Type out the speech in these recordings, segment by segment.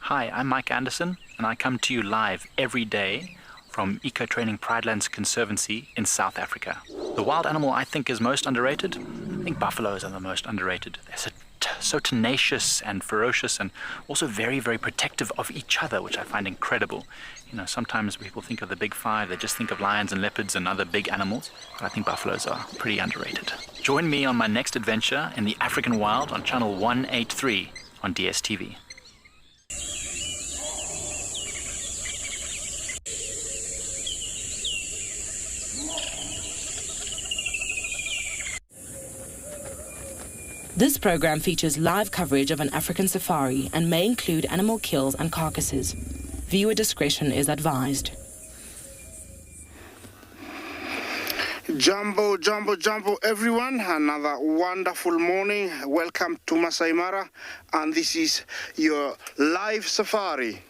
Hi, I'm Mike Anderson, and I come to you live every day from Eco Training Pridelands Conservancy in South Africa. The wild animal I think is most underrated. I think buffaloes are the most underrated. They're so tenacious and ferocious, and also very, very protective of each other, which I find incredible. You know, sometimes people think of the big five, they just think of lions and leopards and other big animals, but I think buffaloes are pretty underrated. Join me on my next adventure in the African wild on channel 183 on DSTV. This program features live coverage of an African safari and may include animal kills and carcasses. Viewer discretion is advised. Jumbo, everyone. Another wonderful morning. Welcome to Masai Mara, and this is your live safari.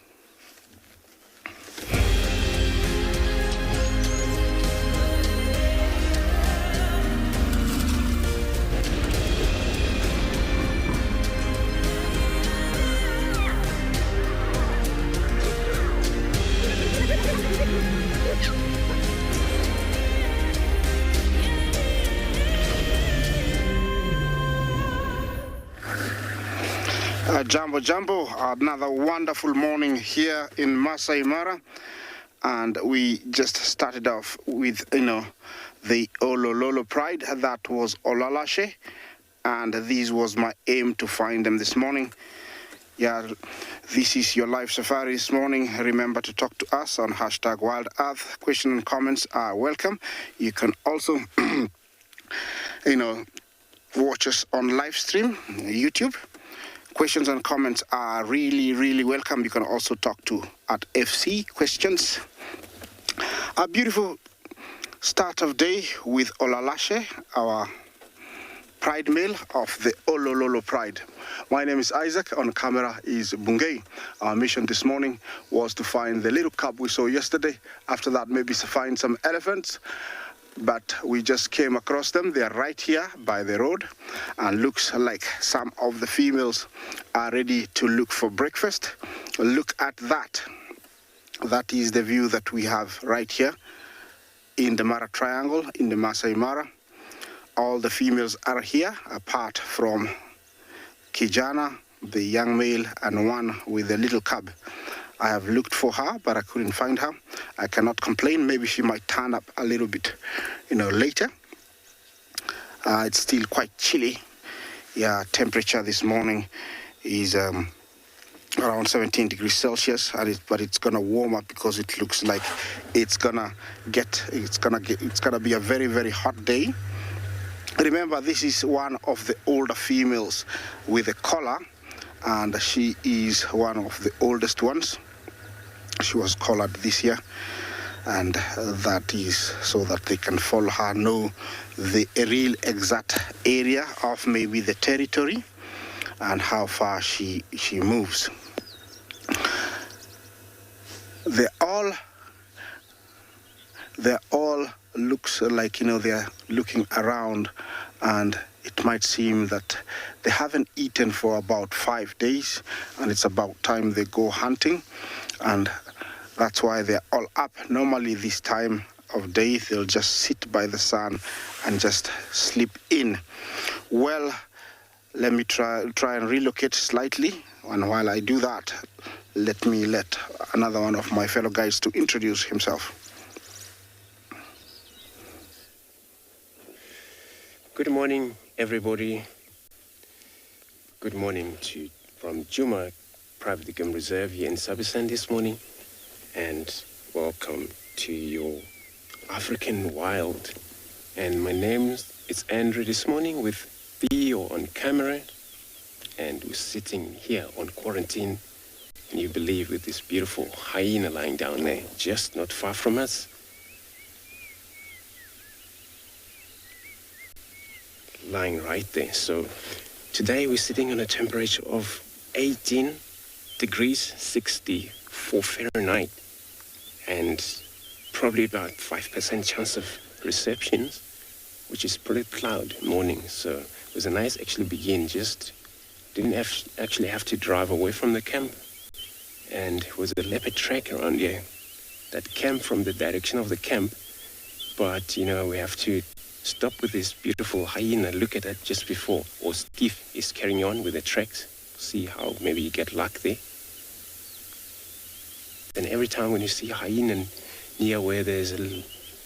Jumbo, another wonderful morning here in Masai Mara, and we just started off with, the Olololo Pride. That was Olalashe, and this was my aim to find them this morning. Yeah, this is your live safari this morning. Remember to talk to us on hashtag WildEarth. Questions and comments are welcome. You can also, watch us on live stream, YouTube. Questions and comments are really, really welcome. You can also talk to at FC Questions. A beautiful start of day with Olalashe, our pride male of the Olololo Pride. My name is Isaac. On camera is Bungei. Our mission this morning was to find the little cub we saw yesterday. After that, maybe to find some elephants. But we just came across them. They are right here by the road, and looks like some of the females are ready to look for breakfast. Look at that. That is the view that we have right here in the Mara Triangle, in the Masai Mara. All the females are here, apart from Kijana, the young male, and one with the little cub. I have looked for her, but I couldn't find her. I cannot complain. Maybe she might turn up a little bit, later. It's still quite chilly. Yeah, temperature this morning is around 17 degrees Celsius, but it's gonna warm up because it looks like it's gonna be a very, very hot day. Remember, this is one of the older females with a collar, and she is one of the oldest ones. She was collared this year, and that is so that they can follow her, know the real exact area of maybe the territory and how far she moves. They all looks like, they're looking around, and it might seem that they haven't eaten for about 5 days, and it's about time they go hunting, and that's why they're all up. Normally this time of day, they'll just sit by the sun and just sleep in. Well, let me try and relocate slightly, and while I do that, let another one of my fellow guides to introduce himself. Good morning, everybody. Good morning from Djuma Private Game Reserve here in Sabi Sands this morning, and welcome to your African Wild. And my name is Andrew this morning with Theo on camera, and we're sitting here on quarantine, and you believe, with this beautiful hyena lying down there, just not far from us. Lying right there. So today we're sitting on a temperature of 18 degrees 64 Fahrenheit, and probably about 5% chance of receptions, which is pretty cloud morning. So it was a nice begin. Just didn't actually have to drive away from the camp. and there was a leopard track around here that came from the direction of the camp. But, we have to stop with this beautiful hyena. Look at that just before. Or Steve is carrying on with the tracks. See how maybe you get luck there. And every time when you see hyena near where there's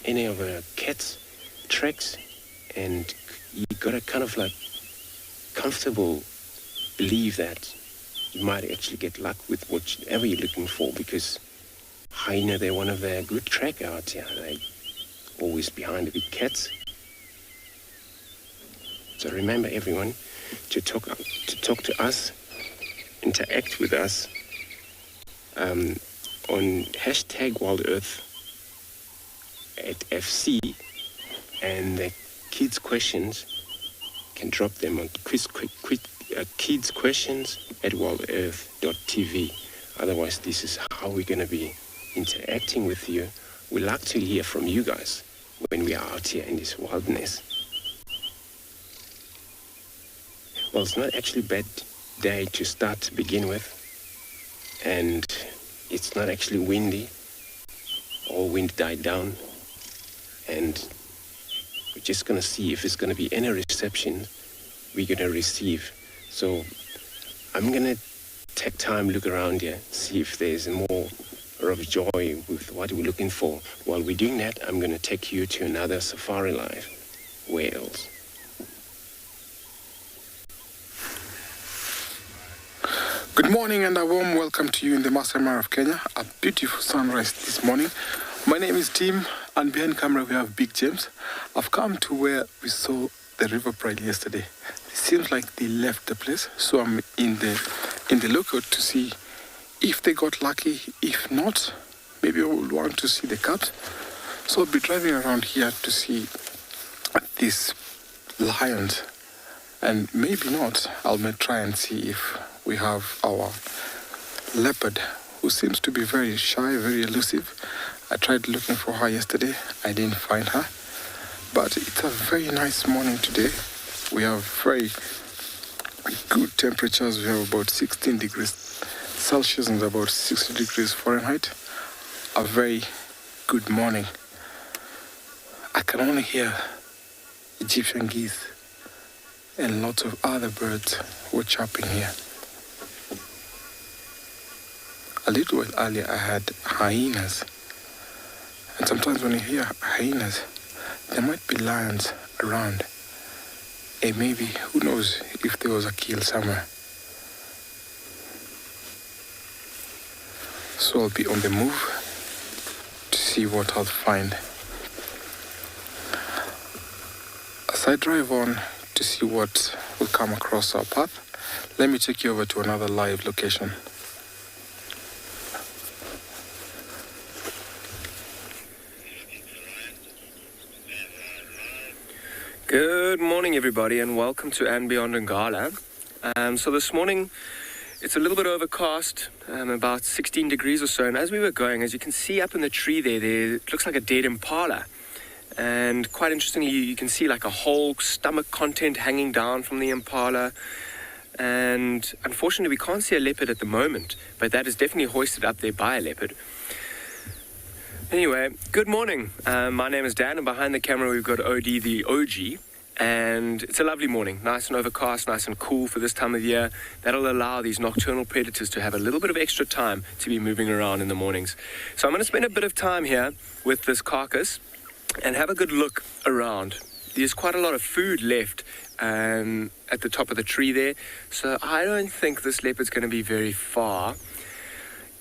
any of a cat's tracks, and you got to kind of like comfortable believe that you might actually get luck with whatever you're looking for, because hyena, they're one of the good track out here. They always behind the big cats. So remember, everyone, to talk to us, interact with us on #WildEarth at FC, and the kids' questions can drop them on kids questions at wildearth.tv. Otherwise, this is how we're going to be interacting with you. We like to hear from you guys when we are out here in this wilderness. Well, it's not actually a bad day to start to begin with, and it's not actually windy. All wind died down, and we're just going to see if there's going to be any reception we're going to receive. So I'm going to take time, look around here, see if there's more of joy with what we're looking for. While we're doing that, I'm going to take you to another safari life, Wales. Good morning and a warm welcome to you in the Masai Mara of Kenya. A beautiful sunrise this morning. My name is Tim, and behind camera we have Big James. I've come to where we saw the river pride yesterday. It seems like they left the place, so I'm in the lookout to see if they got lucky. If not, maybe I will want to see the cat. So I'll be driving around here to see these lions, and maybe not. I'll try and see if we have our leopard, who seems to be very shy, very elusive. I tried looking for her yesterday. I didn't find her. But it's a very nice morning today. We have very good temperatures. We have about 16 degrees Celsius and about 60 degrees Fahrenheit. A very good morning. I can only hear Egyptian geese and lots of other birds who are chirping here. A little while earlier I had hyenas, and sometimes when you hear hyenas, there might be lions around, and maybe, who knows, if there was a kill somewhere. So I'll be on the move to see what I'll find. As I drive on to see what will come across our path, let me take you over to another live location. Good morning, everybody, and welcome to andBeyond and Ngala. So this morning, it's a little bit overcast, about 16 degrees or so, and as we were going, as you can see up in the tree there, it looks like a dead impala. And quite interestingly, you can see like a whole stomach content hanging down from the impala. And unfortunately, we can't see a leopard at the moment, but that is definitely hoisted up there by a leopard. Anyway, good morning. My name is Dan, and behind the camera we've got OD the OG. And it's a lovely morning, nice and overcast, nice and cool for this time of year. That'll allow these nocturnal predators to have a little bit of extra time to be moving around in the mornings. So I'm going to spend a bit of time here with this carcass and have a good look around. There's quite a lot of food left at the top of the tree there, so I don't think this leopard's going to be very far.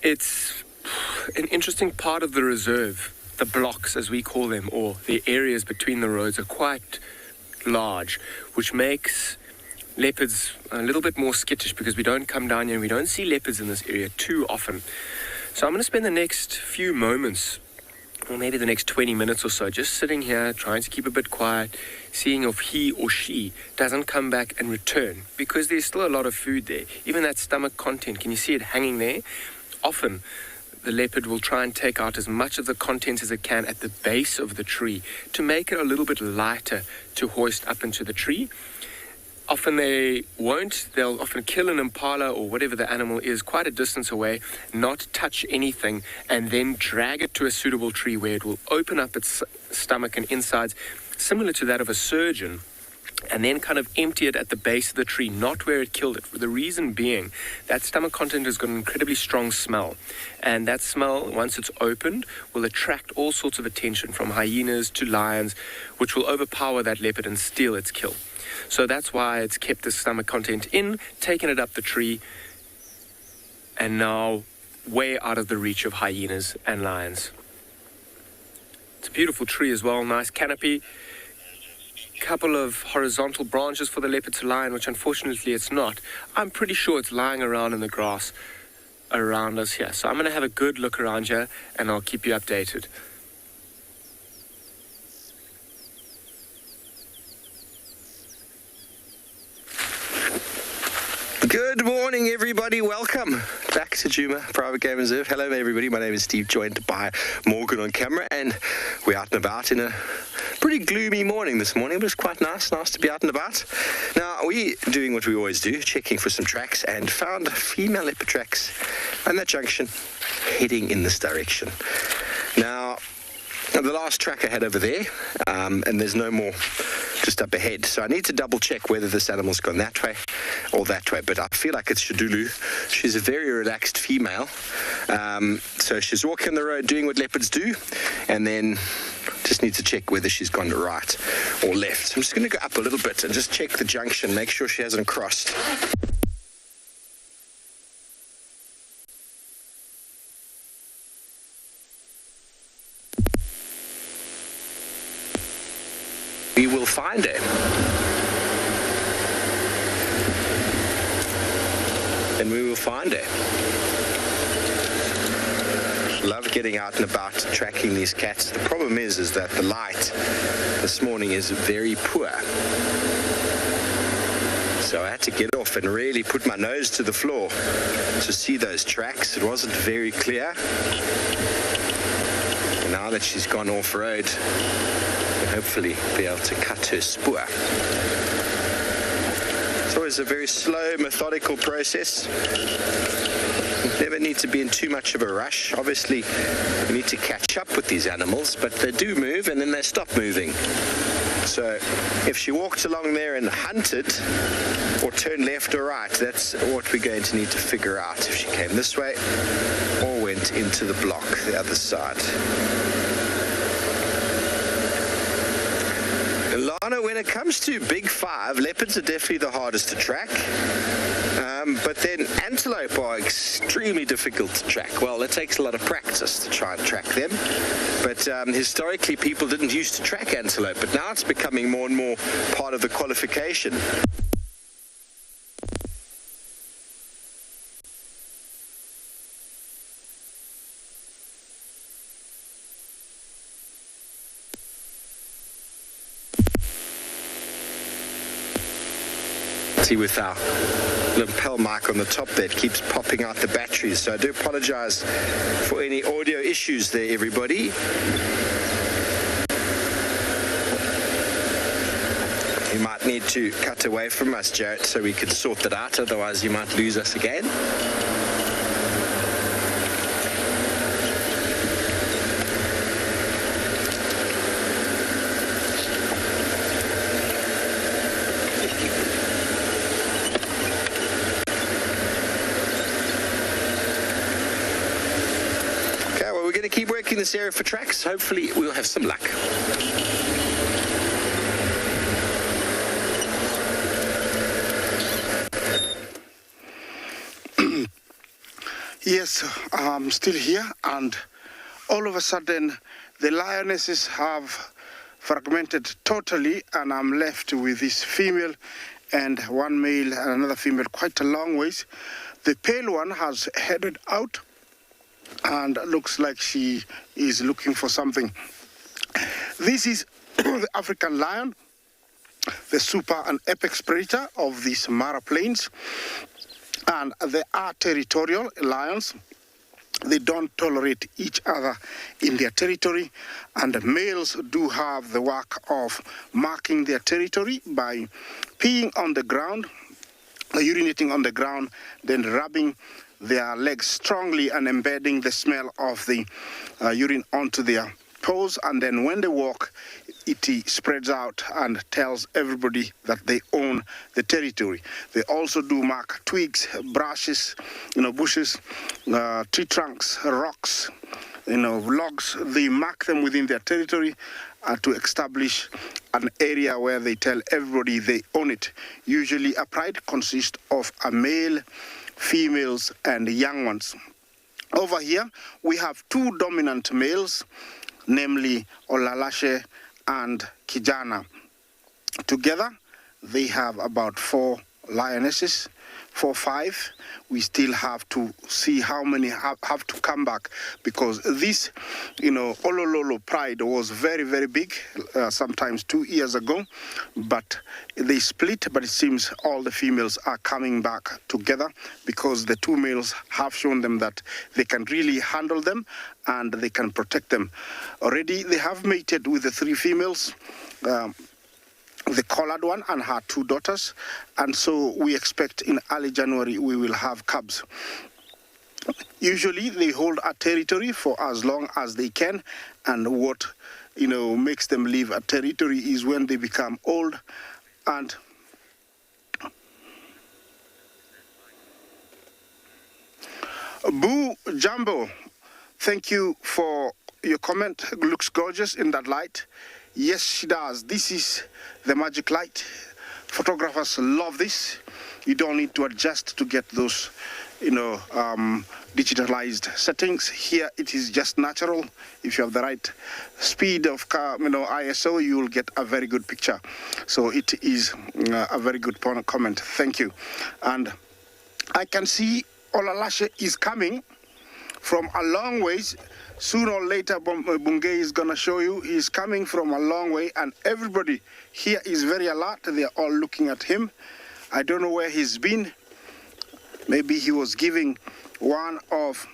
It's an interesting part of the reserve. The blocks, as we call them, or the areas between the roads, are quite large, which makes leopards a little bit more skittish, because we don't come down here and we don't see leopards in this area too often. So I'm going to spend the next few moments, or maybe the next 20 minutes or so, just sitting here trying to keep a bit quiet, seeing if he or she doesn't come back and return, because there's still a lot of food there. Even that stomach content, can you see it hanging there? Often the leopard will try and take out as much of the contents as it can at the base of the tree to make it a little bit lighter to hoist up into the tree. Often they won't. They'll often kill an impala or whatever the animal is quite a distance away, not touch anything, and then drag it to a suitable tree where it will open up its stomach and insides, similar to that of a surgeon, and then kind of empty it at the base of the tree, not where it killed it. The reason being that stomach content has got an incredibly strong smell. And that smell, once it's opened, will attract all sorts of attention from hyenas to lions, which will overpower that leopard and steal its kill. So that's why it's kept the stomach content in, taken it up the tree, and now way out of the reach of hyenas and lions. It's a beautiful tree as well, nice canopy. Couple of horizontal branches for the leopard to lie in, which unfortunately it's not. I'm pretty sure it's lying around in the grass around us here. So I'm going to have a good look around here and I'll keep you updated. Good morning, everybody. Welcome back to Djuma Private Game Reserve. Hello, everybody. My name is Steve, joined by Morgan on camera, and we're out and about in a pretty gloomy morning this morning, but it's quite nice to be out and about. Now, we're doing what we always do, checking for some tracks, and found female leopard tracks on that junction, heading in this direction. Now, the last track I had over there, and there's no more just up ahead. So I need to double check whether this animal's gone that way or that way. But I feel like it's Shadulu. She's a very relaxed female. So she's walking the road doing what leopards do. And then just need to check whether she's gone right or left. So I'm just going to go up a little bit and just check the junction, make sure she hasn't crossed. We will find her. And we will find her. Love getting out and about, tracking these cats. The problem is that the light this morning is very poor. So I had to get off and really put my nose to the floor to see those tracks. It wasn't very clear. And now that she's gone off-road, hopefully be able to cut her spoor. It's always a very slow, methodical process. You never need to be in too much of a rush. Obviously, you need to catch up with these animals, but they do move and then they stop moving. So if she walked along there and hunted, or turned left or right, that's what we're going to need to figure out. If she came this way, or went into the block, the other side. Lana, when it comes to big five, leopards are definitely the hardest to track. But then antelope are extremely difficult to track. Well, it takes a lot of practice to try and track them. But historically, people didn't used to track antelope, but now it's becoming more and more part of the qualification. See, with our lapel mic on the top there, it keeps popping out the batteries, so I do apologize for any audio issues there, everybody. You might need to cut away from us, Jarrett, so we can sort that out, otherwise you might lose us again. Keep working this area for tracks. Hopefully we'll have some luck. Yes, I'm still here, and all of a sudden the lionesses have fragmented totally, and I'm left with this female and one male and another female quite a long ways. The pale one has headed out and looks like she is looking for something. This is the African lion, the super and apex predator of these Mara plains, and they are territorial lions. They don't tolerate each other in their territory, and the males do have the work of marking their territory by peeing on the ground, urinating on the ground, then rubbing their legs strongly and embedding the smell of the urine onto their toes, and then when they walk, it spreads out and tells everybody that they own the territory. They also do mark twigs, brushes, bushes, tree trunks, rocks, logs. They mark them within their territory to establish an area where they tell everybody they own it. Usually a pride consists of a male, females, and young ones. Over here, we have two dominant males, namely Olololo and Kijana. Together, they have about 4 lionesses, 4, 5. We still have to see how many have to come back, because this, Olololo pride was very, very big, sometimes 2 years ago, but they split, but it seems all the females are coming back together because the 2 males have shown them that they can really handle them and they can protect them. Already they have mated with the 3 females, the collared one and her 2 daughters, and so we expect in early January we will have cubs. Usually they hold a territory for as long as they can, and what makes them leave a territory is when they become old. And Boo Jumbo, thank you for your comment. Looks gorgeous in that light. Yes, she does. This is the magic light. Photographers love this. You don't need to adjust to get those, digitalized settings. Here it is just natural. If you have the right speed of ISO, you will get a very good picture. So it is a very good comment. Thank you. And I can see Olololo is coming from a long ways. Sooner or later, Bungay is going to show you he's coming from a long way, and everybody here is very alert. They're all looking at him. I don't know where he's been. Maybe he was giving one of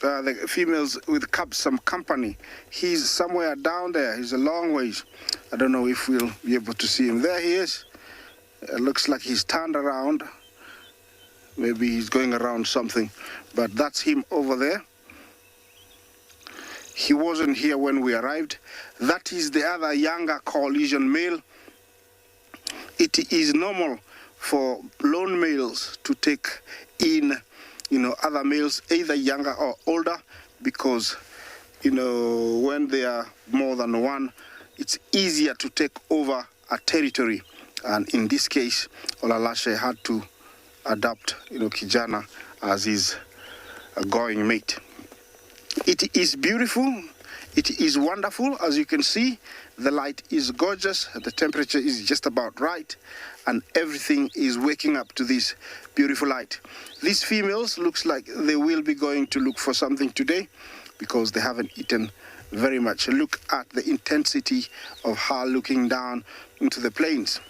the females with cubs some company. He's somewhere down there. He's a long ways. I don't know if we'll be able to see him. There he is. It looks like he's turned around. Maybe he's going around something, but that's him over there. He wasn't here when we arrived. That is the other younger coalition male. It is normal for lone males to take in, other males, either younger or older, because, when they are more than one, it's easier to take over a territory. And in this case, Olololo had to adopt, Kijana as his going mate. It is beautiful. It is wonderful. As you can see, the light is gorgeous. The temperature is just about right, and everything is waking up to this beautiful light. These females looks like they will be going to look for something today because they haven't eaten very much. Look at the intensity of her looking down into the plains.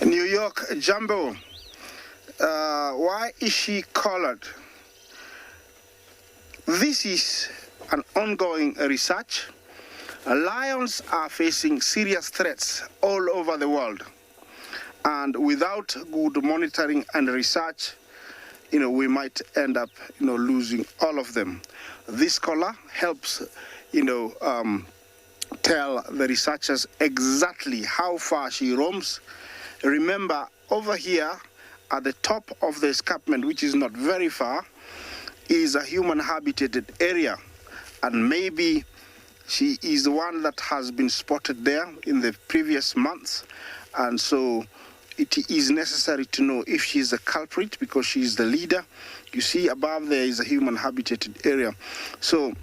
New York Jumbo, why is she collared? This is an ongoing research. Lions are facing serious threats all over the world, and without good monitoring and research, we might end up, losing all of them. This collar helps, tell the researchers exactly how far she roams. Remember, over here at the top of the escarpment, which is not very far, is a human habitated area, and maybe she is the one that has been spotted there in the previous months, and so it is necessary to know if she is a culprit because she is the leader. You see above there is a human habitated area, so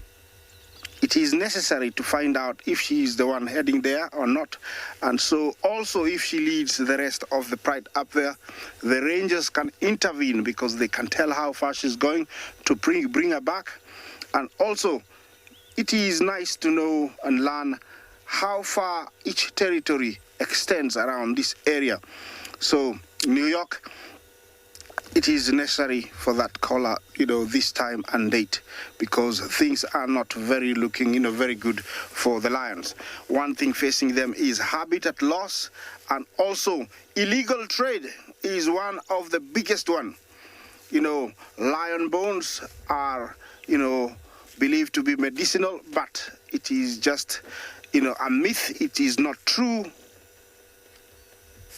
it is necessary to find out if she is the one heading there or not. And so also if she leads the rest of the pride up there, the rangers can intervene because they can tell how far she's going to bring her back. And also it is nice to know and learn how far each territory extends around this area. So New York, it is necessary for that collar, this time and date, because things are not very looking, very good for the lions. One thing facing them is habitat loss, and also illegal trade is one of the biggest one. Lion bones are, believed to be medicinal, but it is just, a myth. It is not true.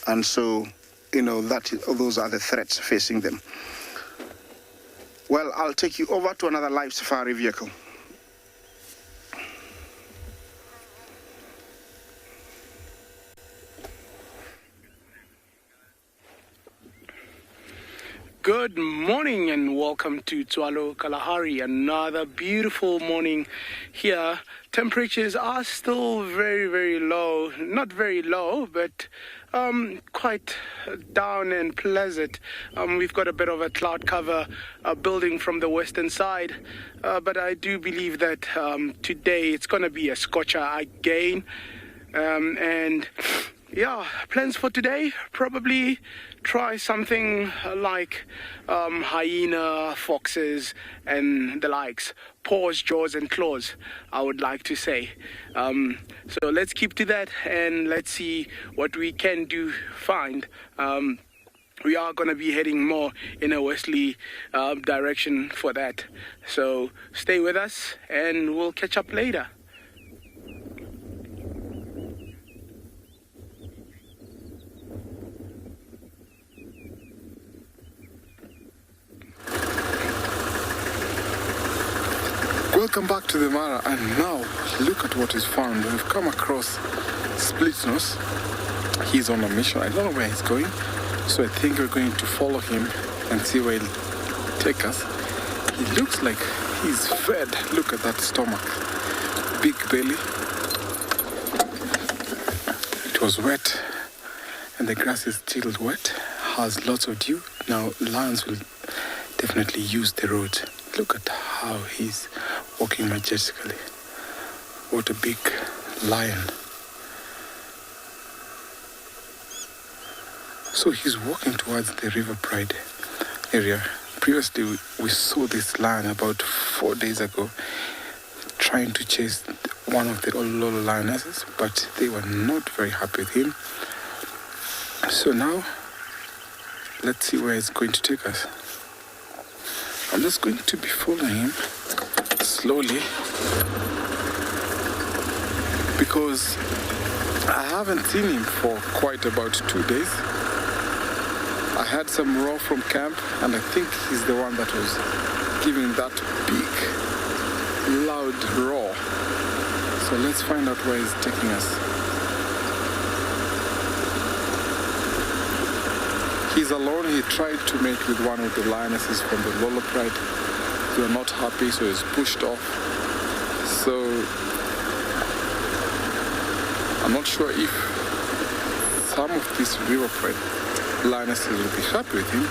And so, those are the threats facing them. Well, I'll take you over to another live safari vehicle. Good morning and welcome to Tswalu Kalahari. Another beautiful morning here. Temperatures are still very, very low. Not very low, but quite down and pleasant. We've got a bit of a cloud cover building from the western side, but I do believe that today it's going to be a scorcher again. And yeah, plans for today, probably try something like hyena, foxes, and the likes. Paws, jaws, and claws, I would like to say. So let's keep to that and let's see what we can find. We are going to be heading more in a westerly direction for that. So stay with us and we'll catch up later. Welcome back to the Mara, and now look at what is found. We've come across Splitnose. He's on a mission. I don't know where he's going, so I think we're going to follow him and see where he'll take us. He looks like he's fed. Look at that stomach. Big belly. It was wet, and the grass is still wet, has lots of dew. Now lions will definitely use the road. Look at how he's walking majestically. What a big lion. So he's walking towards the River Pride area. Previously, we saw this lion about 4 days ago trying to chase one of the Olololo lionesses, but they were not very happy with him. So now, let's see where it's going to take us. I'm just going to be following him slowly because I haven't seen him for quite about 2 days. I had some roar from camp, and I think he's the one that was giving that big, loud roar. So let's find out where he's taking us. He's alone. He tried to mate with one of the lionesses from the Leopard. They were not happy, so he's pushed off. So I'm not sure if some of these River lionesses will be happy with him.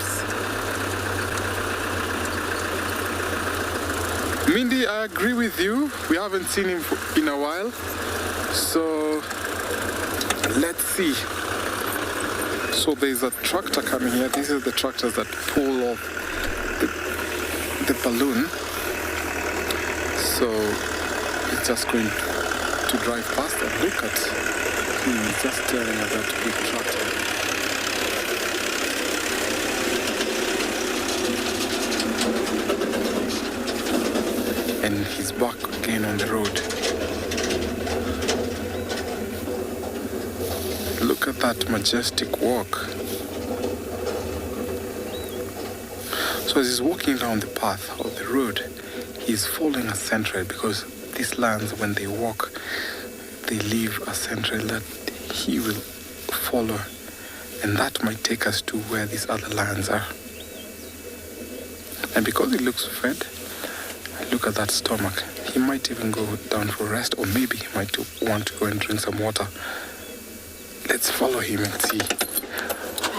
Mindy, I agree with you. We haven't seen him in a while. So let's see. So there's a tractor coming here. These are the tractors that pull off the balloon. So it's just going to drive past and look at him just staring at that big tractor. And he's back again on the road. Look at that majestic walk. So as he's walking down the path of the road, he's following a scent trail, because these lions, when they walk, they leave a scent trail that he will follow, and that might take us to where these other lions are. And because he looks fed, look at that stomach. He might even go down for rest, or maybe he might want to go and drink some water. Let's follow him and see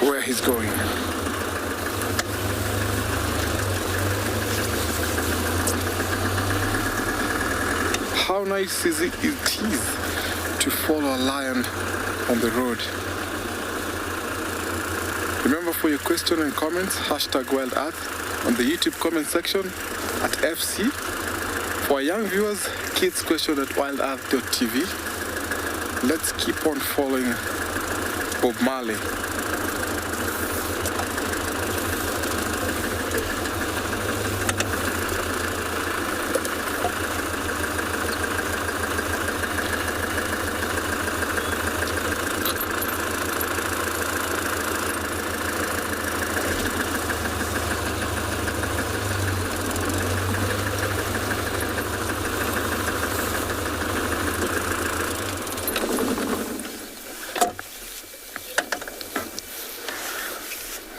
where he's going. How nice is it is to follow a lion on the road. Remember, for your question and comments, hashtag WildEarth on the YouTube comment section at FC. For our young viewers, kids question at wildearth.tv. Let's keep on following Bob Marley.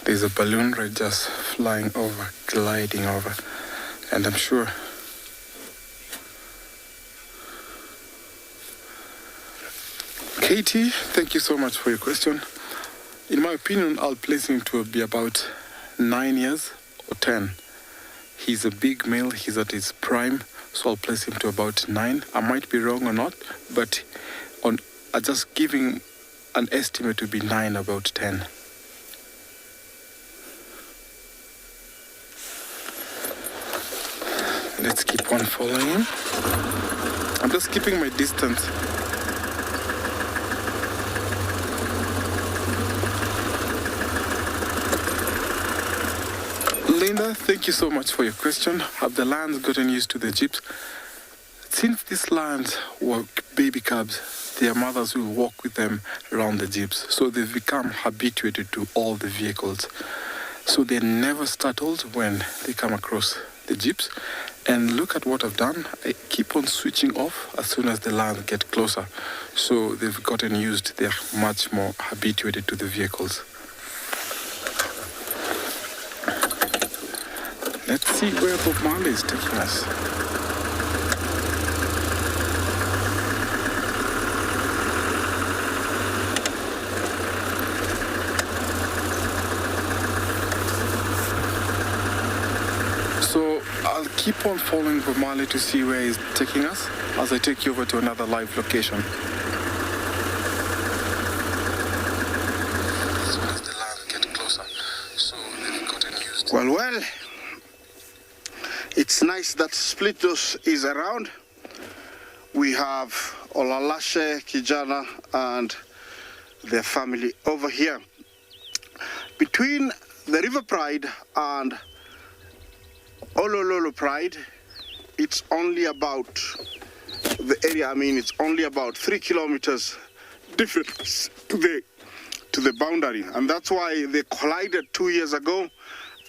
There's a balloon right just flying over, gliding over, and I'm sure Katie, thank you so much for your question. In my opinion, I'll place him to be about 9 years or 10. He's a big male, he's at his prime, so I'll place him to about 9. I might be wrong or not, but I'm just giving an estimate to be 9, about 10. Let's keep on following him. I'm just keeping my distance. Linda, thank you so much for your question. Have the lions gotten used to the jeeps? Since these lions were baby cubs, their mothers will walk with them around the jeeps. So they've become habituated to all the vehicles. So they're never startled when they come across the jeeps. And look at what I've done. I keep on switching off as soon as the lions get closer. So they've gotten used. They're much more habituated to the vehicles. Let's see where Bob Marley is taking us. So I'll keep on following Bob Marley to see where he's taking us as I take you over to another live location. As soon as the lions get closer, so they've gotten used. Well, it's nice that Splitnose is around. We have Olololo, Kijana, and their family over here. Between the River Pride and Olololo Pride, it's only about the area. It's only about 3 kilometers difference to the boundary, and that's why they collided 2 years ago,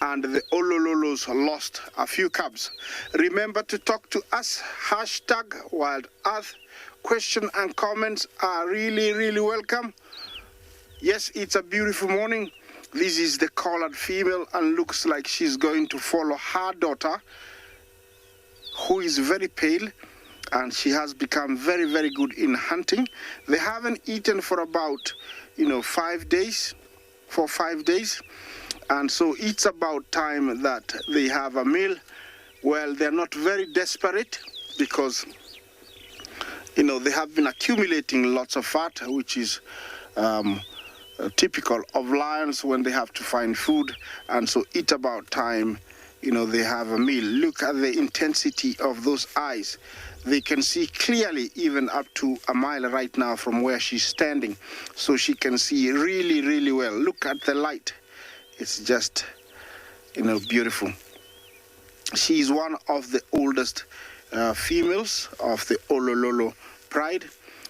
and the Olololos lost a few cubs. Remember to talk to us. Hashtag WildEarth. Question and comments are really, really welcome. Yes, it's a beautiful morning. This is the collared female and looks like she's going to follow her daughter, who is very pale, and she has become very, very good in hunting. They haven't eaten for about 5 days, 4-5 days, and so it's about time that they have a meal. Well, they're not very desperate because they have been accumulating lots of fat, which is typical of lions when they have to find food, and so it's about time they have a meal. Look at the intensity of those eyes. They can see clearly even up to a mile right now from where she's standing, so she can see really, really well. Look at the light. It's just beautiful. She is one of the oldest females of the Olololo Pride.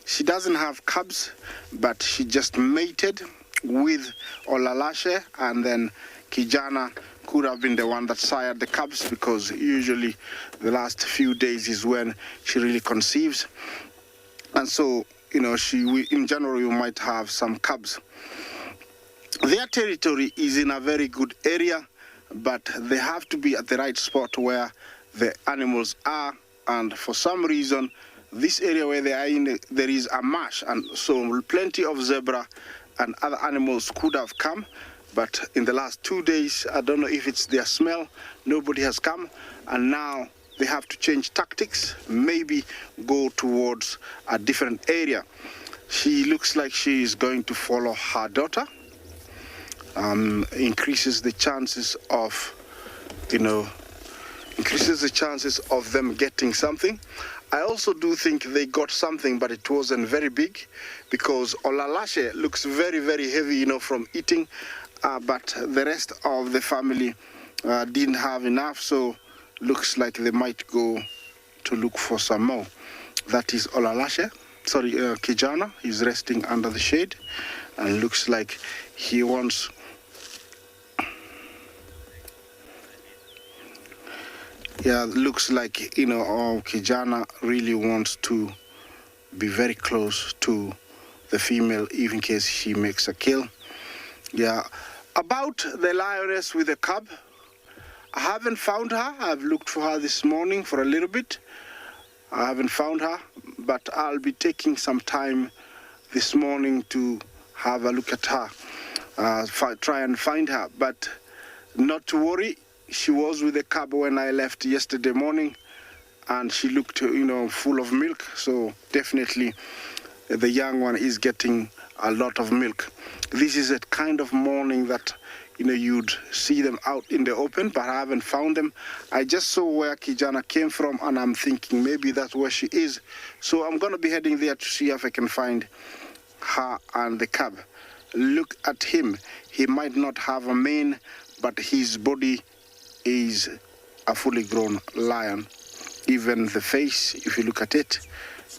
She doesn't have cubs, but she just mated with Olololo, and then Kijana could have been the one that sired the cubs, because usually the last few days is when she really conceives. And so, in January we might have some cubs. Their territory is in a very good area, but they have to be at the right spot where the animals are, and for some reason this area where they are in, there is a marsh, and so plenty of zebra and other animals could have come, but in the last 2 days, I don't know if it's their smell, nobody has come, and now they have to change tactics, maybe go towards a different area. She looks like she is going to follow her daughter. Increases the chances of them getting something. I also do think they got something, but it wasn't very big, because Olololo looks very, very heavy, from eating, but the rest of the family didn't have enough, so looks like they might go to look for some more. That is Olololo. Sorry, Kijana. He's resting under the shade, and looks like he wants. Yeah, looks like, Kijana really wants to be very close to the female, even in case she makes a kill. Yeah, about the lioness with the cub, I haven't found her. I've looked for her this morning for a little bit. I haven't found her, but I'll be taking some time this morning to have a look at her, try and find her, but not to worry. She was with the cub when I left yesterday morning, and she looked, full of milk. So definitely the young one is getting a lot of milk. This is a kind of morning that, you'd see them out in the open, but I haven't found them. I just saw where Kijana came from, and I'm thinking maybe that's where she is. So I'm going to be heading there to see if I can find her and the cub. Look at him. He might not have a mane, but his body is a fully grown lion. Even the face, if you look at it,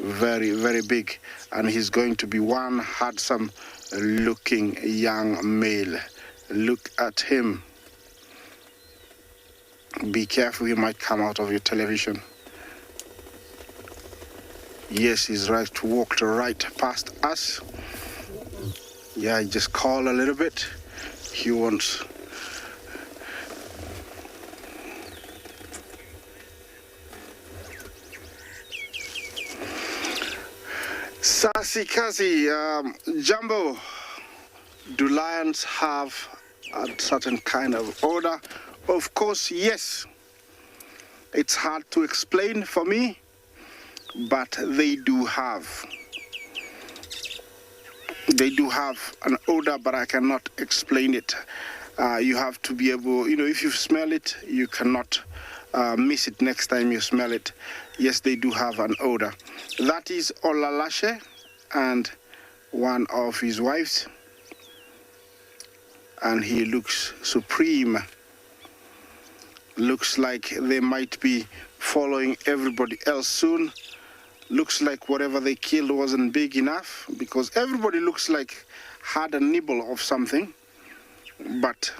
very, very big. And he's going to be one handsome looking young male. Look at him. Be careful, he might come out of your television. Yes, he's walked right past us. Yeah, he just called a little bit. He wants. Sasi Kazi, Jumbo, do lions have a certain kind of odor? Of course, yes. It's hard to explain for me, but they do have. They do have an odor, but I cannot explain it. You have to be able, if you smell it, you cannot miss it next time you smell it. Yes, they do have an odor. That is Olololo and one of his wives. And he looks supreme. Looks like they might be following everybody else soon. Looks like whatever they killed wasn't big enough, because everybody looks like had a nibble of something, but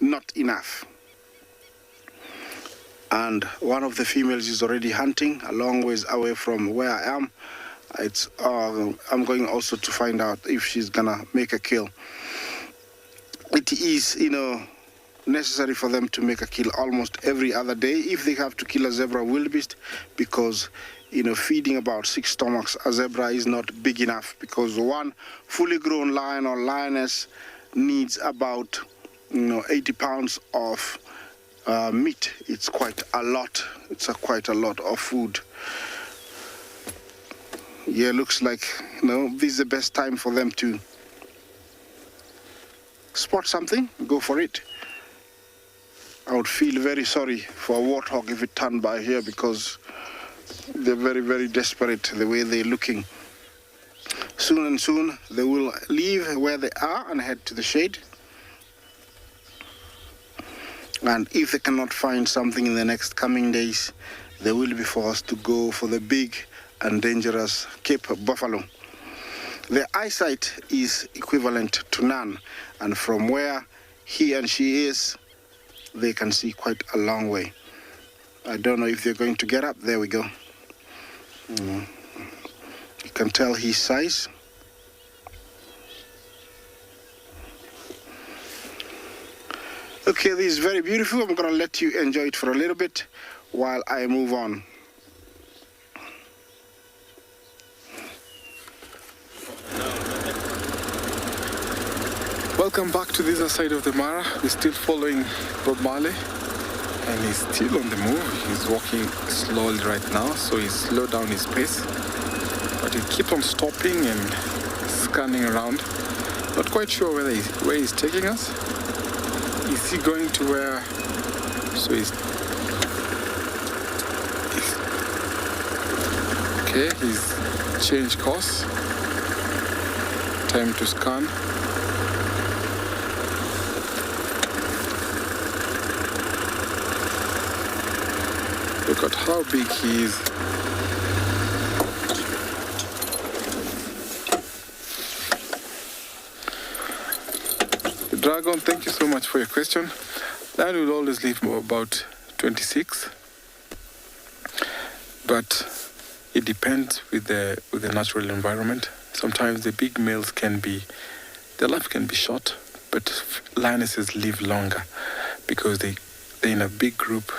not enough. And one of the females is already hunting a long ways away from where I am. I'm going also to find out if she's gonna make a kill. It is, necessary for them to make a kill almost every other day if they have to kill a zebra wildebeest, because, feeding about 6 stomachs a zebra is not big enough, because one fully grown lion or lioness needs about, 80 pounds of meat. It's quite a lot. It's quite a lot of food. Yeah, looks like, this is the best time for them to spot something, go for it. I would feel very sorry for a warthog if it turned by here, because they're very, very desperate the way they're looking. Soon and soon they will leave where they are and head to the shade. And if they cannot find something in the next coming days, they will be forced to go for the big and dangerous Cape buffalo. Their eyesight is equivalent to none, and from where he and she is, they can see quite a long way. I don't know if they're going to get up. There we go. You can tell his size. Okay, this is very beautiful. I'm going to let you enjoy it for a little bit while I move on. Welcome back to this side of the Mara. We're still following Bob Marley, and he's still on the move. He's walking slowly right now, so he's slowed down his pace. But but he keeps on stopping and scanning around. Not quite sure where he's taking us. Is he going to where? So he's okay. He's changed course. Time to scan. Look at how big he is. Dragon, thank you so much for your question. Lion will always live about 26, but it depends with the natural environment. Sometimes the big males their life can be short, but lionesses live longer because they're in a big group,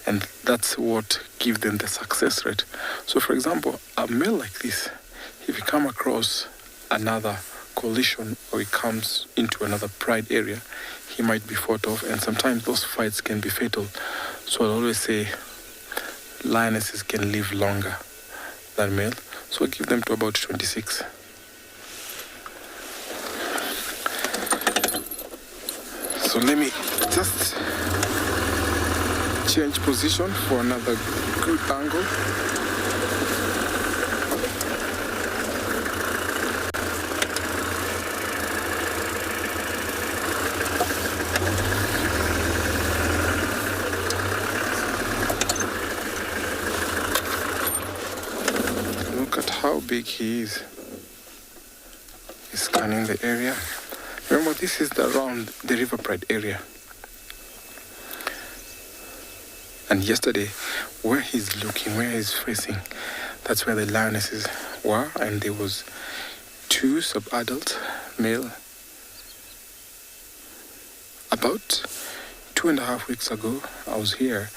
and that's what gives them the success rate. So, for example, a male like this, if you come across another collision or he comes into another pride area, he might be fought off, and sometimes those fights can be fatal. So I always say lionesses can live longer than male, so I give them to about 26. So let me just change position for another good angle. How big he is. He's scanning the area. Remember, this is around the River Pride area. And yesterday, where he's looking, where he's facing, that's where the lionesses were, and there was 2 sub-adult male. About 2.5 weeks ago, I was here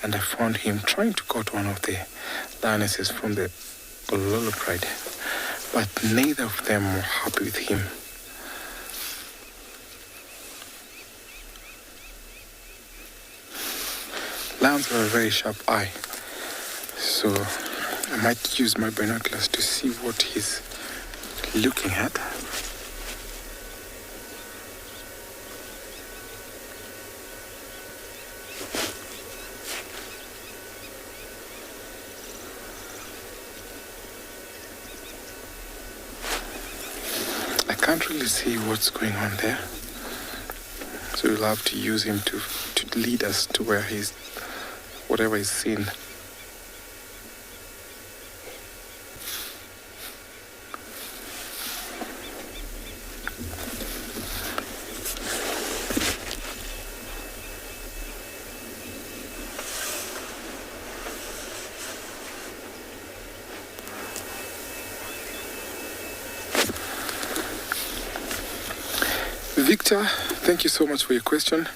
and I found him trying to cut one of the lionesses from the Olololo Pride, but neither of them were happy with him. Lions have a very sharp eye, so I might use my binoculars to see what he's looking at. I can't really see what's going on there, so we'll have to use him to lead us to where whatever he's seen. Victor, thank you so much for your question.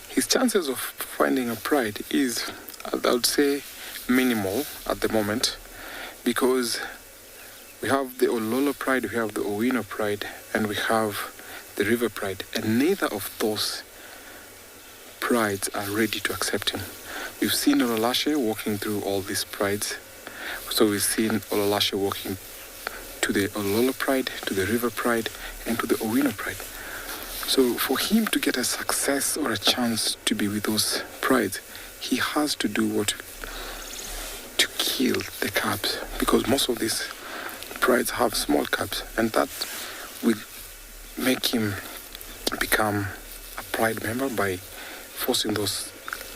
His chances of finding a pride is, I would say, minimal at the moment, because we have the Olololo Pride, we have the Owino Pride, and we have the River Pride, and neither of those prides are ready to accept him. We've seen Ololashe walking through all these prides, so we've seen Ololashe walking to the Olololo Pride, to the River Pride, and to the Owino Pride. So for him to get a success or a chance to be with those prides, he has to do to kill the cubs, because most of these prides have small cubs, and that will make him become a pride member by forcing those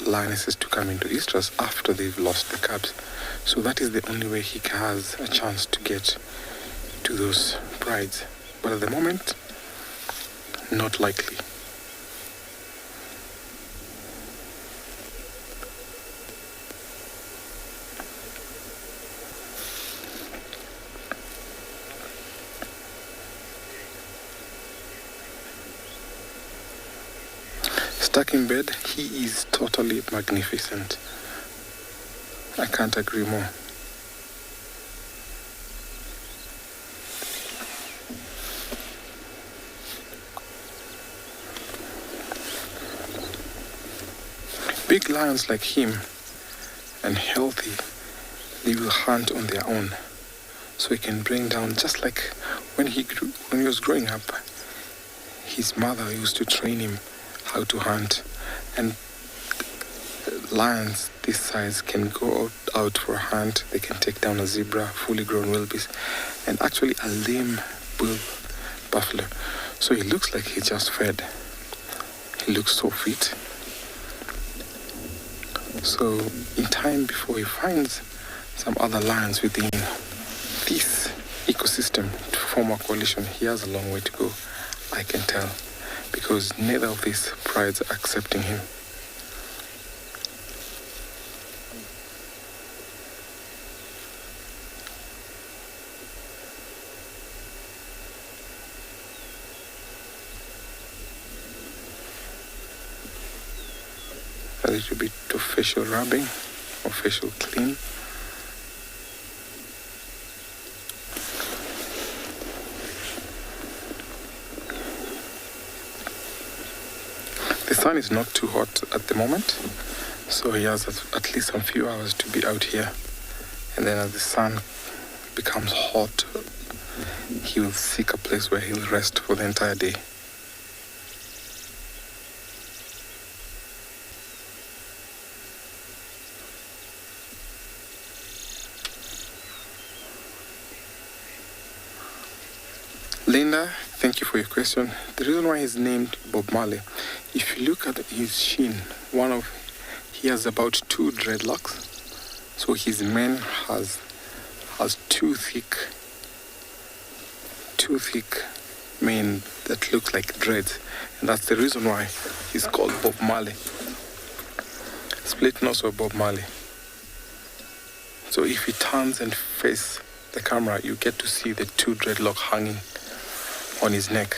lionesses to come into estrus after they've lost the cubs. So that is the only way he has a chance to get to those prides. But at the moment, not likely. Stuck in bed, he is totally magnificent. I can't agree more. Big lions like him and healthy, they will hunt on their own. so he can bring down, just like when he was growing up, his mother used to train him how to hunt, and lions this size can go out for a hunt. They can take down a zebra, fully grown wildebeest, and actually a lame bull buffalo. So he looks like he just fed. He looks so fit. So in time, before he finds some other lions within this ecosystem to form a coalition, he has a long way to go, I can tell, because neither of these prides are accepting him. A little bit of facial rubbing or facial clean. The sun is not too hot at the moment, so he has at least some few hours to be out here. And then as the sun becomes hot, he will seek a place where he'll rest for the entire day. Linda, thank you for your question. The reason why he's named Bob Marley, if you look at his chin, he has about 2 dreadlocks. So his mane has two thick mane that looks like dreads, and that's the reason why he's called Bob Marley. Splitnose or Bob Marley. So if he turns and faces the camera, you get to see the 2 dreadlocks hanging on his neck.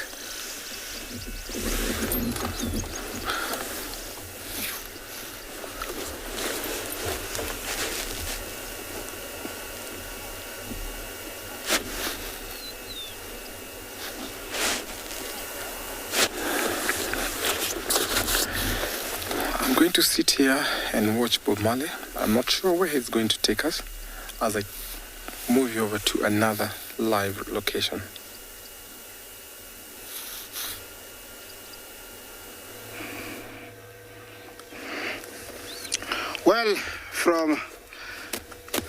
I'm going to sit here and watch Bob Marley. I'm not sure where he's going to take us as I move you over to another live location. Well, from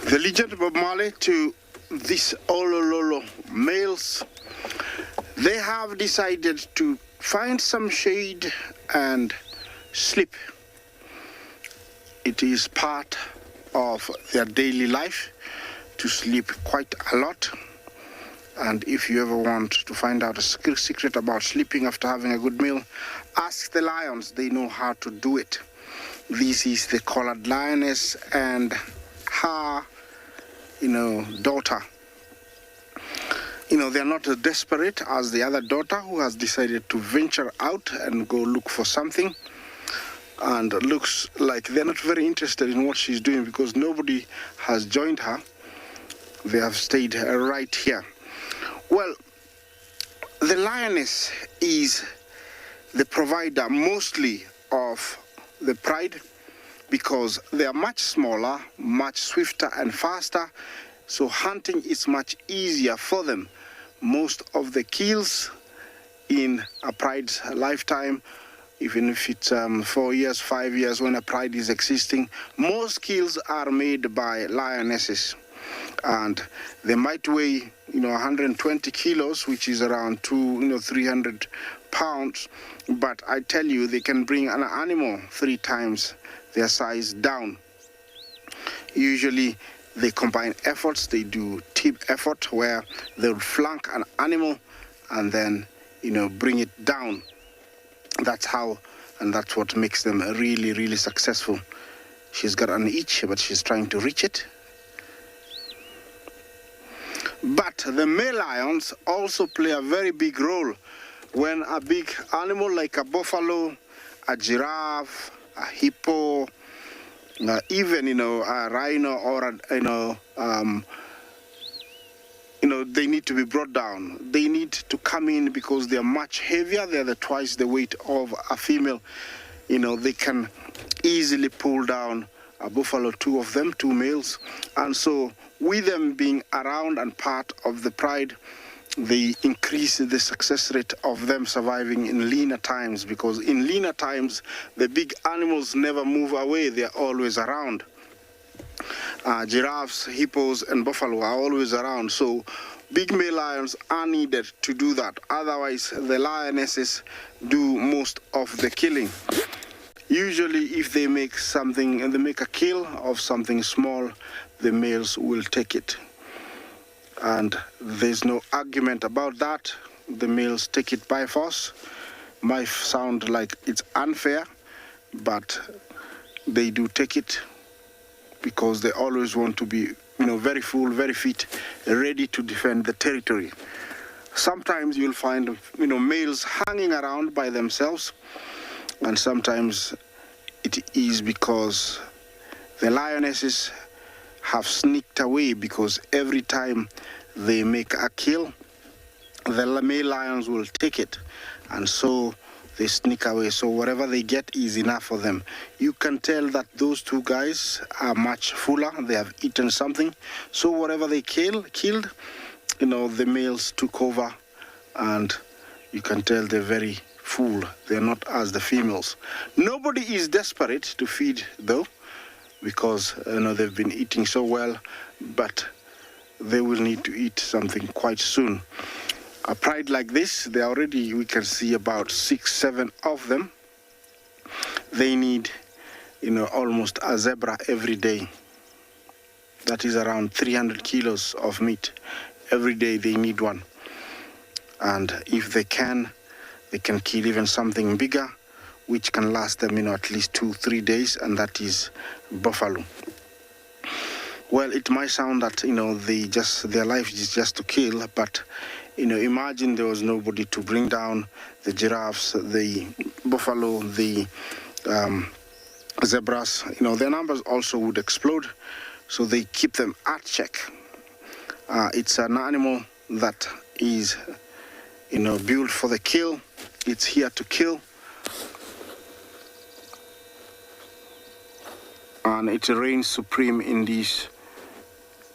the legend Bob Marley to these Olololo males, they have decided to find some shade and sleep. It is part of their daily life to sleep quite a lot. And if you ever want to find out a secret about sleeping after having a good meal, ask the lions. They know how to do it. This is the collared lioness and her, daughter. They're not as desperate as the other daughter, who has decided to venture out and go look for something. And looks like they're not very interested in what she's doing because nobody has joined her. They have stayed right here. Well, the lioness is the provider mostly of the pride because they are much smaller, much swifter and faster, so hunting is much easier for them. Most of the kills in a pride's lifetime, even if it's 4 years, 5 years when a pride is existing, most kills are made by lionesses. And they might weigh 120 kilos, which is around 300 pounds, but I tell you, they can bring an animal 3 times their size down. Usually they combine efforts. They do team effort where they'll flank an animal and then bring it down. That's how, and that's what makes them really, really successful. She's got an itch, but she's trying to reach it. But the male lions also play a very big role. When a big animal like a buffalo, a giraffe, a hippo, even a rhino or they need to be brought down. They need to come in because they are much heavier. They are twice the weight of a female. They can easily pull down a buffalo, 2 of them, 2 males. And so with them being around and part of the pride, they increase the success rate of them surviving in leaner times, because in leaner times, the big animals never move away, they're always around. Giraffes, hippos, and buffalo are always around, so big male lions are needed to do that. Otherwise, the lionesses do most of the killing. Usually, if they make something and they make a kill of something small, the males will take it. And there's no argument about that. The males take it by force. Might sound like it's unfair, but they do take it because they always want to be, very full, very fit, ready to defend the territory. Sometimes you'll find, males hanging around by themselves, and sometimes it is because the lionesses have sneaked away, because every time they make a kill, the male lions will take it, and so they sneak away. So whatever they get is enough for them. You can tell that those 2 guys are much fuller. They have eaten something. So whatever they killed, the males took over, and you can tell they're very full. They're not as the females. Nobody is desperate to feed, though, because they've been eating so well, but they will need to eat something quite soon. A pride like this, we can see about 6, 7 of them. They need, almost a zebra every day. That is around 300 kilos of meat. Every day they need one. And if they can kill even something bigger, which can last them, at least 2, 3 days, and that is buffalo. Well, it might sound that, their life is just to kill, but, imagine there was nobody to bring down the giraffes, the buffalo, the zebras. Their numbers also would explode, so they keep them at check. It's an animal that is, built for the kill. It's here to kill. And it reigns supreme in these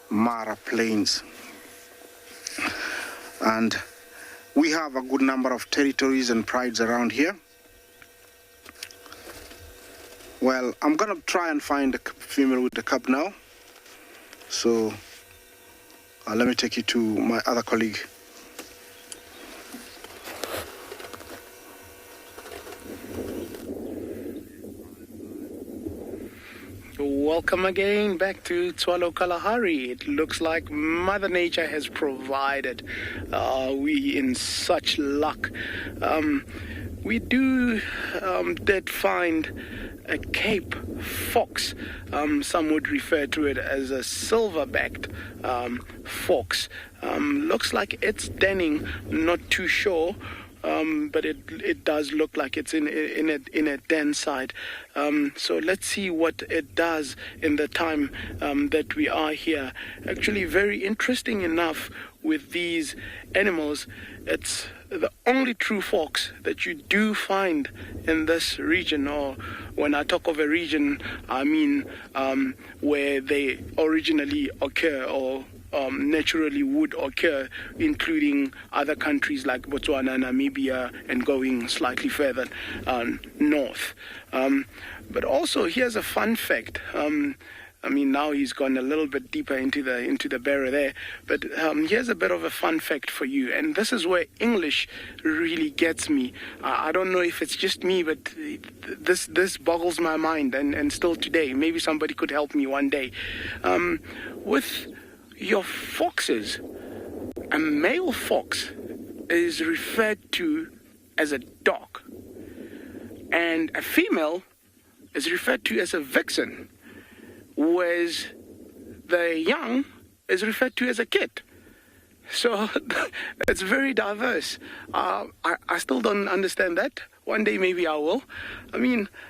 Mara plains. And we have a good number of territories and prides around here. Well, I'm gonna try and find a female with the cub now. So let me take you to my other colleague. Welcome again back to Tswalu Kalahari. It looks like Mother Nature has provided. We in such luck. We did find a Cape fox. Some would refer to it as a silver-backed fox. Looks like it's denning, not too sure. But it does look like it's in a den side. So let's see what it does in the time that we are here. Actually, very interesting enough with these animals. It's the only true fox that you do find in this region, or when I talk of a region, I mean where they originally occur or naturally would occur, including other countries like Botswana, Namibia, and going slightly further north. But also, here's a fun fact. Now he's gone a little bit deeper into the barrow there, but here's a bit of a fun fact for you, and this is where English really gets me. I don't know if it's just me, but this boggles my mind, and still today, maybe somebody could help me one day. With your foxes, a male fox is referred to as a dog, and a female is referred to as a vixen, whereas the young is referred to as a kid. So it's very diverse. I still don't understand that. One day maybe I will.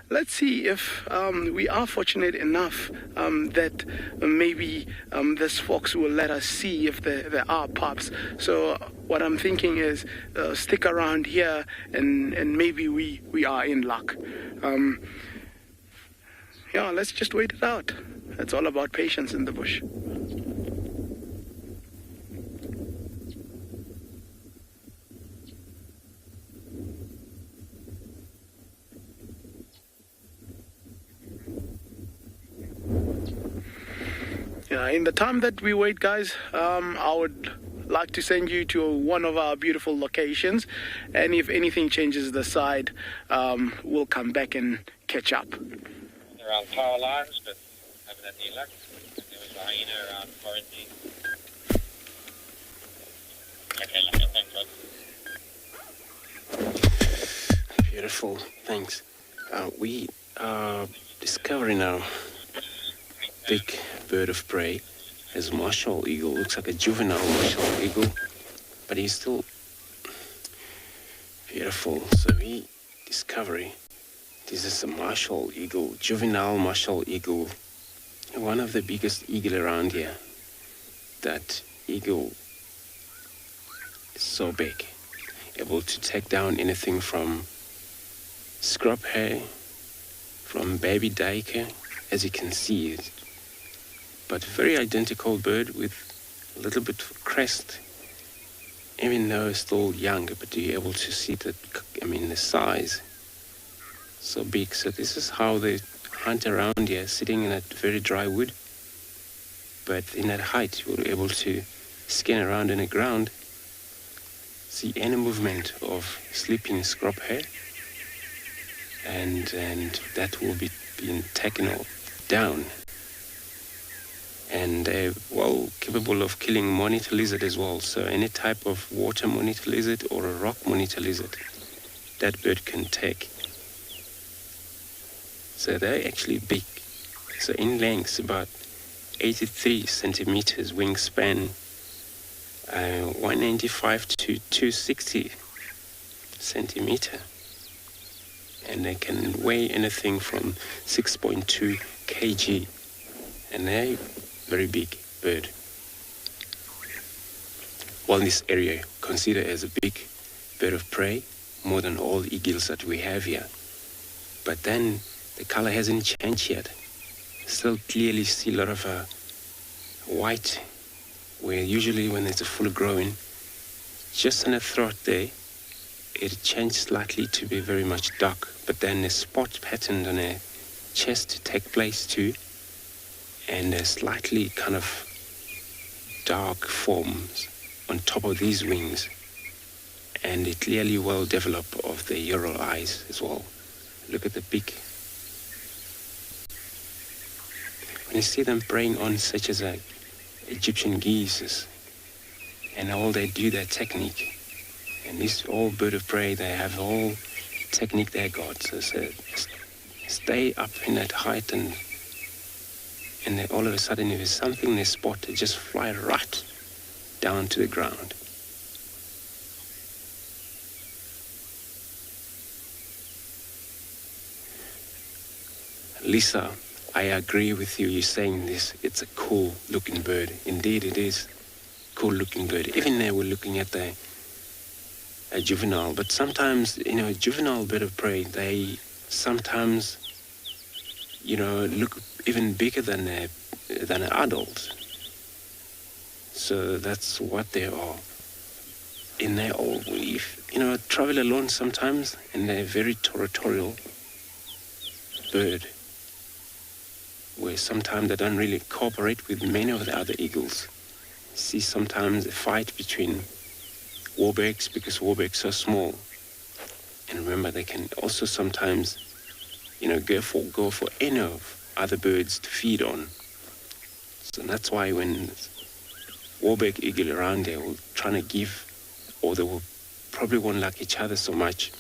Let's see if we are fortunate enough that maybe this fox will let us see if there are pups. So what I'm thinking is stick around here and maybe we are in luck. yeah, let's just wait it out. It's all about patience in the bush. Yeah, in the time that we wait, guys, I would like to send you to one of our beautiful locations, and if anything changes the side, we'll come back and catch up. Around power lines, but haven't had any luck. There was a hyena around quarantine. Okay, thanks, bud. Beautiful, thanks. We are discovering now big bird of prey as marshall eagle. Looks like a juvenile marshall eagle, but he's still beautiful. So discovery. This is a marshall eagle, juvenile marshall eagle, one of the biggest eagle around here. That eagle is so big, able to take down anything from scrub hare, from baby duiker, as you can see it. But very identical bird with a little bit of crest, even though it's still young, but you're able to see that, the size, so big. So this is how they hunt around here, sitting in that very dry wood. But in that height, you're able to scan around in the ground, see any movement of sleeping scrub hare, and that will be being taken down. And they're well capable of killing monitor lizard as well. So any type of water monitor lizard or a rock monitor lizard, that bird can take. So they're actually big. So in length, about 83 centimeters wingspan, 195 to 260 centimeter. And they can weigh anything from 6.2 kg. And they're very big bird. Well, in this area, considered as a big bird of prey, more than all eagles that we have here. But then the color hasn't changed yet. Still clearly see a lot of white, where usually when it's full grown, just on the throat there, it changed slightly to be very much dark. But then the spot pattern on the chest take place too, and a slightly kind of dark forms on top of these wings, and it clearly well developed of the yellow eyes as well. Look at the beak. When you see them preying on such as Egyptian geese, and all they do, their technique, and this all bird of prey, they have all technique they got. So stay up in that height, and then all of a sudden, if there's something they spot, they just fly right down to the ground. Lisa, I agree with you. You're saying this. It's a cool looking bird. Indeed, it is cool looking bird. Even there, we're looking at a juvenile. But sometimes, a juvenile bird of prey, they sometimes, look even bigger than an adult. So that's what they are. In their old belief, travel alone sometimes, and they're very territorial bird, where sometimes they don't really cooperate with many of the other eagles. See sometimes a fight between warbecks, because warbecks are small. And remember, they can also sometimes, go for any of other birds to feed on. So that's why when warbeck eagle around there will trying to give, or they will probably won't like each other so much.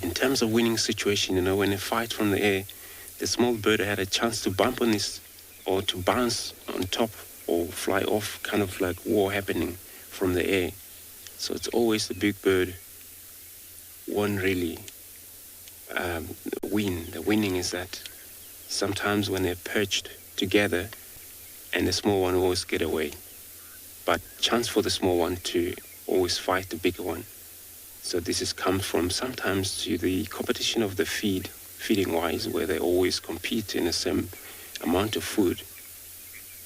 In terms of winning situation, when they fight from the air, the small bird had a chance to bump on this, or to bounce on top, or fly off, kind of like war happening from the air. So it's always the big bird won't really win. The winning is that sometimes when they're perched together, and the small one always get away. But chance for the small one to always fight the bigger one. So this has come from sometimes to the competition of the feed feeding-wise, where they always compete in the same amount of food.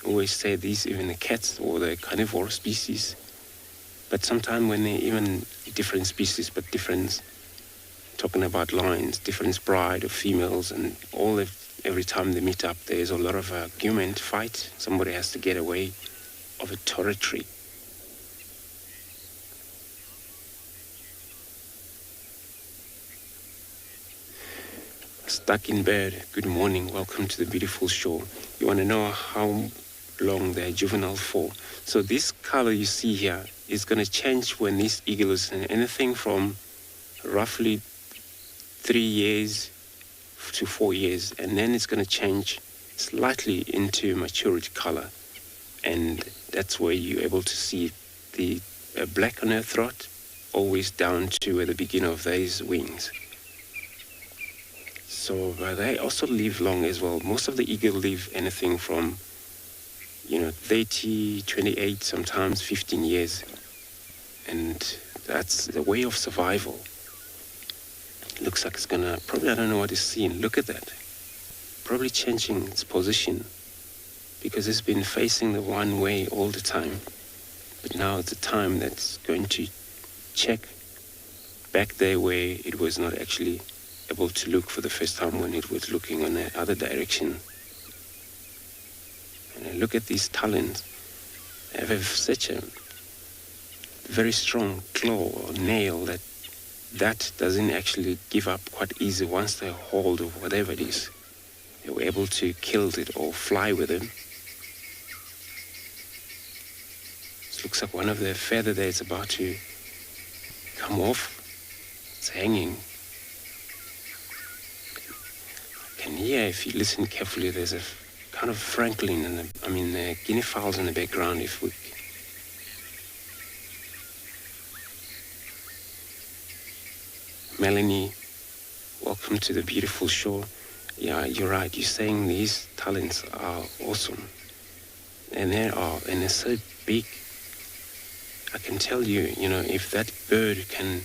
I always say these, even the cats or the carnivorous species, but sometimes when they even different species, but different, talking about lions, different bride or females, and every time they meet up, there's a lot of argument, fight. Somebody has to get away of a territory. Stuck in bed, good morning, welcome to the beautiful shore. You want to know how long they're juvenile for. So this color you see here is going to change when this eagle is anything from roughly 3 years to 4 years, and then it's going to change slightly into maturity color, and that's where you're able to see the black on her throat, always down to the beginning of these wings. So they also live long as well. Most of the eagle live anything from 30, 28, sometimes 15 years, and that's the way of survival. Looks like it's gonna, probably, I don't know what it's seeing. Look at that. Probably changing its position because it's been facing the one way all the time. But now it's a time that's going to check back there where it was not actually able to look for the first time when it was looking on the other direction. And look at these talons. They have such a very strong claw or nail that doesn't actually give up quite easy once they hold of whatever it is. They were able to kill it or fly with it. It looks like one of the feather there is about to come off. It's hanging. You can hear, if you listen carefully, there's a kind of francolin and guinea fowls in the background. If we Melanie, welcome to the beautiful shore. Yeah, you're right. You're saying these talents are awesome. And they're so big. I can tell you, if that bird can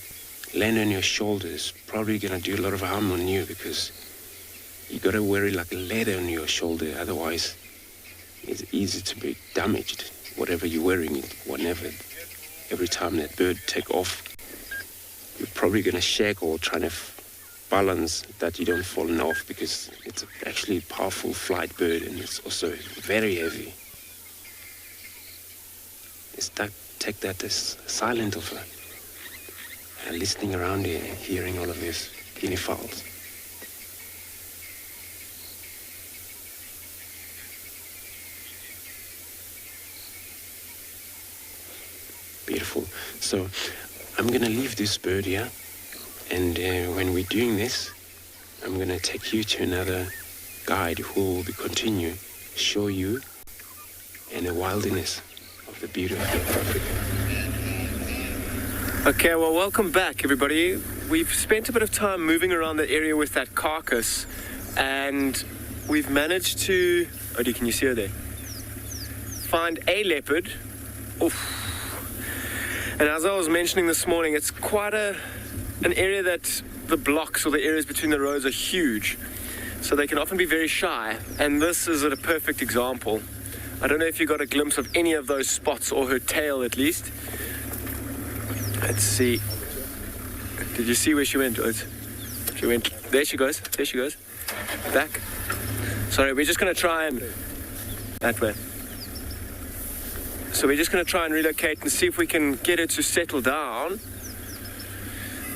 land on your shoulders, probably going to do a lot of harm on you because you got to wear it like leather on your shoulder. Otherwise, it's easy to be damaged. Whatever you're wearing, whenever, every time that bird take off, you're probably going to shake or trying to balance that you don't fall off because it's actually a powerful flight bird and it's also very heavy. Take that as silent of her, listening around here, hearing all of these guinea fowls. Beautiful. So I'm going to leave this bird here, and when we're doing this, I'm going to take you to another guide who will continue show you in the wilderness of the beauty of South Africa. Okay, well, welcome back, everybody. We've spent a bit of time moving around the area with that carcass, and we've managed to, Odie, can you see her there? Find a leopard. Oof. And as I was mentioning this morning, it's quite an area that the blocks or the areas between the roads are huge. So they can often be very shy. And this is a perfect example. I don't know if you got a glimpse of any of those spots or her tail at least. Let's see. Did you see where she went? She went, there she goes. There she goes. Back. Sorry, we're just going to try and, that way. So we're just going to try and relocate and see if we can get her to settle down.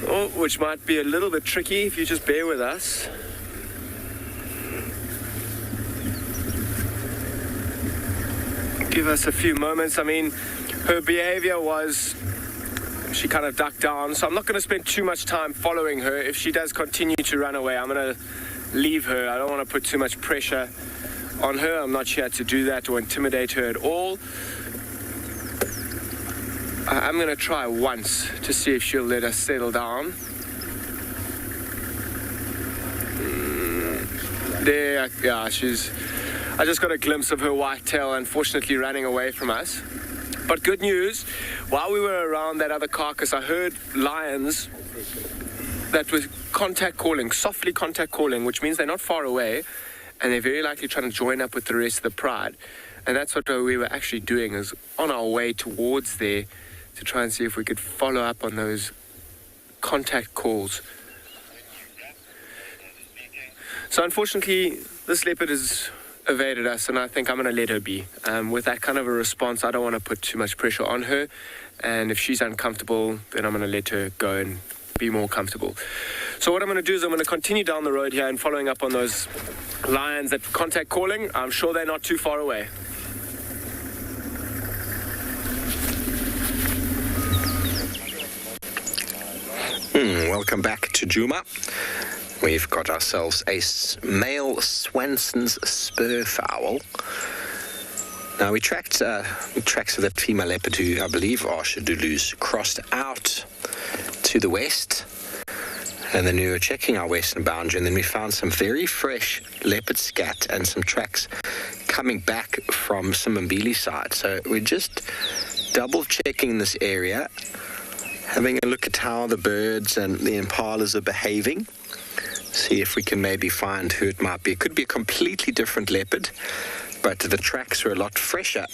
Oh, which might be a little bit tricky if you just bear with us. Give us a few moments. I mean, her behavior was, she kind of ducked down, so I'm not going to spend too much time following her. If she does continue to run away, I'm going to leave her. I don't want to put too much pressure on her. I'm not here to do that or intimidate her at all. I'm going to try once to see if she'll let us settle down. There, yeah, I just got a glimpse of her white tail, unfortunately running away from us. But good news, while we were around that other carcass, I heard lions that with contact calling, softly contact calling, which means they're not far away, and they're very likely trying to join up with the rest of the pride. And that's what we were actually doing, is on our way towards there to try and see if we could follow up on those contact calls. So unfortunately, this leopard has evaded us, and I think I'm going to let her be. With that kind of a response, I don't want to put too much pressure on her, and if she's uncomfortable, then I'm going to let her go and be more comfortable. So what I'm going to do is I'm going to continue down the road here and following up on those lions that contact calling. I'm sure they're not too far away. Welcome back to Djuma. We've got ourselves a male Swanson's spur fowl. Now we tracked so that female leopard, who I believe are Shadulu's, crossed out to the west, and then we were checking our western boundary, and then we found some very fresh leopard scat and some tracks coming back from Simbambili side. So we're just double checking this area, having a look at how the birds and the impalas are behaving, see if we can maybe find who it might be. It could be a completely different leopard, but the tracks were a lot fresher,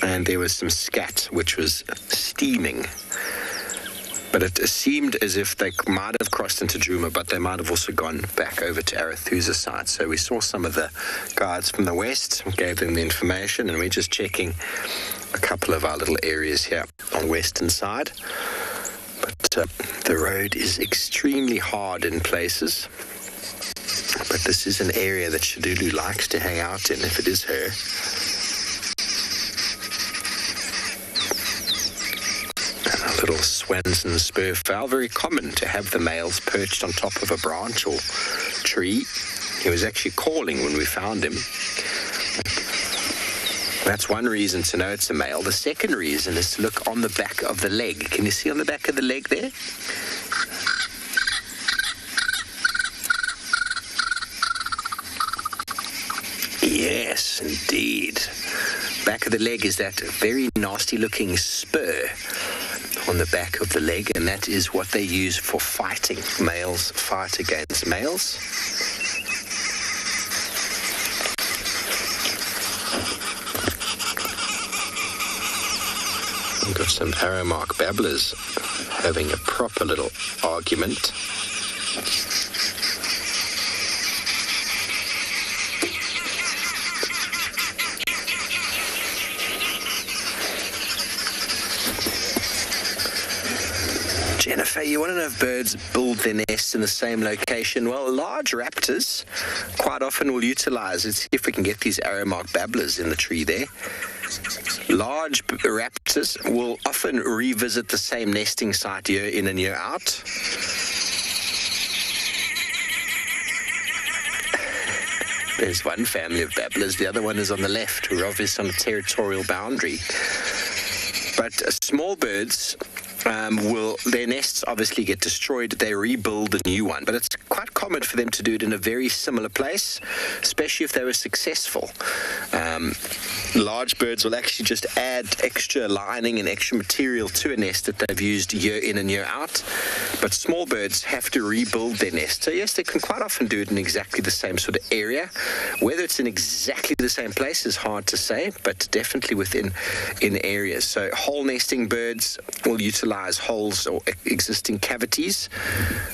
and there was some scat which was steaming. But it seemed as if they might have crossed into Djuma, but they might have also gone back over to Arathusa side. So we saw some of the guides from the west, gave them the information, and we're just checking a couple of our little areas here on western side. But the road is extremely hard in places. But this is an area that Shadulu likes to hang out in, if it is her. And a little Swanson spur fowl, very common to have the males perched on top of a branch or tree. He was actually calling when we found him. That's one reason to know it's a male. The second reason is to look on the back of the leg. Can you see on the back of the leg there? Yes, indeed. Back of the leg is that very nasty looking spur on the back of the leg, and that is what they use for fighting. Males fight against males. We've got some arrow mark babblers having a proper little argument. Jennifer, you want to know if birds build their nests in the same location? Well, large raptors quite often will utilize it. See if we can get these arrow mark babblers in the tree there. Large raptors will often revisit the same nesting site year in and year out. There's one family of babblers, the other one is on the left, who are obviously on a territorial boundary. But small birds their nests obviously get destroyed, they rebuild a new one, but it's quite common for them to do it in a very similar place, especially if they were successful. Large birds will actually just add extra lining and extra material to a nest that they've used year in and year out, but small birds have to rebuild their nest. So yes, they can quite often do it in exactly the same sort of area. Whether it's in exactly the same place is hard to say, but definitely within areas. So hole nesting birds will utilize holes or existing cavities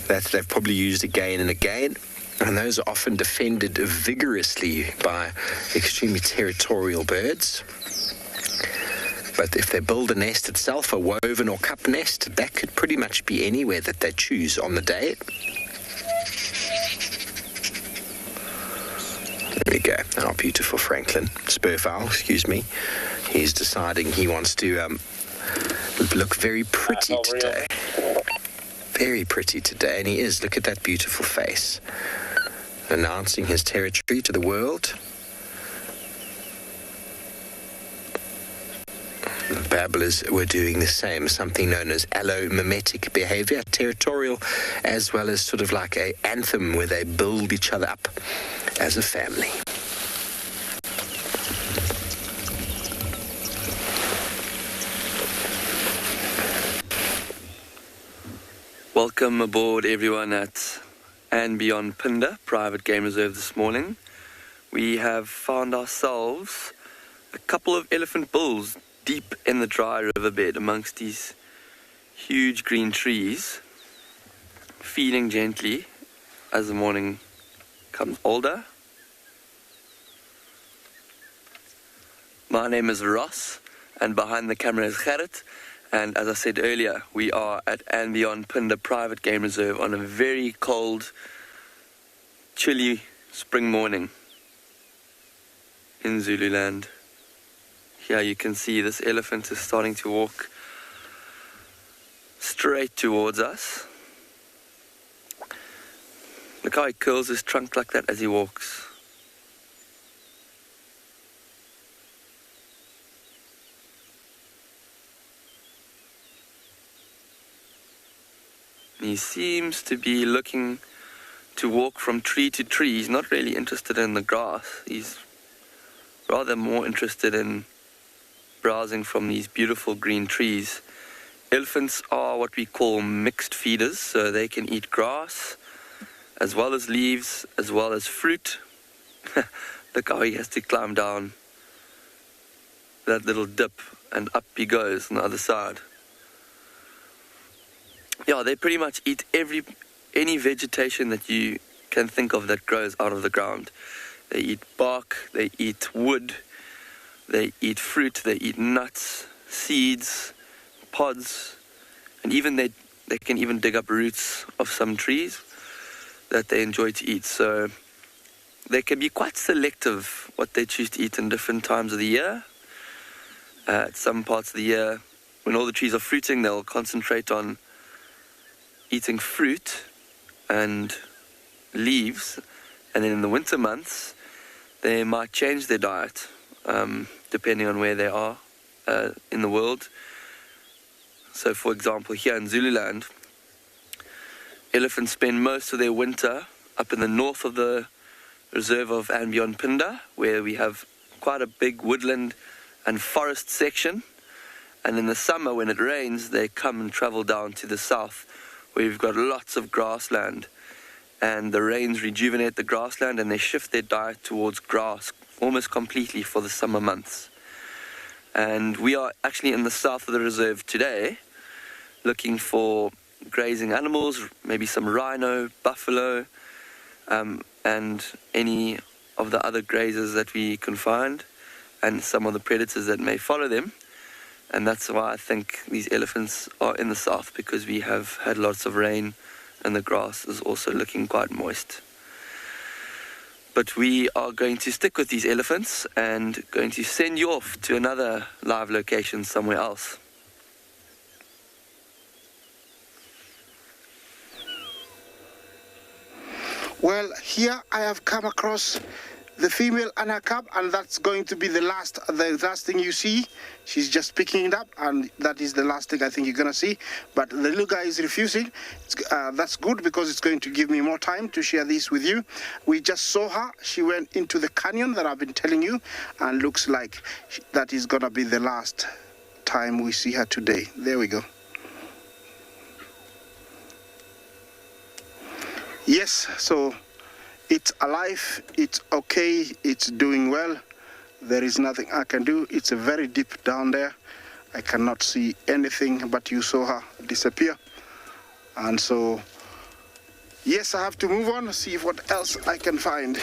that they've probably used again and again, and those are often defended vigorously by extremely territorial birds. But if they build a nest itself, a woven or cup nest, that could pretty much be anywhere that they choose on the day. There we go. Our beautiful Franklin spurfowl, excuse me. He's deciding he wants to look very pretty today. Very pretty today, and he is. Look at that beautiful face. Announcing his territory to the world. The babblers were doing the same, something known as allomimetic behavior, territorial, as well as sort of like an anthem where they build each other up as a family. Well, Welcome aboard everyone at andBeyond Pinda Private Game Reserve this morning. We have found ourselves a couple of elephant bulls deep in the dry riverbed amongst these huge green trees, feeding gently as the morning comes older. My name is Ross, and behind the camera is Gerrit. And as I said earlier, we are at andBeyond Pinda Private Game Reserve on a very cold, chilly spring morning in Zululand. Here you can see this elephant is starting to walk straight towards us. Look how he curls his trunk like that as he walks. He seems to be looking to walk from tree to tree. He's not really interested in the grass. He's rather more interested in browsing from these beautiful green trees. Elephants are what we call mixed feeders, so they can eat grass as well as leaves, as well as fruit. Look how he has to climb down that little dip, and up he goes on the other side. Yeah, they pretty much eat any vegetation that you can think of that grows out of the ground. They eat bark, they eat wood, they eat fruit, they eat nuts, seeds, pods, and even they can even dig up roots of some trees that they enjoy to eat. So they can be quite selective what they choose to eat in different times of the year. At some parts of the year, when all the trees are fruiting, they'll concentrate on eating fruit and leaves, and then in the winter months they might change their diet depending on where they are in the world. So for example, here in Zululand, elephants spend most of their winter up in the north of the reserve of andBeyond Pinda, where we have quite a big woodland and forest section, and in the summer when it rains they come and travel down to the south, where we've got lots of grassland, and the rains rejuvenate the grassland and they shift their diet towards grass almost completely for the summer months. And we are actually in the south of the reserve today looking for grazing animals, maybe some rhino, buffalo, and any of the other grazers that we can find, and some of the predators that may follow them. And that's why I think these elephants are in the south, because we have had lots of rain and the grass is also looking quite moist. But we are going to stick with these elephants and going to send you off to another live location somewhere else. Well, here I have come across the female and her cub, and that's going to be the last thing you see. She's just picking it up, and that is the last thing I think you're gonna see. But the little guy is refusing. That's good, because it's going to give me more time to share this with you. We just saw her. She went into the canyon that I've been telling you, and looks like that is gonna be the last time we see her today. There we go. Yes, so it's alive, it's okay, it's doing well. There is nothing I can do. It's very deep down there. I cannot see anything, but you saw her disappear. And so, yes, I have to move on, see what else I can find.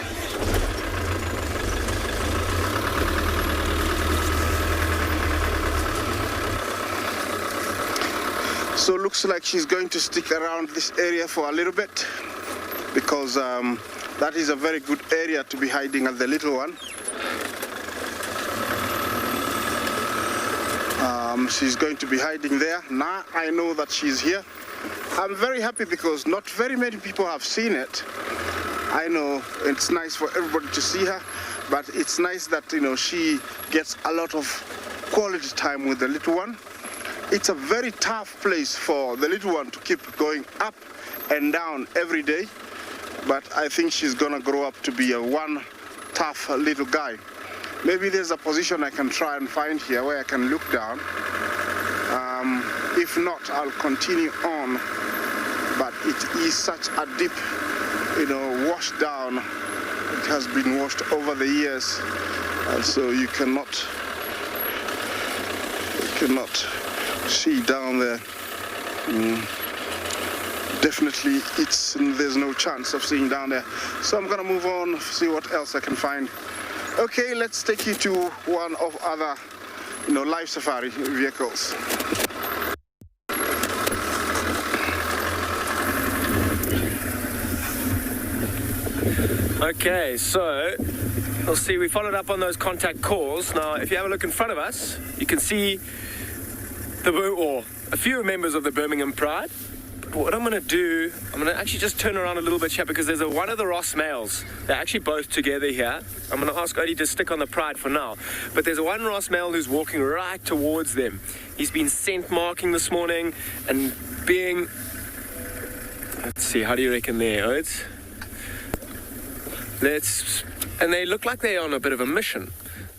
So looks like she's going to stick around this area for a little bit, because that is a very good area to be hiding at the little one. She's going to be hiding there. Now I know that she's here. I'm very happy because not very many people have seen it. I know it's nice for everybody to see her, but it's nice that, you know, she gets a lot of quality time with the little one. It's a very tough place for the little one to keep going up and down every day, but I think she's gonna grow up to be one tough little guy. Maybe there's a position I can try and find here where I can look down. If not, I'll continue on, but it is such a deep, wash down. It has been washed over the years, and so you cannot see down there. Definitely, there's no chance of seeing down there. So I'm gonna move on, see what else I can find. Okay, let's take you to one of other, live safari vehicles. Okay, so we'll see, we followed up on those contact calls. Now, if you have a look in front of us, you can see a few members of the Birmingham Pride. But what I'm going to do, I'm going to actually just turn around a little bit here because there's one of the Ross males. They're actually both together here. I'm going to ask Odie to stick on the Pride for now. But there's one Ross male who's walking right towards them. He's been scent marking this morning and being... Let's see, how do you reckon there, Odes? And they look like they're on a bit of a mission.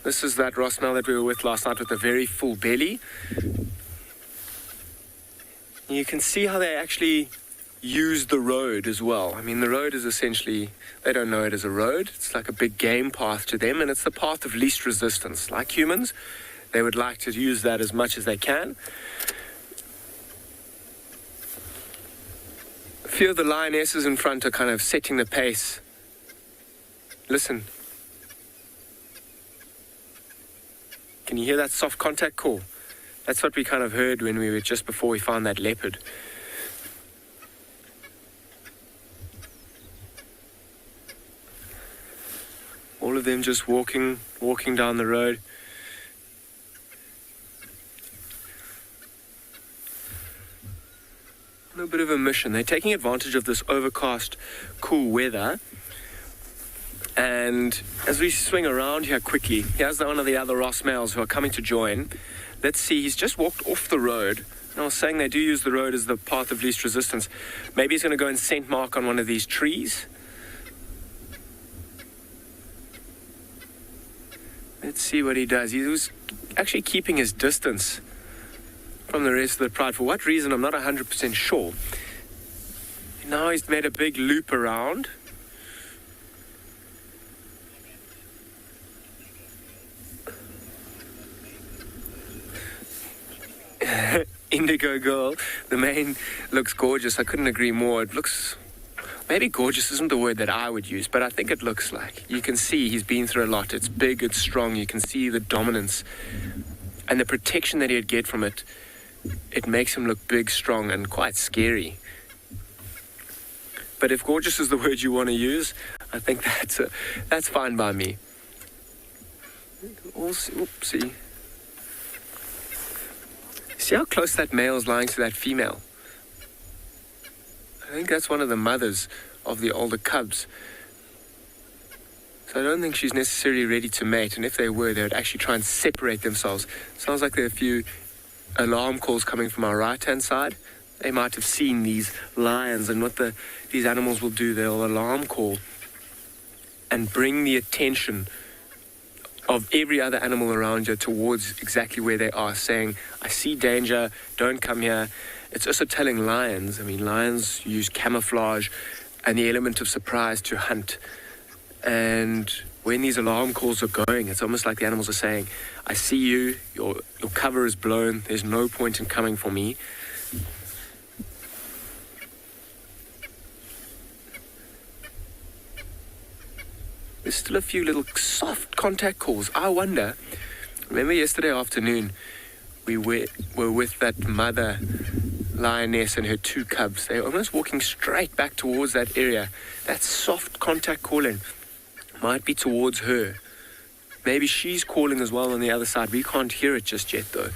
This is that Ross male that we were with last night with a very full belly. You can see how they actually use the road as well. I mean, the road is essentially, they don't know it as a road. It's like a big game path to them, and it's the path of least resistance. Like humans, they would like to use that as much as they can. A few of the lionesses in front are kind of setting the pace. Listen. Can you hear that soft contact call? That's what we kind of heard when we were just before we found that leopard. All of them just walking down the road. On a bit of a mission. They're taking advantage of this overcast, cool weather. And as we swing around here quickly, here's one of the other Ross males who are coming to join. Let's see, he's just walked off the road. And I was saying they do use the road as the path of least resistance. Maybe he's going to go and scent mark on one of these trees. Let's see what he does. He was actually keeping his distance from the rest of the Pride. For what reason, I'm not 100% sure. Now he's made a big loop around. Indigo girl, the mane looks gorgeous. I couldn't agree more. It looks, maybe gorgeous isn't the word that I would use, but I think it looks like. You can see he's been through a lot. It's big, it's strong. You can see the dominance and the protection that he'd get from it. It makes him look big, strong, and quite scary. But if gorgeous is the word you want to use, I think that's fine by me. Oopsie. See how close that male is lying to that female? I think that's one of the mothers of the older cubs. So I don't think she's necessarily ready to mate, and if they were, they would actually try and separate themselves. Sounds like there are a few alarm calls coming from our right-hand side. They might have seen these lions, and what these animals will do, they'll alarm call and bring the attention of every other animal around you towards exactly where they are, saying, I see danger, don't come here. It's also telling lions. I mean, lions use camouflage and the element of surprise to hunt. And when these alarm calls are going, it's almost like the animals are saying, I see you, your cover is blown, there's no point in coming for me. There's still a few little soft contact calls. I wonder, remember yesterday afternoon, we were with that mother lioness and her two cubs. They were almost walking straight back towards that area. That soft contact calling might be towards her. Maybe she's calling as well on the other side. We can't hear it just yet, though.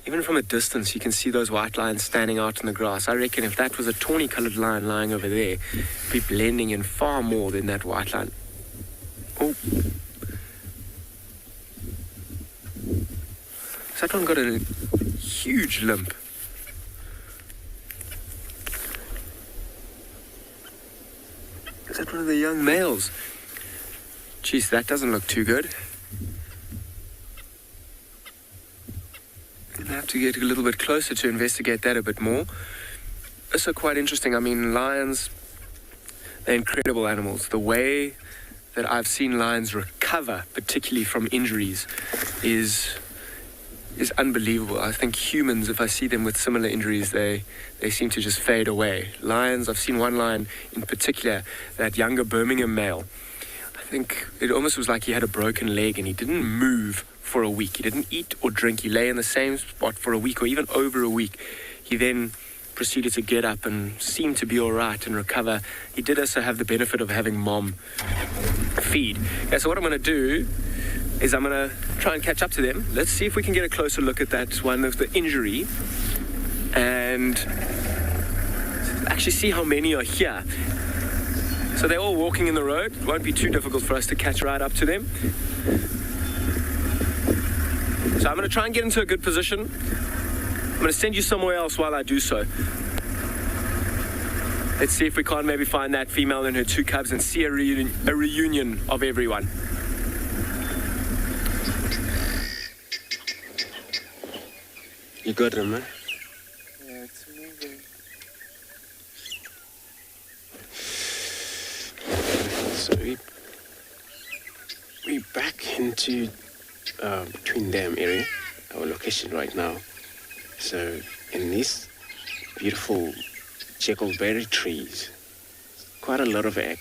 Even from a distance, you can see those white lions standing out in the grass. I reckon if that was a tawny-coloured lion lying over there, it'd be blending in far more than that white lion. Oh. So that one got a huge limp. Is that one of the young males? Jeez, that doesn't look too good. I have to get a little bit closer to investigate that a bit more. Also quite interesting. I mean, lions, they're incredible animals. The way that I've seen lions recover, particularly from injuries, is unbelievable. I think humans, if I see them with similar injuries, they seem to just fade away. Lions, I've seen one lion in particular, that younger Birmingham male. I think it almost was like he had a broken leg and he didn't move for a week. He didn't eat or drink. He lay in the same spot for a week or even over a week. He then proceeded to get up and seem to be all right and recover. He did also have the benefit of having mom feed. Okay, so what I'm going to do is I'm going to try and catch up to them. Let's see if we can get a closer look at that one of the injury and actually see how many are here. So they're all walking in the road. It won't be too difficult for us to catch right up to them. So I'm going to try and get into a good position. I'm going to send you somewhere else while I do so. Let's see if we can't maybe find that female and her two cubs and see a reunion of everyone. You got them, man? Yeah, it's moving. So we back into Twin Dam area, our location right now. So in these beautiful jackalberry trees, quite a lot of egg.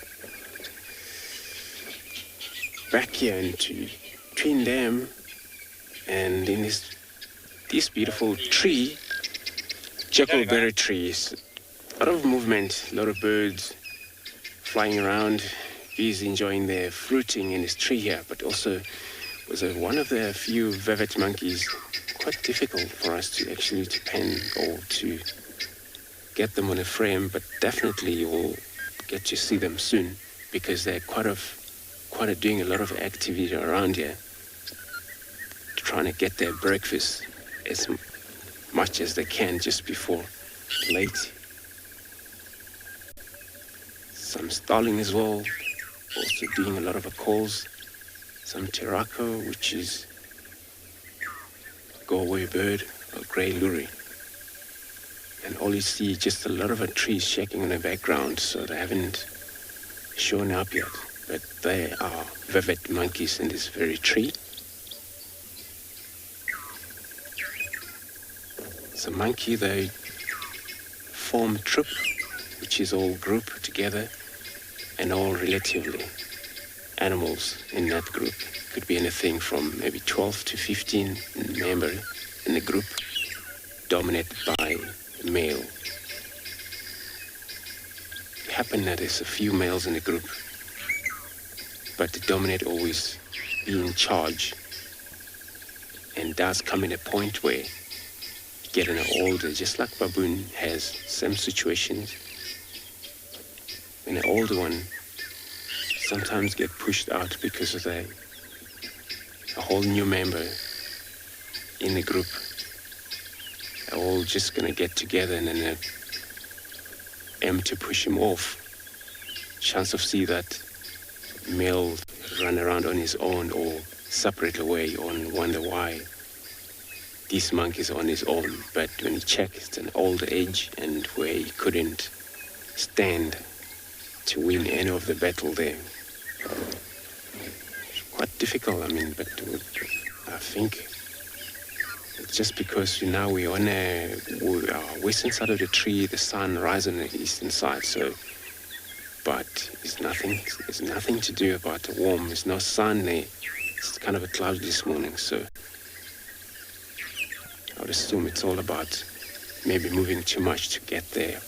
Back here into Twin Dam, and in this beautiful jackalberry trees, a lot of movement, a lot of birds flying around, bees enjoying their fruiting in this tree here, but also was one of the few vervet monkeys. Quite difficult for us to actually to pen or to get them on a frame, but definitely you will get to see them soon because they're quite doing a lot of activity around here, trying to get their breakfast as much as they can just before late. Some starling as well, also doing a lot of calls. Some terraco, which is go-away bird, or grey luri. And all you see is just a lot of trees shaking in the background, so they haven't shown up yet. But they are vervet monkeys in this very tree. So monkey, they form troop, which is all grouped together, and all relatively animals in that group. Could be anything from maybe 12 to 15 members in the group, dominated by male. It happens that there's a few males in the group, but the dominant always be in charge, and does come in a point where getting older, just like Baboon has some situations. When an older one sometimes get pushed out because of a whole new member in the group. They're all just gonna get together and then aim to push him off. Chance of see that male run around on his own or separate away and wonder why this monkey is on his own. But when you check, it's an old age and where he couldn't stand to win any of the battle there. Quite difficult, but I think it's just because now we're on a western side of the tree, the sun rises on the eastern side, so, but it's nothing to do about the warm, there's no sun there, it's kind of a cloudy this morning, so I would assume it's all about maybe moving too much to get their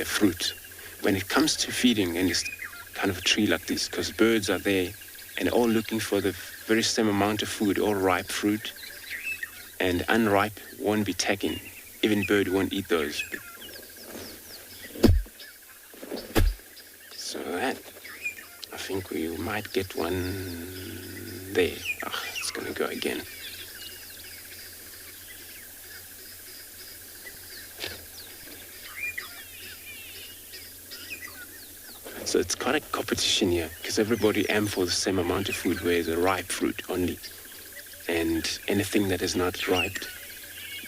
fruit. When it comes to feeding in this kind of a tree like this, because birds are there and all looking for the very same amount of food, all ripe fruit, and unripe won't be taken. Even bird won't eat those. So that, I think we might get one there. It's gonna go again. So it's quite a competition here, because everybody aims for the same amount of food, where the ripe fruit only. And anything that is not ripe,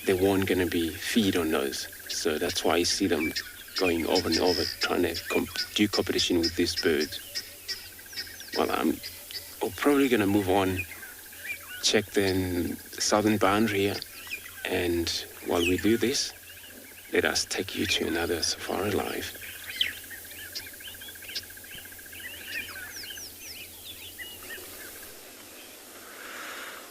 they weren't going to be feed on those. So that's why you see them going over and over, trying to do competition with these birds. Well, we're probably going to move on, check the southern boundary here, and while we do this, let us take you to another safari live.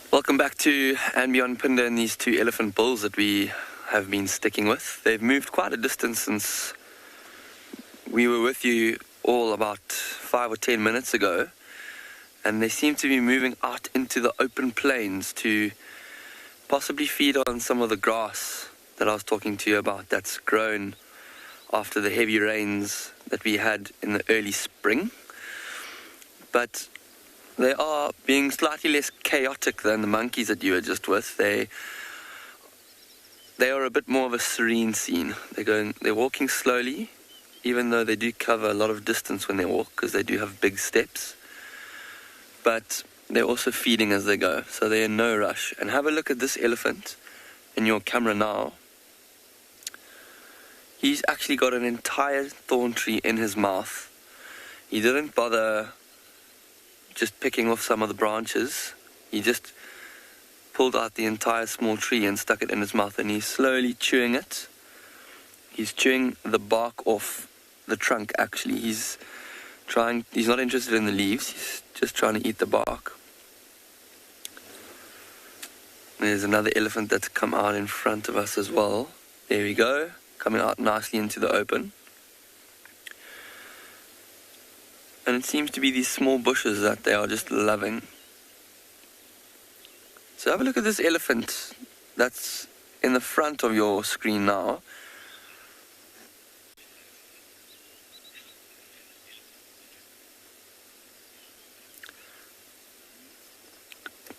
Welcome back to andBeyond, Pinda, and these two elephant bulls that we have been sticking with. They've moved quite a distance since we were with you all about 5 or 10 minutes ago, and they seem to be moving out into the open plains to possibly feed on some of the grass that I was talking to you about that's grown after the heavy rains that we had in the early spring. But they are being slightly less chaotic than the monkeys that you were just with. They are a bit more of a serene scene. They're walking slowly, even though they do cover a lot of distance when they walk, because they do have big steps. But they're also feeding as they go, so they're in no rush. And have a look at this elephant in your camera now. He's actually got an entire thorn tree in his mouth. He didn't bother just picking off some of the branches. He just pulled out the entire small tree and stuck it in his mouth, and he's slowly chewing it. He's chewing the bark off the trunk, actually. He's not interested in the leaves, he's just trying to eat the bark. There's another elephant that's come out in front of us as well. There we go, coming out nicely into the open. And it seems to be these small bushes that they are just loving. So have a look at this elephant that's in the front of your screen now.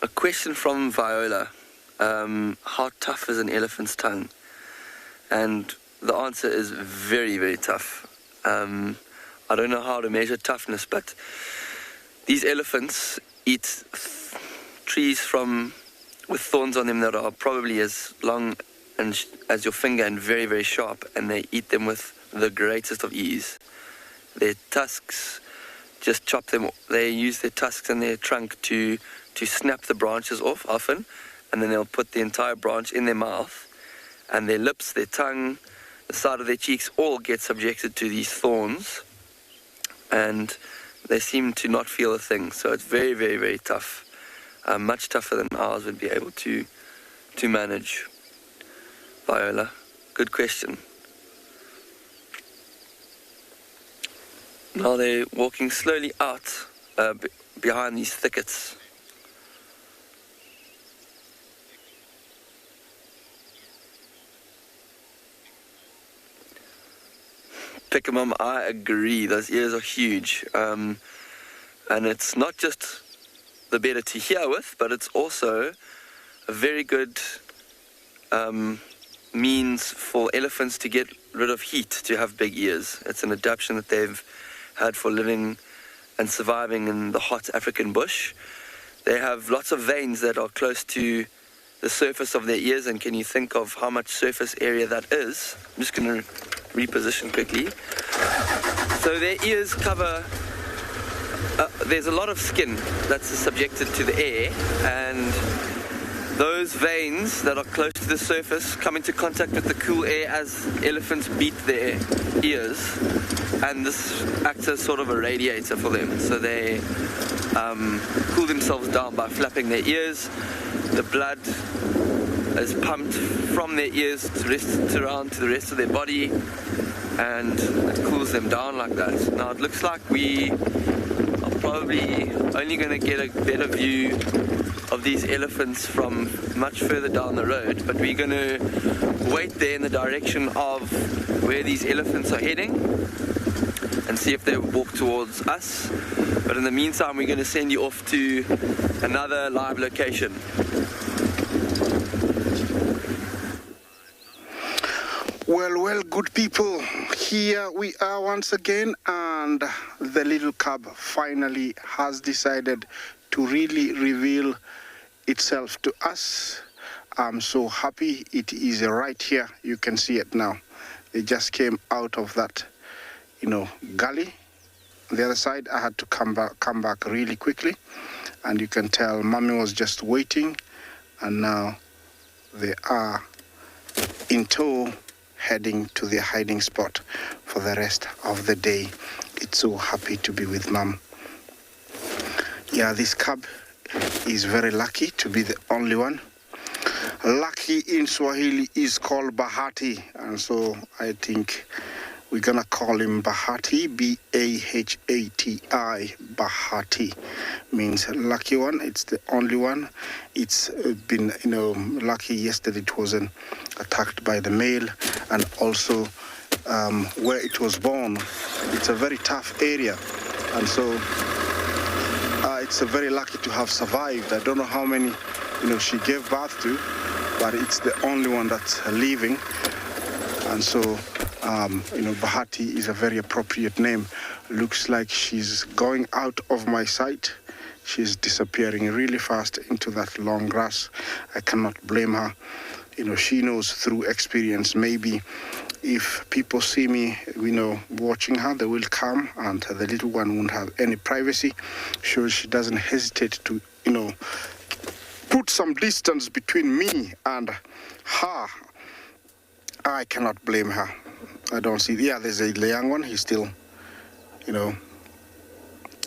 A question from Viola. How tough is an elephant's tongue? And the answer is very, very tough. I don't know how to measure toughness, but these elephants eat trees with thorns on them that are probably as long as your finger and very, very sharp, and they eat them with the greatest of ease. Their tusks, just chop them. They use their tusks and their trunk to snap the branches off often, and then they'll put the entire branch in their mouth, and their lips, their tongue, the side of their cheeks all get subjected to these thorns, and they seem to not feel a thing. So it's very, very, very tough. Much tougher than ours would be able to manage. Viola, good question. Now they're walking slowly out behind these thickets. Pickamum, I agree, those ears are huge. And it's not just the better to hear with, but it's also a very good means for elephants to get rid of heat, to have big ears. It's an adaptation that they've had for living and surviving in the hot African bush. They have lots of veins that are close to the surface of their ears, and can you think of how much surface area that is? I'm just going to reposition quickly. So their ears cover, there's a lot of skin that's subjected to the air, and those veins that are close to the surface come into contact with the cool air as elephants beat their ears, and this acts as sort of a radiator for them. So they cool themselves down by flapping their ears. The blood is pumped from their ears around to the rest of their body, and it cools them down like that. Now it looks like we are probably only going to get a better view of these elephants from much further down the road, but we're going to wait there in the direction of where these elephants are heading and see if they walk towards us. But in the meantime, we're going to send you off to another live location. Well, good people, here we are once again, and the little cub finally has decided to really reveal itself to us. I'm so happy it is right here. You can see it now. They just came out of that, gully. The other side, I had to come back really quickly, and you can tell Mommy was just waiting, and now they are in tow, heading to their hiding spot for the rest of the day. It's so happy to be with Mom. Yeah, this cub is very lucky to be the only one. Lucky in Swahili is called Bahati, and so I think we're gonna call him Bahati, Bahati. Bahati means lucky one. It's the only one. It's been, lucky. Yesterday it wasn't attacked by the male, and also where it was born, it's a very tough area, and so it's very lucky to have survived. I don't know how many, she gave birth to, but it's the only one that's living, and so. Bahati is a very appropriate name. Looks like she's going out of my sight. She's disappearing really fast into that long grass. I cannot blame her. She knows through experience. Maybe if people see me, watching her, they will come, and the little one won't have any privacy. So she doesn't hesitate to, put some distance between me and her. I cannot blame her. I don't see. Yeah, there's a young one. He's still,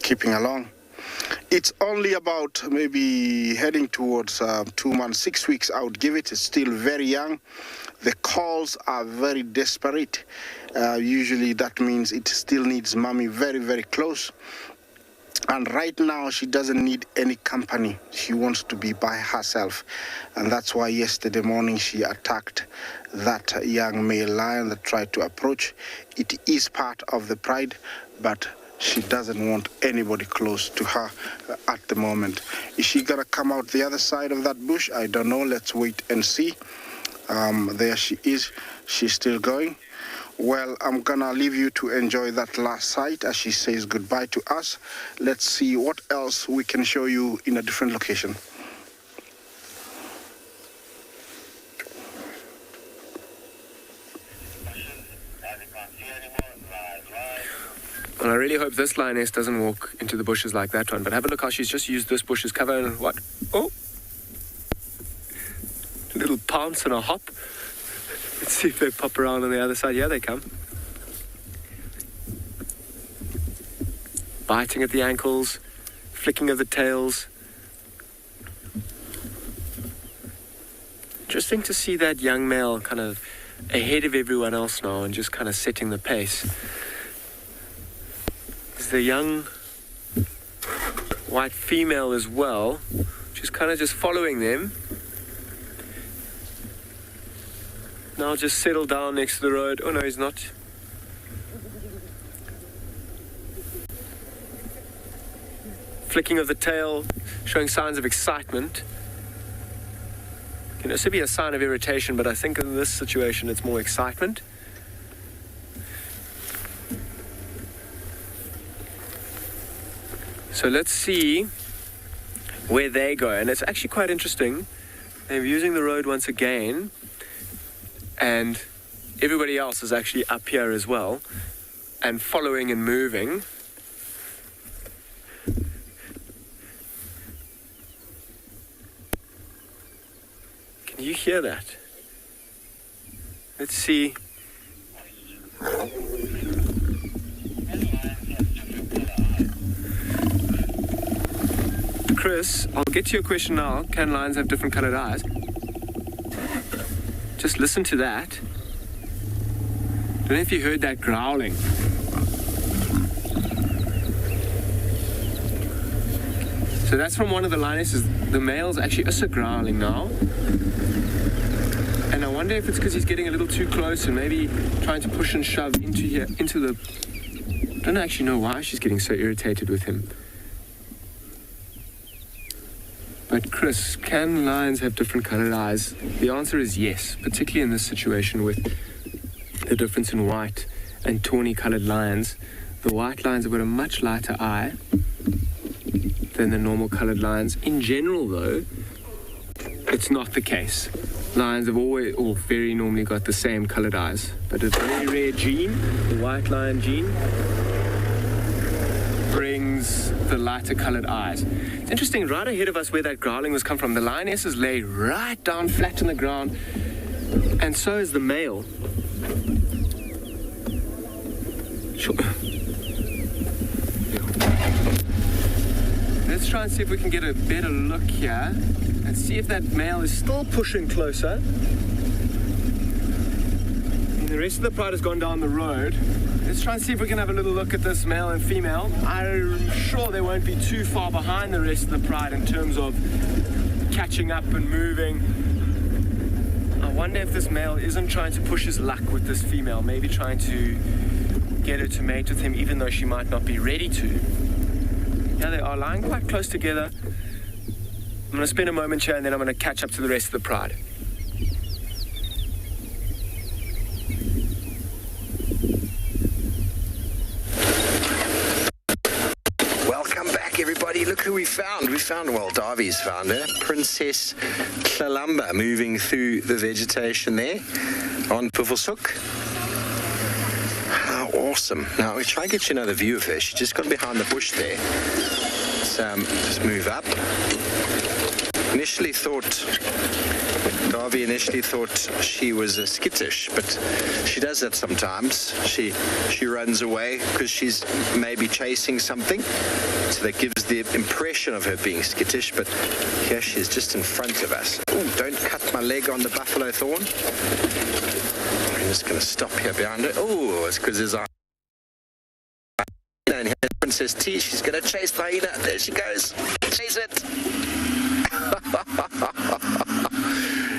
keeping along. It's only about maybe heading towards 2 months, 6 weeks, I would give it. It's still very young. The calls are very desperate. Usually that means it still needs Mommy very, very close. And right now, she doesn't need any company. She wants to be by herself. And that's why yesterday morning she attacked that young male lion that tried to approach. It is part of the pride, but she doesn't want anybody close to her at the moment. Is she gonna come out the other side of that bush? I don't know. Let's wait and see. There she is. She's still going. Well, I'm gonna leave you to enjoy that last sight as she says goodbye to us. Let's see what else we can show you in a different location. Well, I really hope this lioness doesn't walk into the bushes like that one, but have a look how she's just used this bush as cover and what? Oh! A little pounce and a hop. Let's see if they pop around on the other side. Yeah, they come. Biting at the ankles, flicking of the tails. Interesting to see that young male kind of ahead of everyone else now and just kind of setting the pace. There's the young white female as well, she's kind of just following them. Now just settle down next to the road. Oh no, he's not. Flicking of the tail, showing signs of excitement. Can also be a sign of irritation, but I think in this situation it's more excitement. So let's see where they go, and it's actually quite interesting. They're using the road once again, and everybody else is actually up here as well, and following and moving. Can you hear that? Let's see. Chris, I'll get to your question now. Can lions have different colored eyes? Just listen to that. Don't know if you heard that growling. So that's from one of the lionesses. The male's actually also growling now. And I wonder if it's because he's getting a little too close and maybe trying to push and shove into here, into the... I don't actually know why she's getting so irritated with him. But Chris, can lions have different colored eyes? The answer is yes, particularly in this situation with the difference in white and tawny colored lions. The white lions have got a much lighter eye than the normal colored lions. In general, though, it's not the case. Lions have always, or very normally, got the same colored eyes. But a very rare gene, the white lion gene, brings the lighter colored eyes. It's interesting, right ahead of us where that growling was come from, the lionesses lay right down flat on the ground, and so is the male. Sure. Let's try and see if we can get a better look here and see if that male is still pushing closer. And the rest of the pride has gone down the road. Let's try and see if we can have a little look at this male and female. I'm sure they won't be too far behind the rest of the pride in terms of catching up and moving. I wonder if this male isn't trying to push his luck with this female, maybe trying to get her to mate with him even though she might not be ready to. Yeah, they are lying quite close together. I'm going to spend a moment here and then I'm going to catch up to the rest of the pride. Welcome back, everybody. Look who we found. We found, well, Darby's found her. Princess Kalamba moving through the vegetation there on Puvelshoek. How awesome. Now, we'll try and get you another view of her. She just got behind the bush there. Let's just move up. Darby initially thought she was skittish, but she does that sometimes. She runs away because she's maybe chasing something, so that gives the impression of her being skittish, but here she is just in front of us. Oh, don't cut my leg on the buffalo thorn. I'm just going to stop here behind her. Oh, it's because there's a hyena, and here's Princess T. She's going to chase the hyena. There she goes. Chase it.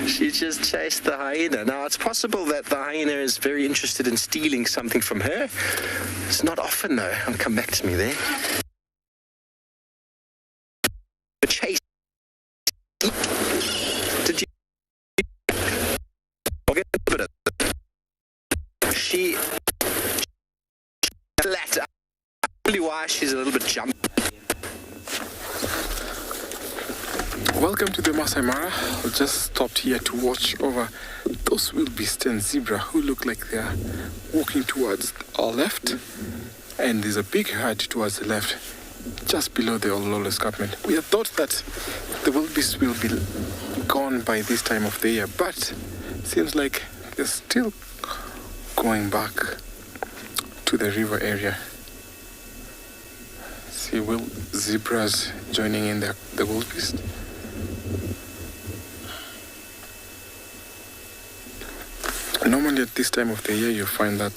She just chased the hyena. Now, it's possible that the hyena is very interested in stealing something from her. It's not often, though. I'll come back to me there. The chase. Did you get a bit of it? She flat. Probably why she's a little bit jumpy. Welcome to the Masai Mara. I just stopped here to watch over those wildebeest and zebra who look like they are walking towards our left. And there's a big herd towards the left, just below the Olololo escarpment. We had thought that the wildebeest will be gone by this time of the year, but it seems like they're still going back to the river area. See zebras joining in the wildebeest. Normally at this time of the year, you find that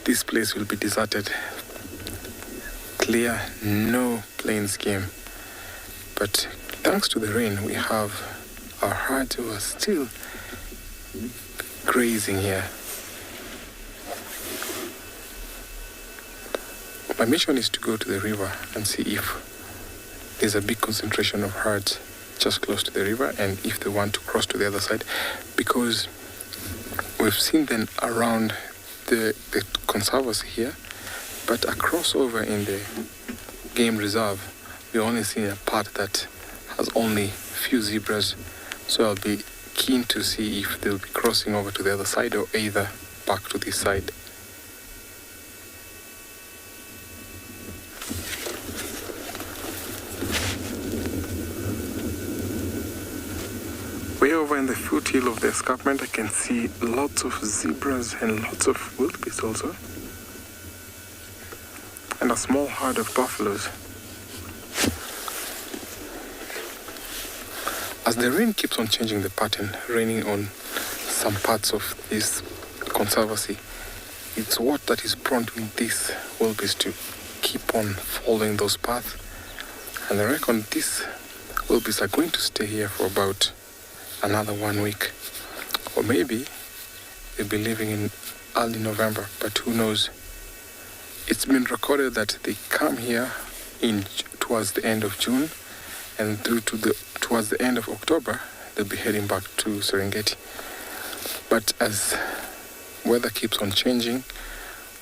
this place will be deserted, clear, no plains game. But thanks to the rain, we have our herd who are still grazing here. My mission is to go to the river and see if there's a big concentration of herds just close to the river, and if they want to cross to the other side, because we've seen them around the conservancy here, but across over in the game reserve, we only see a part that has only few zebras. So I'll be keen to see if they'll be crossing over to the other side or either back to this side. Way over in the foothill of the escarpment, I can see lots of zebras and lots of wildebeest also, and a small herd of buffaloes. As the rain keeps on changing the pattern, raining on some parts of this conservancy, it's what that is prompting these wildebeest to keep on following those paths. And I reckon these wildebeest are going to stay here for about another 1 week, or maybe they'll be leaving in early November, but who knows. It's been recorded that they come here towards the end of June, and towards the end of October they'll be heading back to Serengeti. But as weather keeps on changing,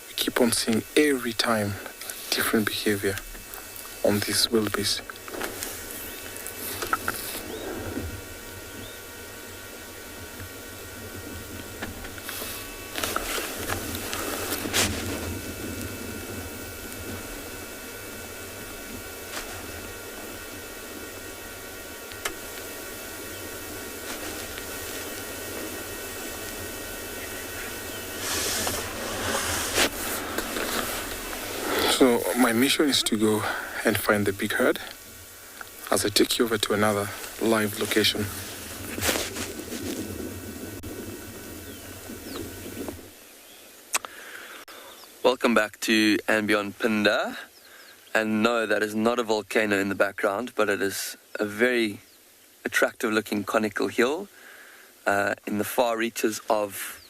we keep on seeing every time different behavior on these wildebeest. my mission is to go and find the big herd as I take you over to another live location. Welcome back to andBeyond Pinda. And no, that is not a volcano in the background, but it is a very attractive looking conical hill in the far reaches of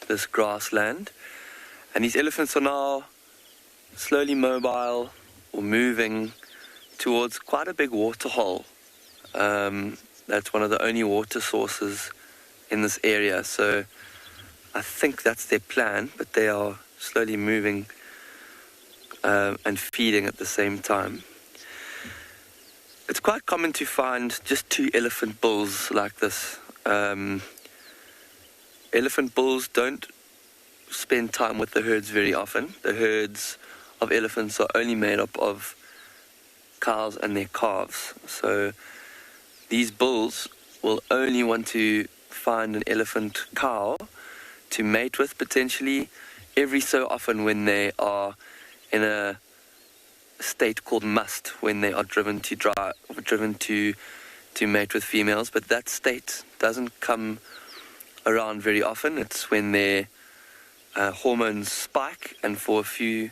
this grassland. And these elephants are now slowly mobile or moving towards quite a big waterhole. That's one of the only water sources in this area. So I think that's their plan, but they are slowly moving and feeding at the same time. It's quite common to find just 2 elephant bulls like this. Elephant bulls don't spend time with the herds very often. The herds of elephants are only made up of cows and their calves. So these bulls will only want to find an elephant cow to mate with potentially every so often when they are in a state called must, when they are driven to mate with females. But that state doesn't come around very often. It's when their hormones spike, and for a few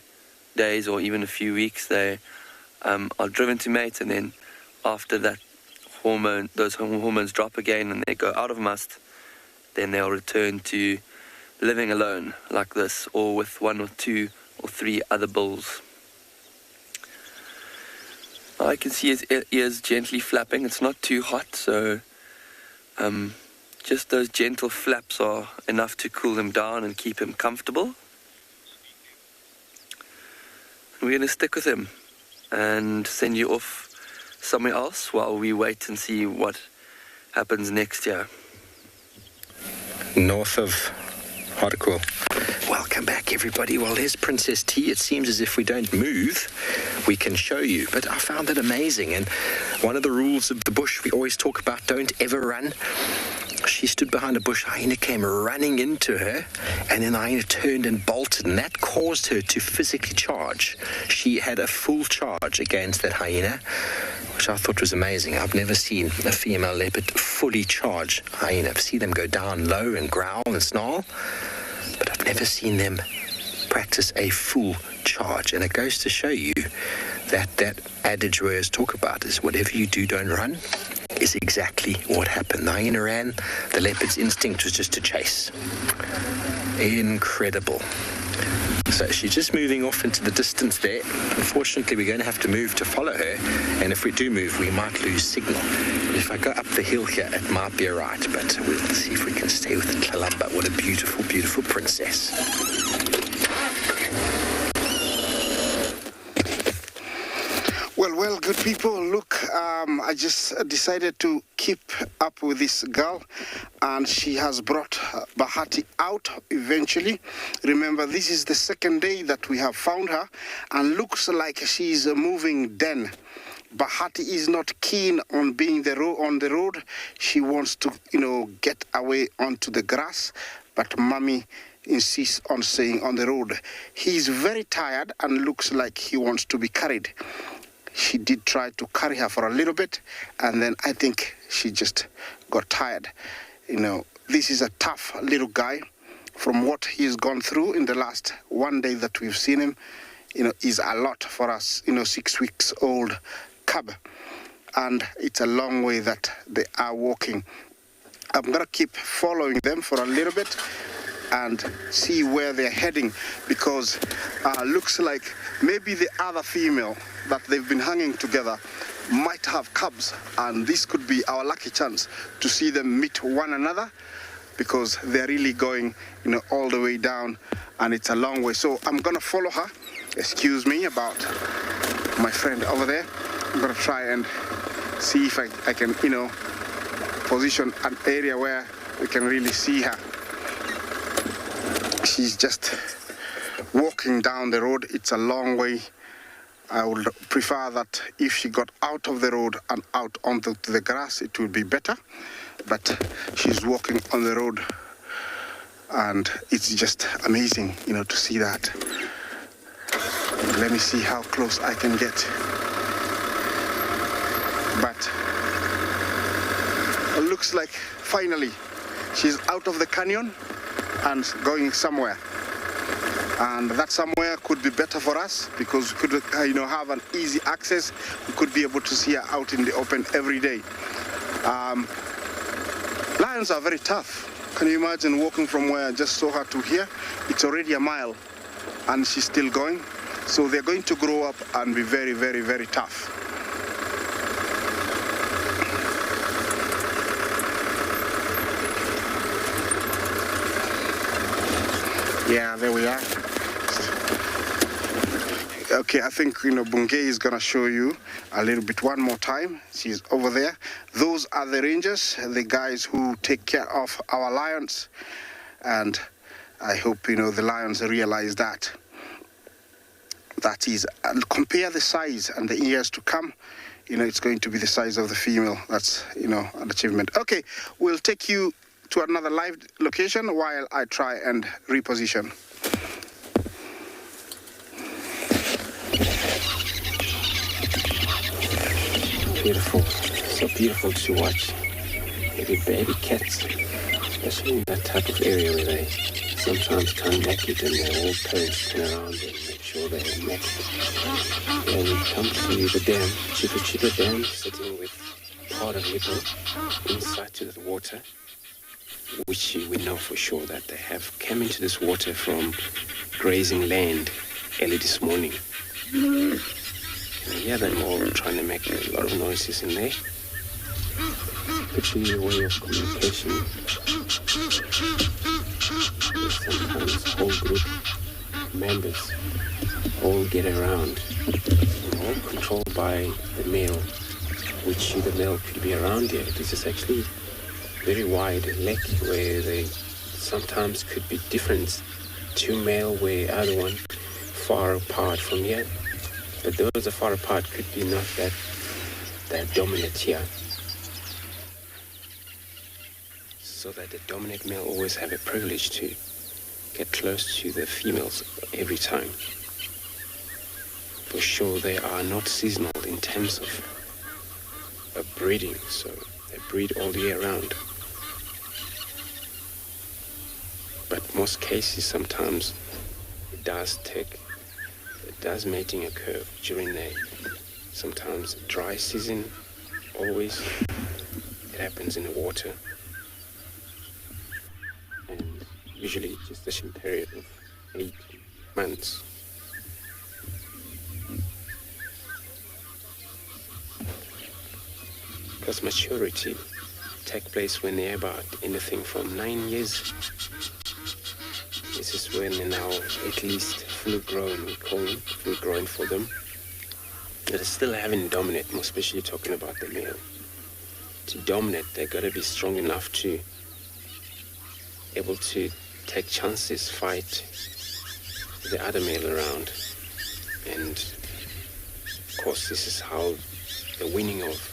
days or even a few weeks they are driven to mate, and then after that those hormones drop again and they go out of must, then they'll return to living alone like this, or with 1 or 2 or 3 other bulls. I can see his ears gently flapping. It's not too hot, so just those gentle flaps are enough to cool him down and keep him comfortable. We're going to stick with him and send you off somewhere else while we wait and see what happens next year. North of Hartlepool. Welcome back, everybody. Well, there's Princess T. It seems as if we don't move, we can show you. But I found it amazing. And one of the rules of the bush we always talk about, don't ever run. She stood behind a bush, hyena came running into her, and then the hyena turned and bolted, and that caused her to physically charge. She had a full charge against that hyena, which I thought was amazing. I've never seen a female leopard fully charge hyena. I've seen them go down low and growl and snarl, but I've never seen them practice a full charge. And it goes to show you that that adage we always talk about is whatever you do, don't run, is exactly what happened. The hyena ran, the leopard's instinct was just to chase. Incredible. So she's just moving off into the distance there. Unfortunately, we're going to have to move to follow her, and if we do move, we might lose signal. But if I go up the hill here, it might be alright, but we'll see if we can stay with the Kalamba. What a beautiful, beautiful princess. Well, good people, look, I just decided to keep up with this girl, and she has brought Bahati out eventually. Remember, this is the second day that we have found her, and looks like she's moving den. Bahati is not keen on being on the road. She wants to, get away onto the grass, but Mommy insists on staying on the road. He's very tired and looks like he wants to be carried. She did try to carry her for a little bit, and then I think she just got tired. This is a tough little guy. From what he's gone through in the last one day that we've seen him, is a lot for us, 6 weeks old cub. And it's a long way that they are walking. I'm going to keep following them for a little bit and see where they're heading, because looks like maybe the other female that they've been hanging together might have cubs, and this could be our lucky chance to see them meet one another, because they're really going all the way down, and it's a long way. So I'm gonna follow her. Excuse me about my friend over there. I'm gonna try and see if I can position an area where we can really see her. She's just walking down the road. It's a long way. I would prefer that if she got out of the road and out onto the grass, it would be better. But she's walking on the road, and it's just amazing, to see that. Let me see how close I can get. But it looks like finally she's out of the canyon and going somewhere. And that somewhere could be better for us because we could have an easy access. We could be able to see her out in the open every day. Lions are very tough. Can you imagine walking from where I just saw her to here? It's already a mile and she's still going. So they're going to grow up and be very, very, very tough. Yeah, there we are. Okay, I think Bungay is gonna show you a little bit one more time. She's over there. Those are the rangers, the guys who take care of our lions, and I hope the lions realize that. That is, compare the size and the years to come. It's going to be the size of the female. That's an achievement. Okay, we'll take you to another live location while I try and reposition. Beautiful, so beautiful to watch. Maybe baby cats, especially in that type of area where they sometimes can't make it and their old parents turn around and make sure they're next. And we come to the dam, Chipa Dam, sitting with part of Hippo inside to the water, which we know for sure that they have come into this water from grazing land early this morning. And yeah, they're all trying to make a lot of noises in there. Putting a way of communication. Sometimes whole group members all get around, all controlled by the male, which the male could be around here. This is actually very wide lake where they sometimes could be different. Two male where other one far apart from here. But those are far apart could be not that dominant here. So that the dominant male always have a privilege to get close to the females every time. For sure they are not seasonal in terms of breeding, so they breed all year round. But most cases sometimes it does mating occur during the sometimes dry season. Always it happens in the water, and usually gestation period of 8 months. Because maturity take place when they're about anything from 9 years. This is when they're now at least full grown, we call them, full grown for them. They're still having dominate, especially talking about the male. To dominate, they gotta be strong enough to able to take chances, fight the other male around. And of course, this is how the winning of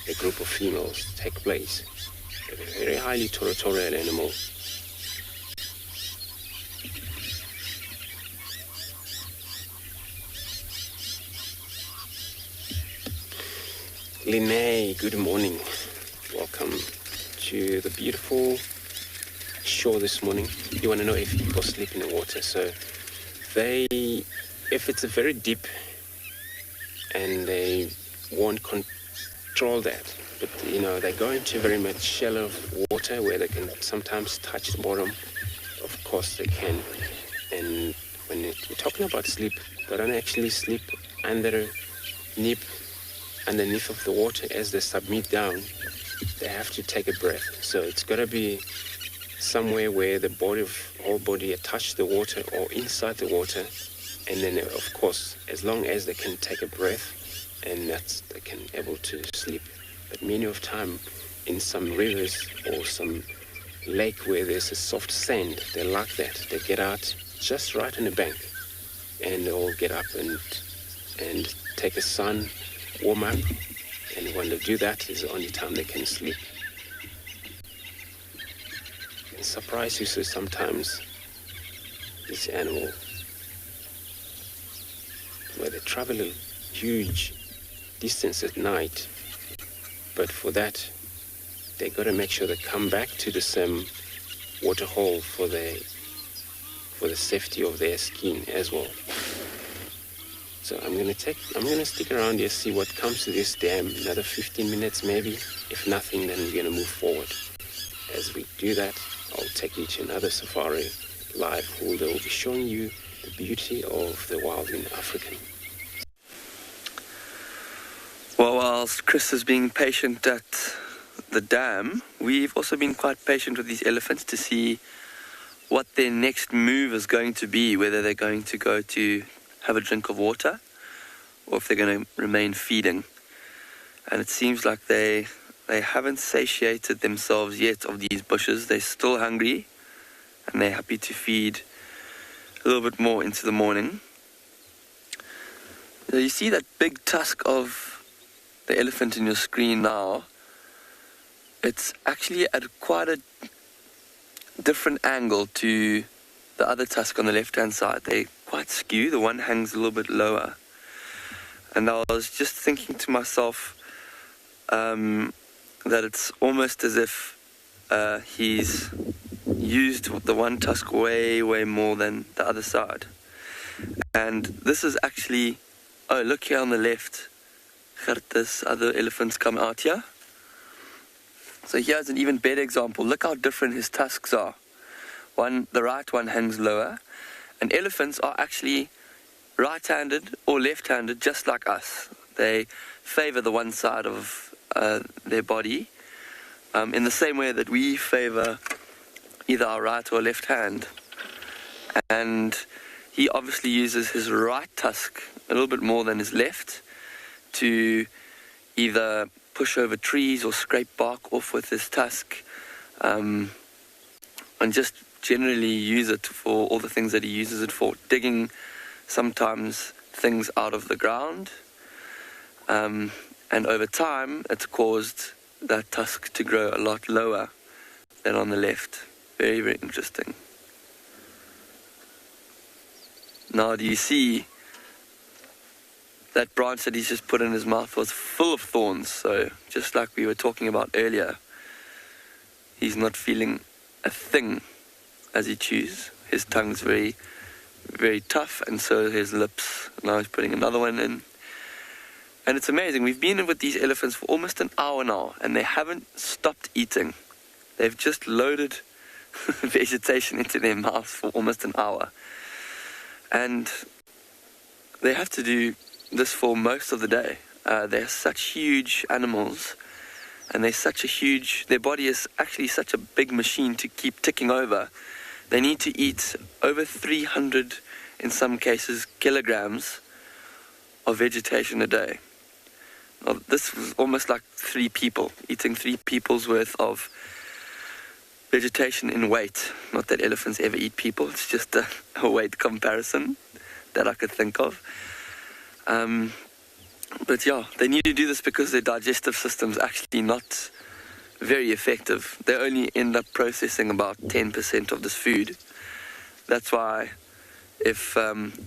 a group of females take place. They're a very highly territorial animal. Linnae, good morning. Welcome to the beautiful shore this morning. You want to know if people sleep in the water. So if it's a very deep and they won't control that, but they go into very much shallow water where they can sometimes touch the bottom. Of course they can. And when we're talking about sleep, they don't actually sleep underneath of the water. As they submit down, they have to take a breath. So it's got to be somewhere where the whole body attach the water or inside the water. And then of course, as long as they can take a breath, and they can able to sleep. But many of time in some rivers or some lake where there's a soft sand, they like that. They get out just right on the bank and they all get up and take a sun, warm up, and when they do that is the only time they can sleep. And surprise you, so sometimes this animal travel a huge distance at night, but for that, they got to make sure they come back to the same water hole for the safety of their skin as well. So I'm gonna stick around here, see what comes to this dam, another 15 minutes maybe. If nothing, then we're gonna move forward. As we do that, I'll take you to another safari live where they will be showing you the beauty of the wild in Africa. Well, whilst Chris is being patient at the dam, we've also been quite patient with these elephants to see what their next move is going to be, whether they're going to go to have a drink of water or if they're going to remain feeding. And it seems like they haven't satiated themselves yet of these bushes. They're still hungry and they're happy to feed a little bit more into the morning. So you see that big tusk of the elephant in your screen now. It's actually at quite a different angle to the other tusk on the left-hand side. They're quite skew. The one hangs a little bit lower. And I was just thinking to myself that it's almost as if he's used the one tusk way more than the other side. And this is actually, oh, look here on the left. This other elephants come out here. So here's an even better example. Look how different his tusks are. The right one hangs lower, and elephants are actually right-handed or left-handed, just like us. They favor the one side of their body in the same way that we favor either our right or left hand. And he obviously uses his right tusk a little bit more than his left to either push over trees or scrape bark off with his tusk, and just generally use it for all the things that he uses it for, digging sometimes things out of the ground, and over time it's caused that tusk to grow a lot lower than on the left. Very, very interesting. Now, do you see that branch that he's just put in his mouth was full of thorns? So just like we were talking about earlier, he's not feeling a thing as he chews. His tongue's very, very tough, and so his lips. Now he's putting another one in. And it's amazing. We've been in with these elephants for almost an hour now, and they haven't stopped eating. They've just loaded vegetation into their mouths for almost an hour. And they have to do this for most of the day. They're such huge animals, and their body is actually such a big machine to keep ticking over. They need to eat over 300, in some cases, kilograms of vegetation a day. Now, this was almost like 3 people, eating 3 people's worth of vegetation in weight. Not that elephants ever eat people, it's just a weight comparison that I could think of. But yeah, they need to do this because their digestive system's actually not very effective. They only end up processing about 10% of this food. That's why if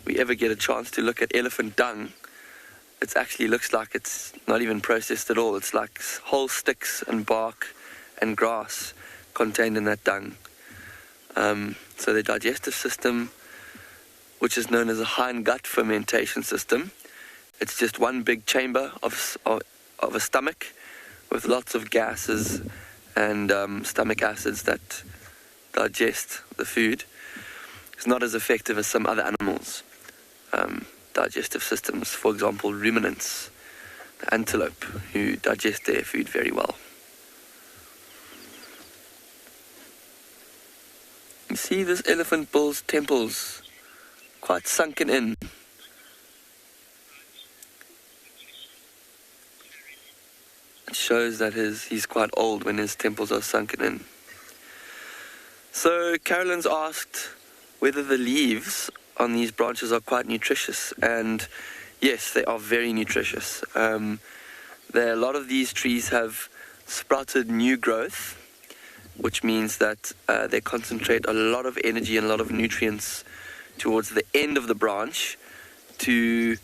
we ever get a chance to look at elephant dung, it actually looks like it's not even processed at all. It's like whole sticks and bark and grass contained in that dung. So their digestive system, which is known as a hindgut fermentation system, it's just one big chamber of a stomach with lots of gases and stomach acids that digest the food. It's not as effective as some other animals' digestive systems. For example, ruminants, the antelope, who digest their food very well. You see this elephant bull's temples quite sunken in. It shows that he's quite old when his temples are sunken in. So Carolyn's asked whether the leaves on these branches are quite nutritious, and yes, they are very nutritious. A lot of these trees have sprouted new growth, which means that they concentrate a lot of energy and a lot of nutrients towards the end of the branch to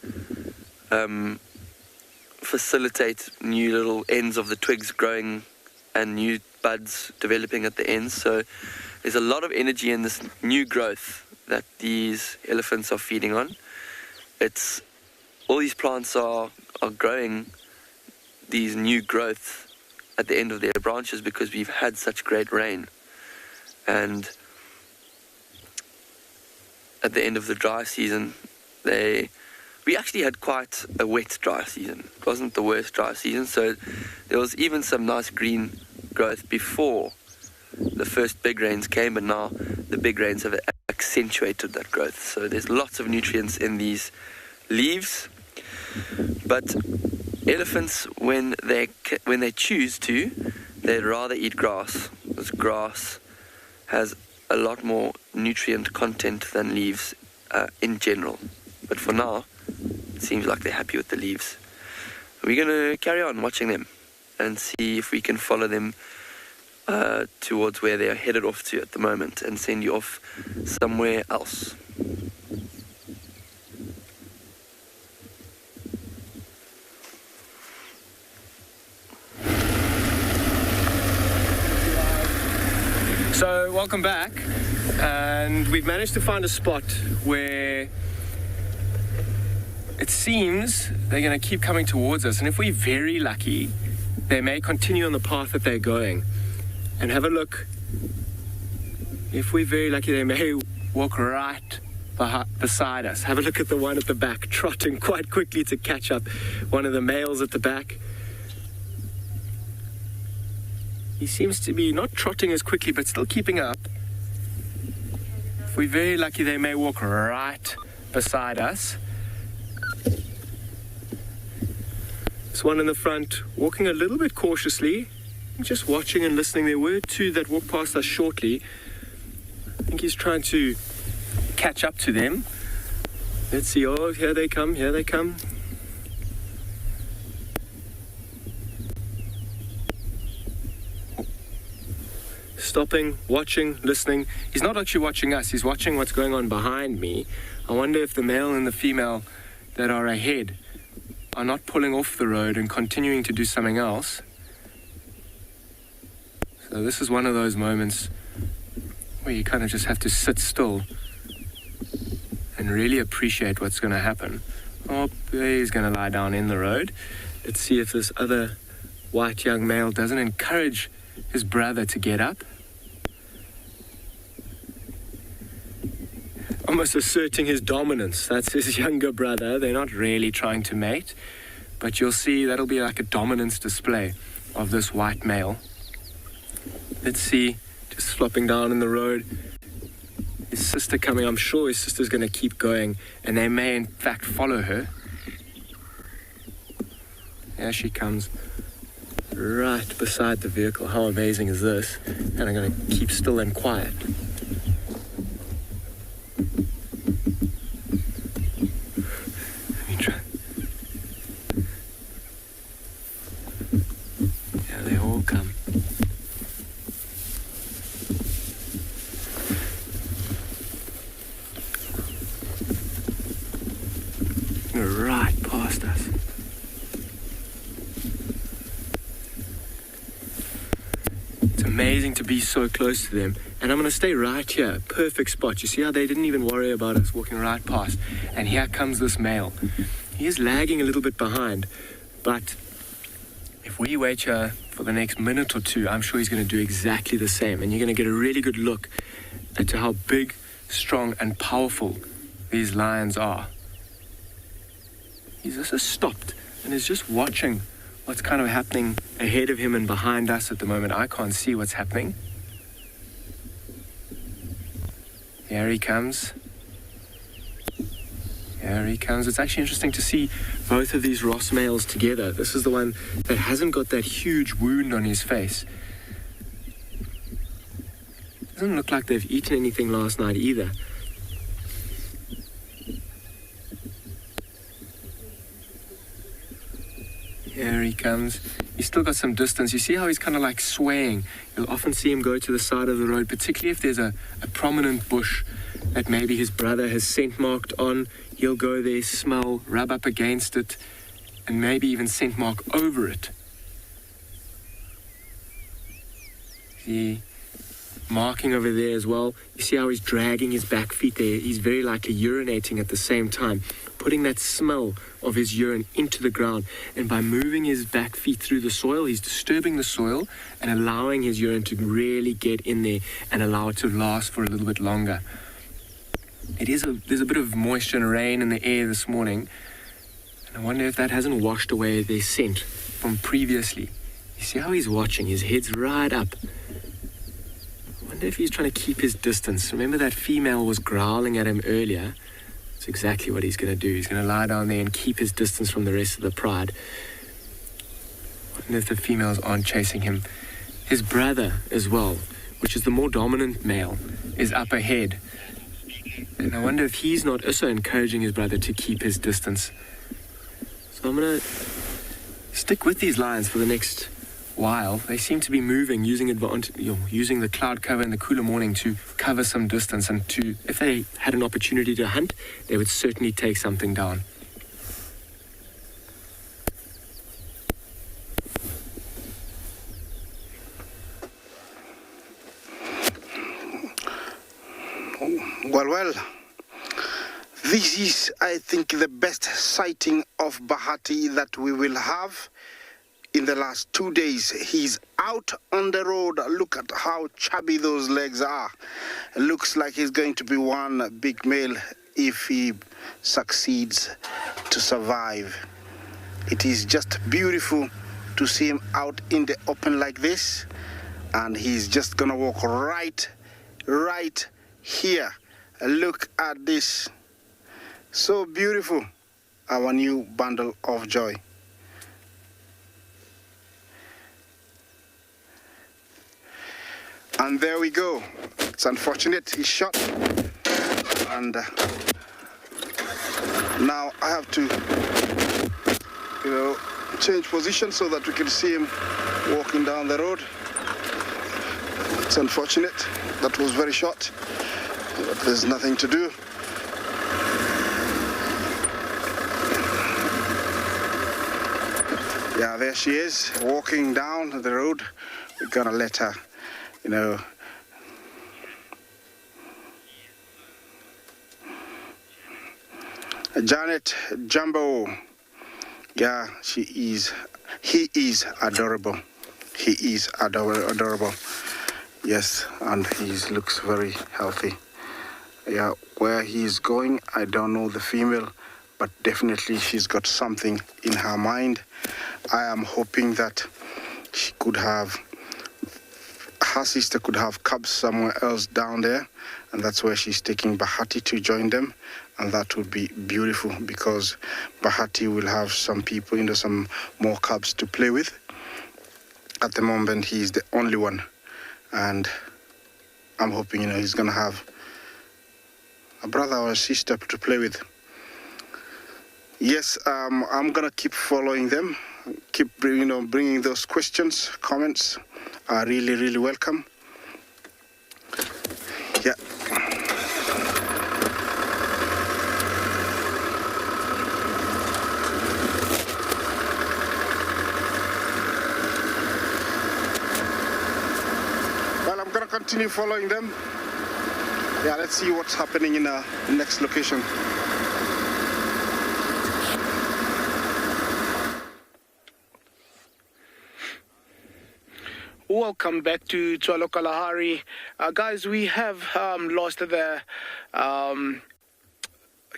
facilitate new little ends of the twigs growing and new buds developing at the ends. So there's a lot of energy in this new growth that these elephants are feeding on. It's all these plants are growing these new growth at the end of their branches because we've had such great rain. And at the end of the dry season, we actually had quite a wet dry season. It wasn't the worst dry season, so there was even some nice green growth before the first big rains came, but now the big rains have accentuated that growth. So there's lots of nutrients in these leaves. But elephants, when they choose to, they'd rather eat grass, because grass has a lot more nutrient content than leaves in general. But for now, it seems like they're happy with the leaves. We're going to carry on watching them and see if we can follow them towards where they're headed off to at the moment and send you off somewhere else. So, welcome back, and we've managed to find a spot where it seems they're going to keep coming towards us, and if we're very lucky, they may continue on the path that they're going. And have a look. If we're very lucky, they may walk right beside us. Have a look at the one at the back, trotting quite quickly to catch up one of the males at the back. He seems to be not trotting as quickly, but still keeping up. If we're very lucky, they may walk right beside us. This one in the front, walking a little bit cautiously, just watching and listening. There were two that walked past us shortly. I think he's trying to catch up to them. Let's see. Oh, here they come, here they come. Stopping, watching, listening. He's not actually watching us, he's watching what's going on behind me. I wonder if the male and the female that are ahead are not pulling off the road and continuing to do something else. So this is one of those moments where you kind of just have to sit still and really appreciate what's going to happen. Oh, there he's going to lie down in the road. Let's see if this other white young male doesn't encourage his brother to get up. Almost asserting his dominance. That's his younger brother. They're not really trying to mate, but you'll see that'll be like a dominance display of this white male. Let's see, just flopping down in the road. His sister coming. I'm sure his sister's going to keep going, and they may in fact follow her. Here she comes, right beside the vehicle. How amazing is this? And I'm going to keep still and quiet. Let me try. Yeah, they all come. Right past us. It's amazing to be so close to them. And I'm going to stay right here. Perfect spot. You see how they didn't even worry about us walking right past. And here comes this male. He is lagging a little bit behind. But if we wait here for the next minute or two, I'm sure he's going to do exactly the same. And you're going to get a really good look at how big, strong, and powerful these lions are. He's just stopped and is just watching what's kind of happening ahead of him and behind us at the moment. I can't see what's happening. Here he comes. Here he comes. It's actually interesting to see both of these Ross males together. This is the one that hasn't got that huge wound on his face. Doesn't look like they've eaten anything last night either. Here he comes. He's still got some distance. You see how he's kind of like swaying. You'll often see him go to the side of the road, particularly if there's a prominent bush that maybe his brother has scent marked on. He'll go there, smell, rub up against it, and maybe even scent mark over it. See, marking over there as well. You see how he's dragging his back feet there. He's very likely urinating at the same time, putting that smell of his urine into the ground. And by moving his back feet through the soil, he's disturbing the soil and allowing his urine to really get in there and allow it to last for a little bit longer. There's a bit of moisture and rain in the air this morning, and I wonder if that hasn't washed away their scent from previously. You see how he's watching, his head's right up. I wonder if he's trying to keep his distance. Remember that female was growling at him earlier? That's exactly what he's going to do. He's going to lie down there and keep his distance from the rest of the pride. I wonder if the females aren't chasing him. His brother as well, which is the more dominant male, is up ahead. And I wonder if he's not also encouraging his brother to keep his distance. So I'm going to stick with these lions for the next while. They seem to be moving, using the cloud cover in the cooler morning to cover some distance, and if they had an opportunity to hunt, they would certainly take something down. Well, this is, I think, the best sighting of Bahati that we will have in the last 2 days. He's out on the road. Look at how chubby those legs are. It looks like he's going to be one big male if he succeeds to survive. It is just beautiful to see him out in the open like this, and he's just gonna walk right here. Look at this. So beautiful. Our new bundle of joy. And there we go. It's unfortunate he's shot. And now I have to, change position so that we can see him walking down the road. It's unfortunate. That was very short. But there's nothing to do. Yeah, there she is, walking down the road. We're gonna let her, Janet Jumbo. Yeah, he is adorable. He is adorable. Yes, and he looks very healthy. Yeah, where he's going, I don't know the female, but definitely she's got something in her mind. I am hoping that her sister could have cubs somewhere else down there, and that's where she's taking Bahati to join them, and that would be beautiful because Bahati will have some people, some more cubs to play with. At the moment, he's the only one, and I'm hoping, he's gonna have a brother or a sister to play with. Yes, I'm gonna keep following them, keep bringing those questions, comments are really welcome. Yeah. Well, I'm gonna continue following them. Yeah, let's see what's happening in the next location. Welcome back to Tswalu Kalahari. Guys, we have lost the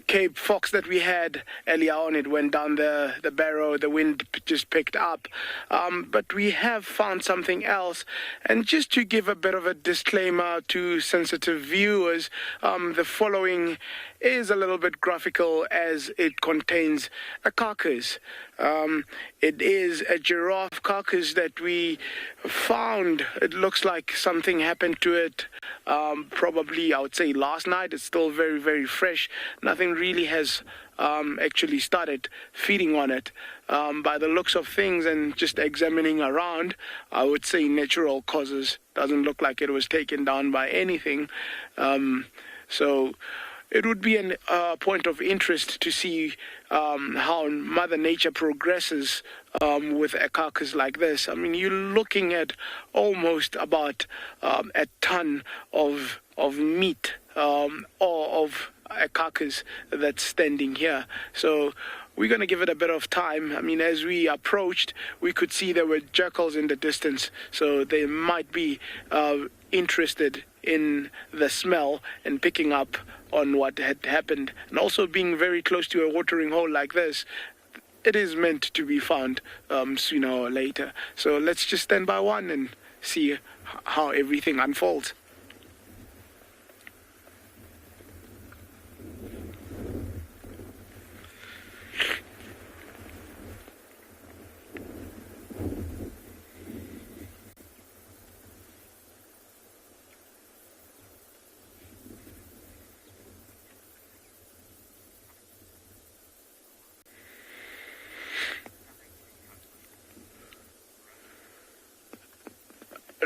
Cape Fox that we had earlier on. It went down the barrow, the wind just picked up. But we have found something else. And just to give a bit of a disclaimer to sensitive viewers, the following is a little bit graphical as it contains a carcass. It is a giraffe carcass that we found. It looks like something happened to it probably, I would say, last night. It's still very, very fresh. Nothing really has actually started feeding on it. By the looks of things and just examining around, I would say natural causes. Doesn't look like it was taken down by anything. So it would be a point of interest to see how Mother Nature progresses with a carcass like this. I mean, you're looking at almost about a ton of meat or of a carcass that's standing here. So we're going to give it a bit of time. I mean, as we approached, we could see there were jackals in the distance, so they might be interested in the smell and picking up on what had happened. And also being very close to a watering hole like this, it is meant to be found sooner or later. So let's just stand by one and see how everything unfolds.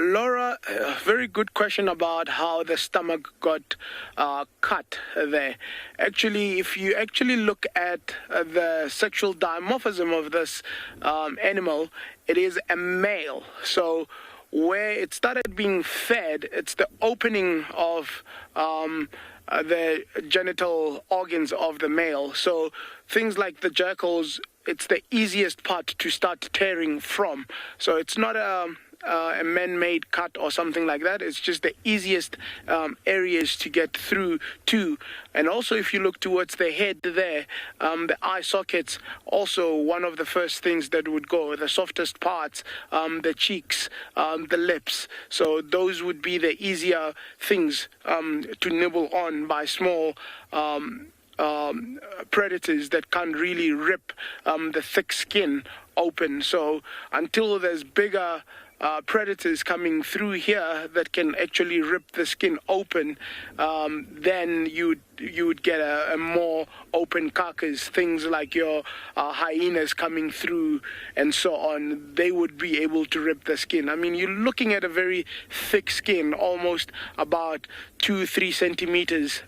Laura, a very good question about how the stomach got cut there. Actually, if you actually look at the sexual dimorphism of this animal, it is a male. So where it started being fed, it's the opening of the genital organs of the male. So things like the jackals, it's the easiest part to start tearing from. So it's not a man-made cut or something like that. It's just the easiest areas to get through to. And also, if you look towards the head there, the eye sockets, also one of the first things that would go, the softest parts, the cheeks, the lips. So those would be the easier things to nibble on by small predators that can't really rip the thick skin open. So until there's bigger predators coming through here that can actually rip the skin open, then you would get a more open carcass. Things like your hyenas coming through and so on, they would be able to rip the skin. I mean, you're looking at a very thick skin, almost about 2-3 centimeters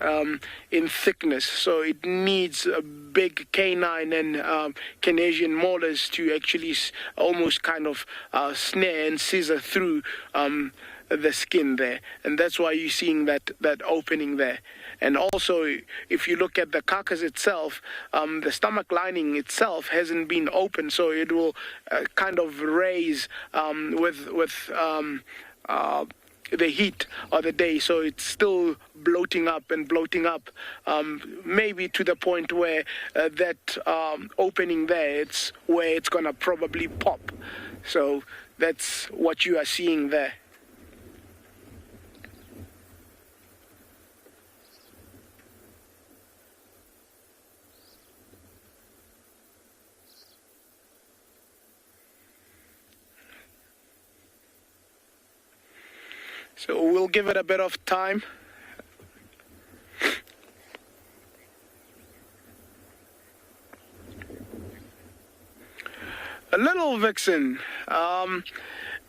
in thickness. So it needs a big canine and Canadian molars to actually almost kind of snare and scissor through the skin there. And that's why you're seeing that opening there. And also, if you look at the carcass itself, the stomach lining itself hasn't been open, so it will kind of raise with the heat of the day. So it's still bloating up, maybe to the point where that opening there, it's where it's going to probably pop. So that's what you are seeing there. So we'll give it a bit of time. A little vixen.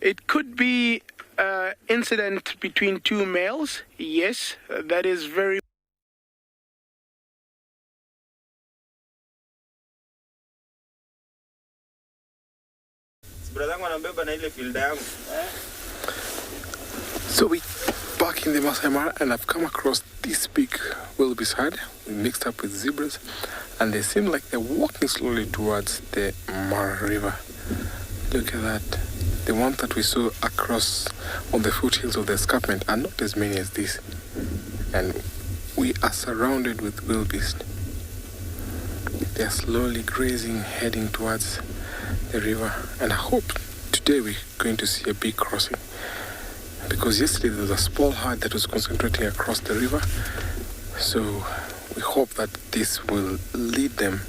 It could be an incident between two males. Yes, that is very. So we back in the Masai Mara, and I've come across this big wildebeest herd mixed up with zebras, and they seem like they're walking slowly towards the Mara River. Look at that. The ones that we saw across on the foothills of the escarpment are not as many as this, and we are surrounded with wildebeest. They are slowly grazing, heading towards the river, and I hope today we're going to see a big crossing. Because yesterday there was a small herd that was concentrating across the river, so we hope that this will lead them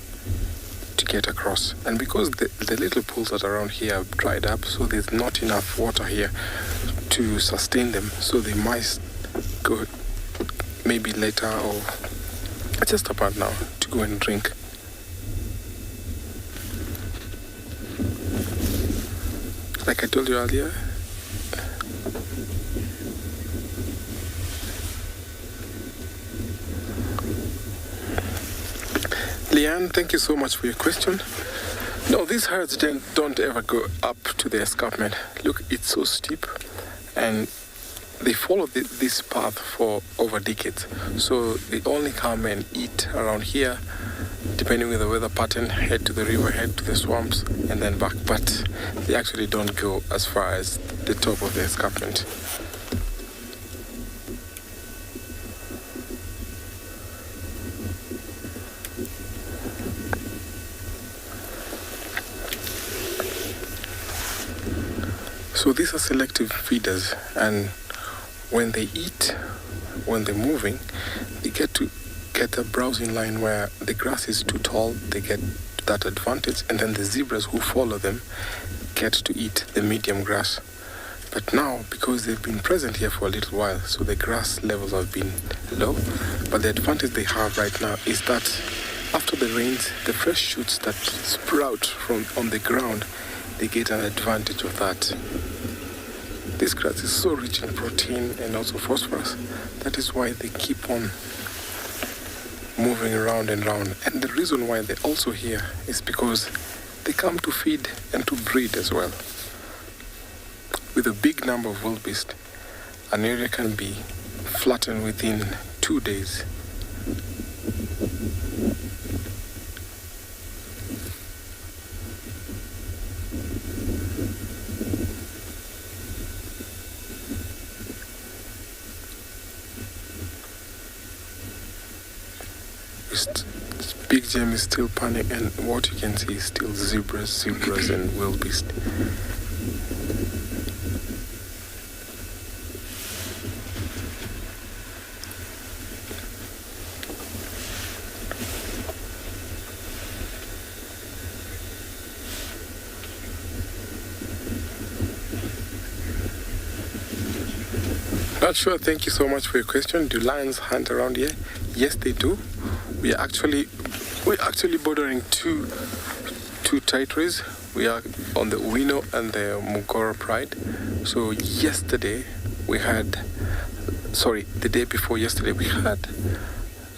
to get across. And because the little pools that are around here are dried up, so there's not enough water here to sustain them, so they might go maybe later or just about now to go and drink. Like I told you earlier, Leanne, thank you so much for your question. No, these herds don't ever go up to the escarpment. Look, it's so steep, and they follow this path for over decades. So they only come and eat around here, depending on the weather pattern, head to the river, head to the swamps, and then back. But they actually don't go as far as the top of the escarpment. So these are selective feeders, and when they eat, when they're moving, they get a browsing line where the grass is too tall, they get that advantage, and then the zebras who follow them get to eat the medium grass. But now, because they've been present here for a little while, so the grass levels have been low, but the advantage they have right now is that after the rains, the fresh shoots that sprout from on the ground, they get an advantage of that. This grass is so rich in protein and also phosphorus. That is why they keep on moving around and around. And the reason why they're also here is because they come to feed and to breed as well. With a big number of wildebeest, an area can be flattened within 2 days. Big Gem is still panning, and what you can see is still zebras and wildebeest. Not sure. Thank you so much for your question. Do lions hunt around here? Yes, they do. We're actually bordering two territories. We are on the Uwino and the Ngala Pride. So the day before yesterday, we had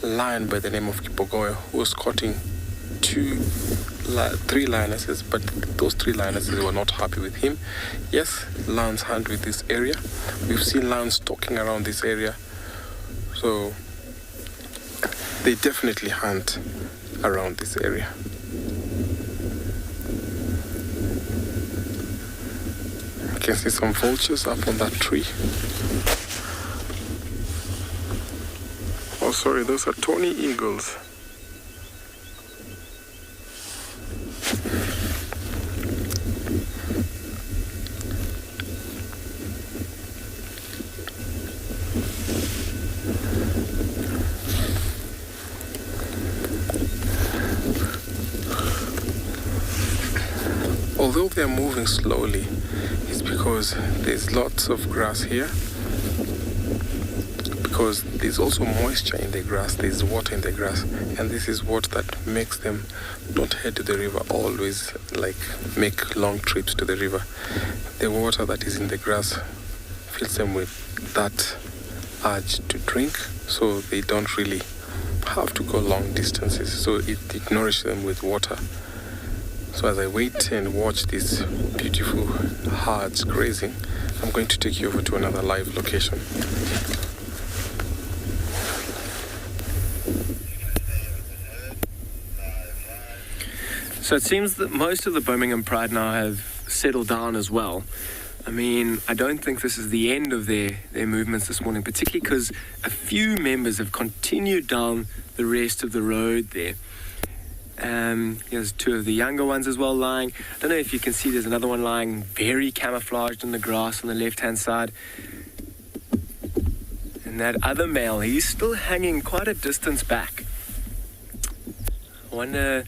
a lion by the name of Kipogoyo who was courting 3 lionesses, but those 3 lionesses were not happy with him. Yes, lions hunt with this area. We've seen lions stalking around this area. So they definitely hunt around this area. You can see some vultures up on that tree. Oh, sorry, those are tawny eagles. Although they are moving slowly, it's because there's lots of grass here. Because there's also moisture in the grass, there's water in the grass, and this is what that makes them not head to the river always, like make long trips to the river. The water that is in the grass fills them with that urge to drink, so they don't really have to go long distances, so it nourishes them with water. So as I wait and watch these beautiful herds grazing, I'm going to take you over to another live location. So it seems that most of the Birmingham Pride now have settled down as well. I mean, I don't think this is the end of their movements this morning, particularly because a few members have continued down the rest of the road there. There's 2 of the younger ones as well lying. I don't know if you can see, there's another one lying very camouflaged in the grass on the left-hand side. And that other male, he's still hanging quite a distance back. I wonder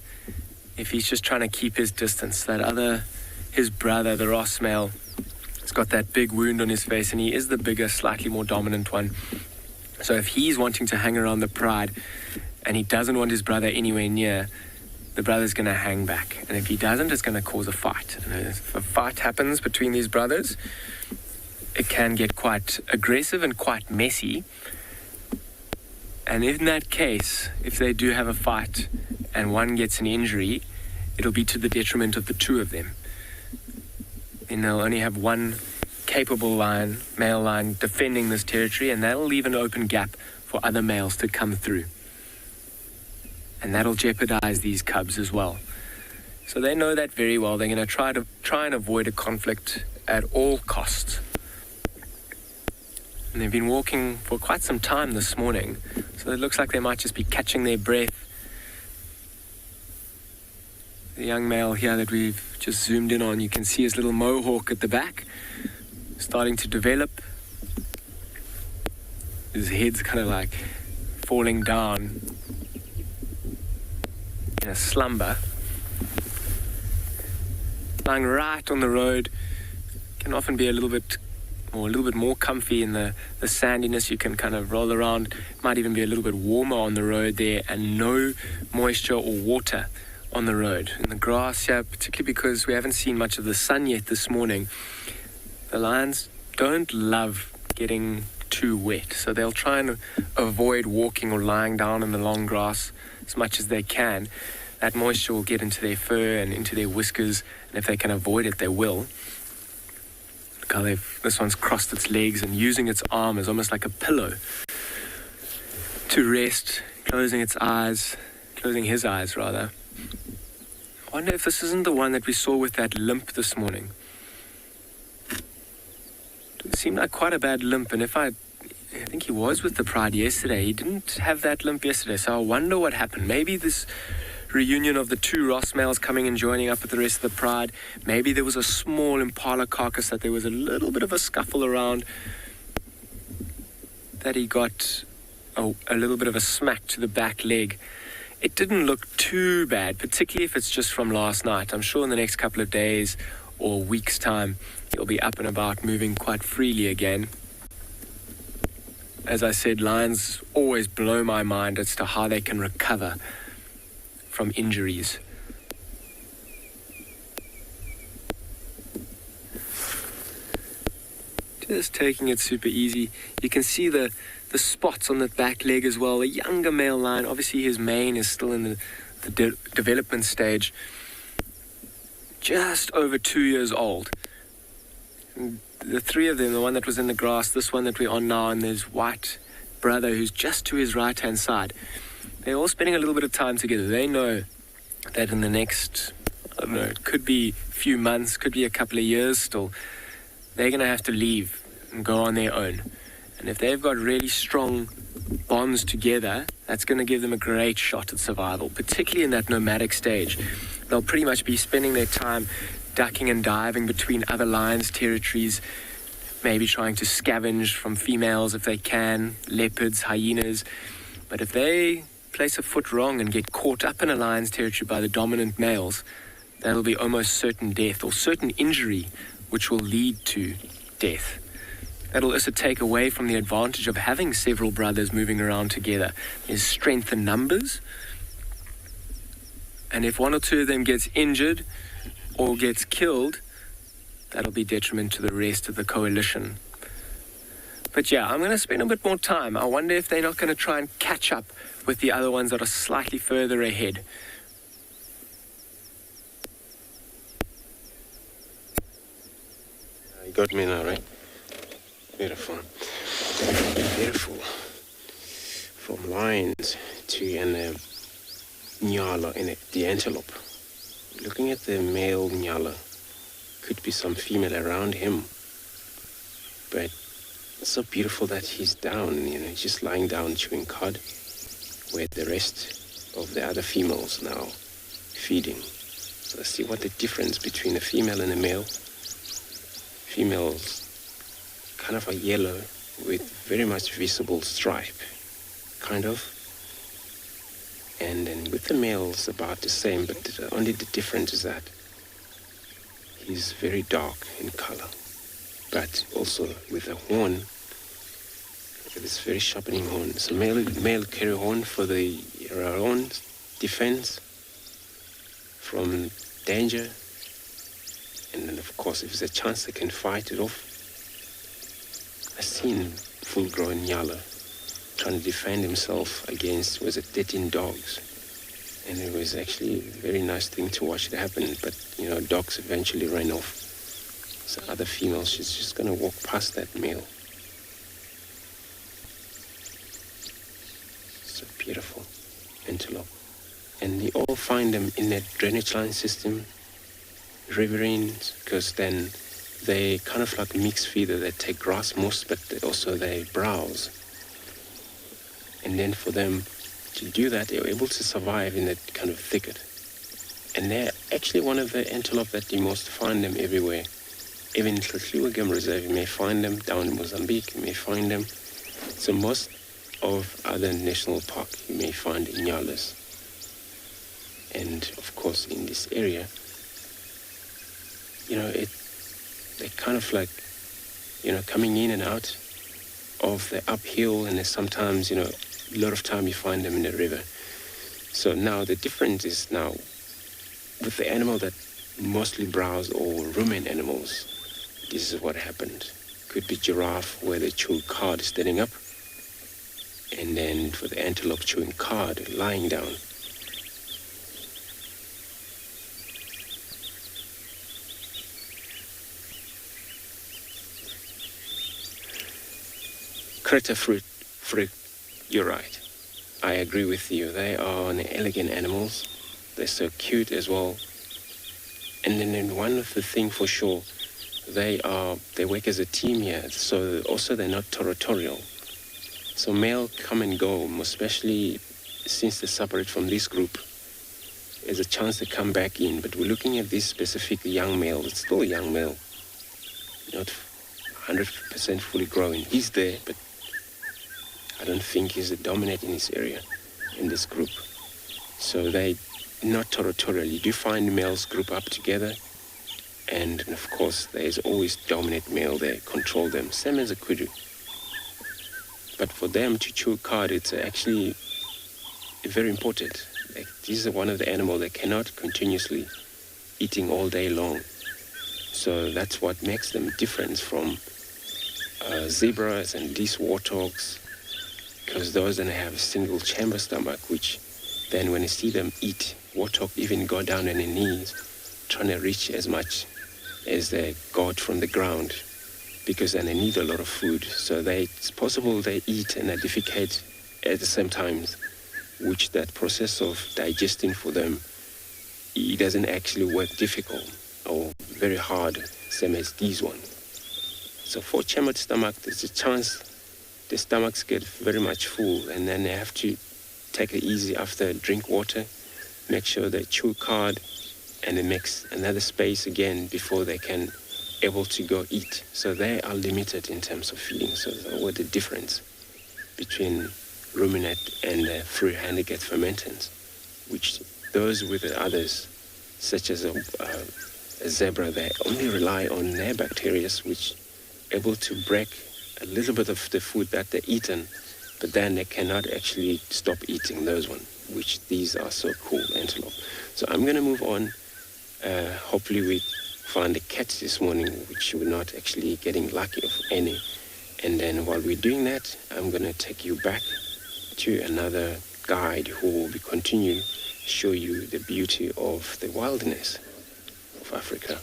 if he's just trying to keep his distance. His brother, the Ross male, has got that big wound on his face, and he is the bigger, slightly more dominant one. So if he's wanting to hang around the pride and he doesn't want his brother anywhere near, the brother's going to hang back. And if he doesn't, it's going to cause a fight. And if a fight happens between these brothers, it can get quite aggressive and quite messy. And in that case, if they do have a fight and one gets an injury, it'll be to the detriment of the two of them. And they'll only have one capable male lion defending this territory, and that'll leave an open gap for other males to come through. And that'll jeopardize these cubs as well. So they know that very well. They're going to try and avoid a conflict at all costs. And they've been walking for quite some time this morning, so it looks like they might just be catching their breath. The young male here that we've just zoomed in on, you can see his little mohawk at the back starting to develop. His head's kind of like falling down in a slumber. Lying right on the road, can often be a little bit more comfy in the sandiness. You can kind of roll around. Might even be a little bit warmer on the road there, and no moisture or water on the road. In the grass here, particularly because we haven't seen much of the sun yet this morning, the lions don't love getting too wet, so they'll try and avoid walking or lying down in the long grass as much as they can. That moisture will get into their fur and into their whiskers, and if they can avoid it, they will. Look how this one's crossed its legs and using its arm as almost like a pillow to rest, closing his eyes rather. I wonder if this isn't the one that we saw with that limp this morning. It seemed like quite a bad limp, and I think he was with the pride yesterday. He didn't have that limp yesterday, so I wonder what happened. Maybe this reunion of the two Ross males coming and joining up with the rest of the pride, maybe there was a small impala carcass that there was a little bit of a scuffle around, that he got a little bit of a smack to the back leg. It didn't look too bad, particularly if it's just from last night. I'm sure in the next couple of days or weeks' time, he'll be up and about, moving quite freely again. As I said, lions always blow my mind as to how they can recover from injuries. Just taking it super easy. You can see the spots on the back leg as well. A younger male lion, obviously his mane is still in the development stage. Just over 2 years old. And the three of them, the one that was in the grass, this one that we're on now, and there's white brother who's just to his right-hand side. They're all spending a little bit of time together. They know that in the next, I don't know, it could be a few months, could be a couple of years still, they're going to have to leave and go on their own. And if they've got really strong bonds together, that's going to give them a great shot at survival, particularly in that nomadic stage. They'll pretty much be spending their time ducking and diving between other lions' territories, maybe trying to scavenge from females if they can, leopards, hyenas. But if they place a foot wrong and get caught up in a lion's territory by the dominant males, that'll be almost certain death or certain injury, which will lead to death. That'll also take away from the advantage of having several brothers moving around together. There's strength in numbers, and if one or two of them gets injured or gets killed, that'll be detriment to the rest of the coalition. But yeah, I'm going to spend a bit more time. I wonder if they're not going to try and catch up with the other ones that are slightly further ahead. You got me now, right? Beautiful. Beautiful. From lions to an Ngala in the antelope. Looking at the male Ngala, could be some female around him. But it's so beautiful that he's down, he's just lying down chewing cud, where the rest of the other females now feeding. So let's see what the difference between a female and a male. Females kind of a yellow with very much visible stripe, kind of. And then with the males, about the same, but only the difference is that he's very dark in color, but also with a horn, this very sharpening horn. So male carry horn for our own defense from danger, and then of course if there's a chance they can fight it off. I've seen full-grown Ngala trying to defend himself against 13 dogs, and it was actually a very nice thing to watch it happen. But dogs eventually ran off, so other females, she's just going to walk past that male. So beautiful antelope, and you all find them in that drainage line system, riverines, because then they kind of like mixed feeder. They take grass most, but they browse. And then for them to do that, they're able to survive in that kind of thicket. And they're actually one of the antelope that you most find them everywhere. Even in Tswalu Game Reserve, you may find them. Down in Mozambique, you may find them. So most of other national park, you may find Ngalas. And of course, in this area, they're kind of like, coming in and out of the uphill, and there's sometimes, a lot of time you find them in the river. So now the difference is now with the animal that mostly browse or ruminate animals, this is what happened. Could be giraffe where they chew cud standing up, and then for the antelope chewing cud lying down. Crater fruit, you're right. I agree with you. They are elegant animals. They're so cute as well. And then one of the things for sure, they work as a team here. So also they're not territorial. So male come and go, especially since they separate from this group. There's a chance to come back in. But we're looking at this specific young male. It's still a young male, not 100% fully grown. He's there, but I don't think he's dominant in this area, in this group. So they not territorial. You do find males group up together, and of course there's always dominant male there, control them, same as a kudu. But for them to chew cud, it's actually very important. Like, this is one of the animals that cannot continuously eating all day long. So that's what makes them different from zebras and these warthogs, because those don't have a single chamber stomach, which then when you see them eat, warthog even go down on their knees, trying to reach as much as they got from the ground, because then they need a lot of food. So it's possible they eat and they defecate at the same time, which that process of digesting for them, it doesn't actually work difficult or very hard, same as these ones. So for chambered stomach, there's a chance the stomachs get very much full, and then they have to take it easy after, drink water, make sure they chew cud, and they makes another space again before they can able to go eat. So they are limited in terms of feeding. So what the difference between ruminate and free handicap fermentants, which those with the others, such as a zebra, they only rely on their bacteria, which able to break a little bit of the food that they're eaten, but then they cannot actually stop eating those ones, which these are so cool antelope. So I'm going to move on. Hopefully we find a catch this morning, which we're not actually getting lucky of any. And then while we're doing that, I'm going to take you back to another guide who will be continue to show you the beauty of the wilderness of Africa.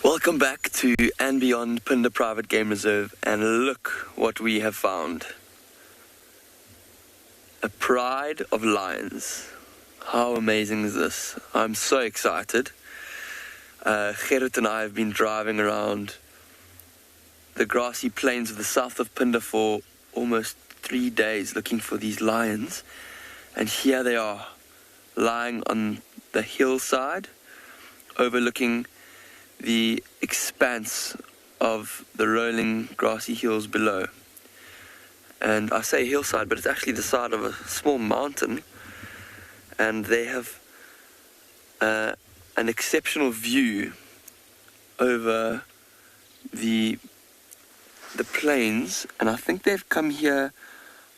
Welcome back to andBeyond Pinda Private Game Reserve, and look what we have found. A pride of lions. How amazing is this? I'm so excited. Gerrit and I have been driving around the grassy plains of the south of Pinda for almost 3 days looking for these lions, and here they are, lying on the hillside, overlooking the expanse of the rolling grassy hills below. And I say hillside, but it's actually the side of a small mountain, and they have an exceptional view over the plains, and I think they've come here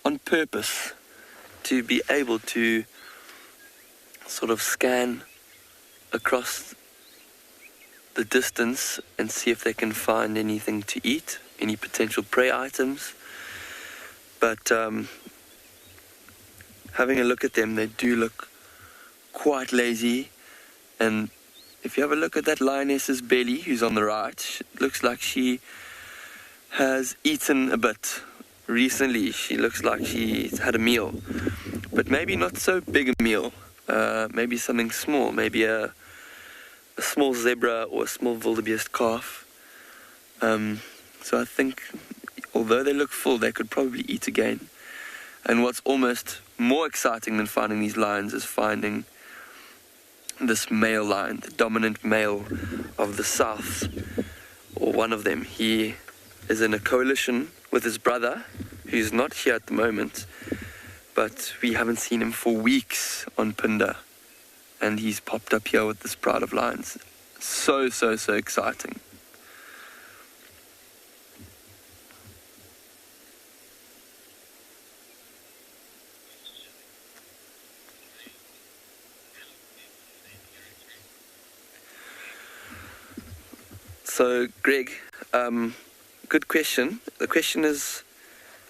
on purpose to be able to sort of scan across the distance and see if they can find anything to eat, any potential prey items. But having a look at them, they do look quite lazy. And if you have a look at that lioness's belly, who's on the right, it looks like she has eaten a bit recently. She looks like she's had a meal, but maybe not so big a meal. Maybe something small, maybe a small zebra or a small wildebeest calf. So I think, although they look full, they could probably eat again. And what's almost more exciting than finding these lions is finding this male lion, the dominant male of the south, or one of them. He is in a coalition with his brother, who's not here at the moment, but we haven't seen him for weeks on Pinda, and he's popped up here with this pride of lions. So exciting. So, Greg, good question. The question is,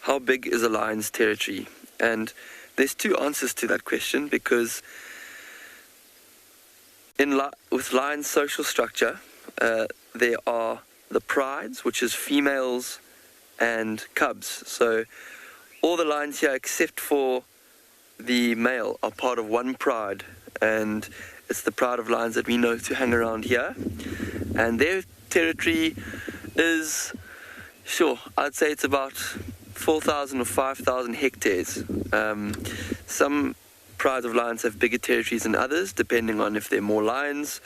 how big is a lion's territory? And there's two answers to that question, because with lions' social structure, there are the prides, which is females and cubs. So all the lions here, except for the male, are part of one pride, and it's the pride of lions that we know to hang around here. And their territory is, sure, I'd say it's about 4,000 or 5,000 hectares. Some prides of lions have bigger territories than others, depending on if there are more lions.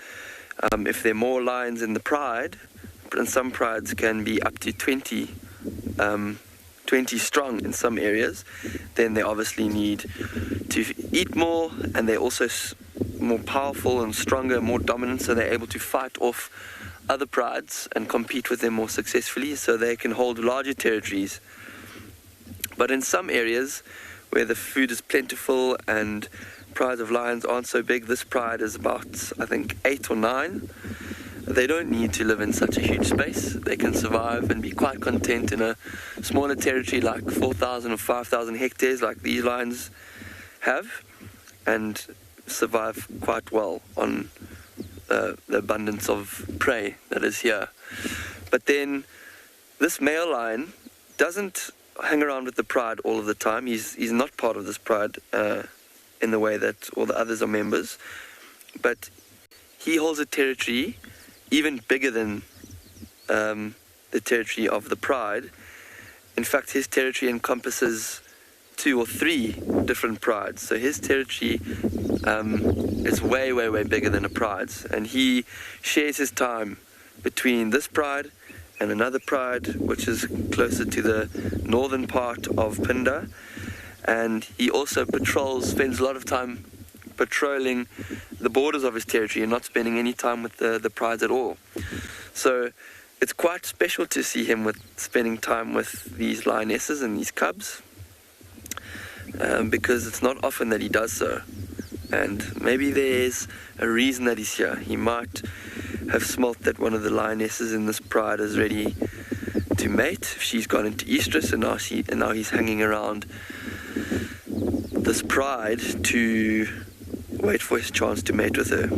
If there are more lions in the pride, and some prides can be up to 20 strong in some areas, then they obviously need to eat more, and they're also more powerful and stronger, more dominant, so they're able to fight off other prides and compete with them more successfully, so they can hold larger territories. But in some areas where the food is plentiful and prides of lions aren't so big, this pride is about, I think, 8 or 9. They don't need to live in such a huge space. They can survive and be quite content in a smaller territory like 4,000 or 5,000 hectares like these lions have, and survive quite well on the abundance of prey that is here. But then this male lion doesn't hang around with the pride all of the time. He's not part of this pride in the way that all the others are members, but he holds a territory even bigger than the territory of the pride. In fact, his territory encompasses 2 or 3 different prides, so his territory is way bigger than a pride's, and he shares his time between this pride and another pride which is closer to the northern part of Pinda, and he also spends a lot of time patrolling the borders of his territory and not spending any time with the prides at all. So it's quite special to see him spending time with these lionesses and these cubs, because it's not often that he does so. And maybe there's a reason that he's here. He might have smelt that one of the lionesses in this pride is ready to mate. She's gone into estrus, and now he's hanging around this pride to wait for his chance to mate with her.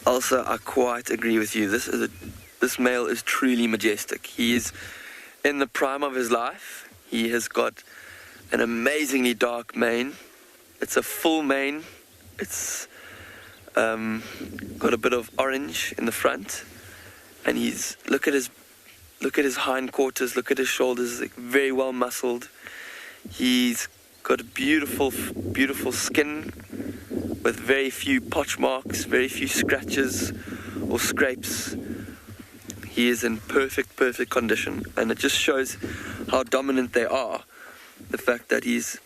Also, I quite agree with you. This male is truly majestic. He is in the prime of his life. He has got an amazingly dark mane. It's a full mane. It's got a bit of orange in the front, and look at his hindquarters, look at his shoulders, like very well muscled. He's got a beautiful skin with very few potch marks, very few scratches or scrapes. He is in perfect condition, and it just shows how dominant they are. The fact that he's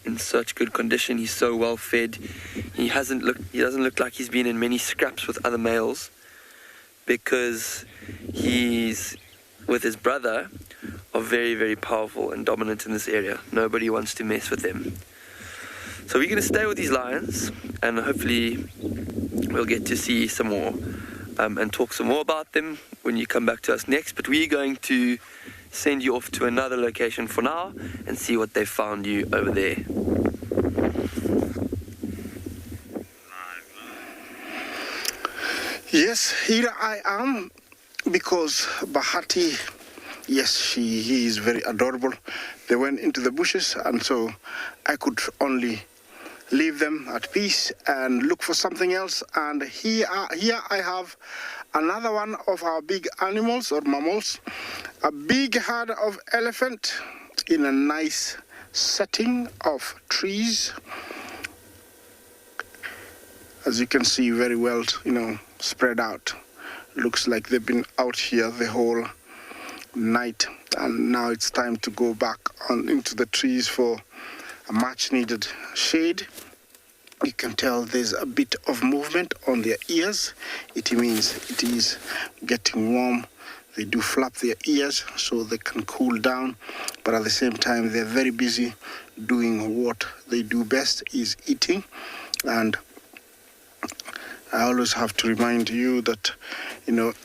in such good condition, he's so well fed. He doesn't look like he's been in many scraps with other males, because he's with his brother are very powerful and dominant in this area. Nobody wants to mess with them. So we're going to stay with these lions, and hopefully we'll get to see some more and talk some more about them when you come back to us next. But we're going to send you off to another location for now and see what they found you over there. Yes, here I am, because Bahati, yes, he is very adorable. They went into the bushes, and so I could only leave them at peace and look for something else. And here I have another one of our big animals or mammals, a big herd of elephant in a nice setting of trees. As you can see, very well, spread out. Looks like they've been out here the whole night, and now it's time to go back into the trees for a much needed shade. You can tell there's a bit of movement on their ears. It means it is getting warm. They do flap their ears so they can cool down, but at the same time they're very busy doing what they do best, is eating. And I always have to remind you that,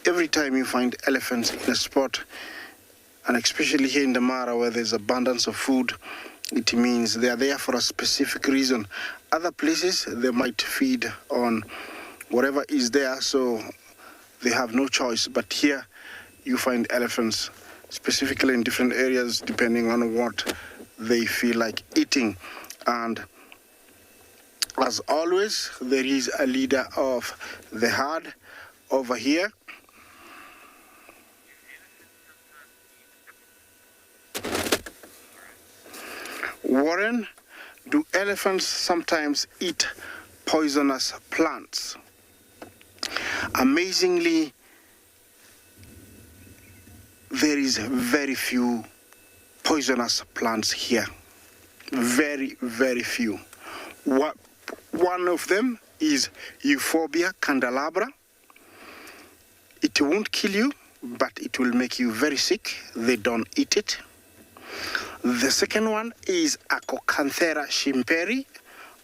every time you find elephants in a spot, and especially here in the Mara where there's abundance of food, it means they are there for a specific reason. Other places, they might feed on whatever is there, so they have no choice. But here, you find elephants specifically in different areas depending on what they feel like eating. And as always, there is a leader of the herd over here. Warren, do elephants sometimes eat poisonous plants? Amazingly, there is very few poisonous plants here. Very few. One of them is Euphorbia candelabra. It won't kill you, but it will make you very sick. They don't eat it. The second one is Acocanthera shimperi,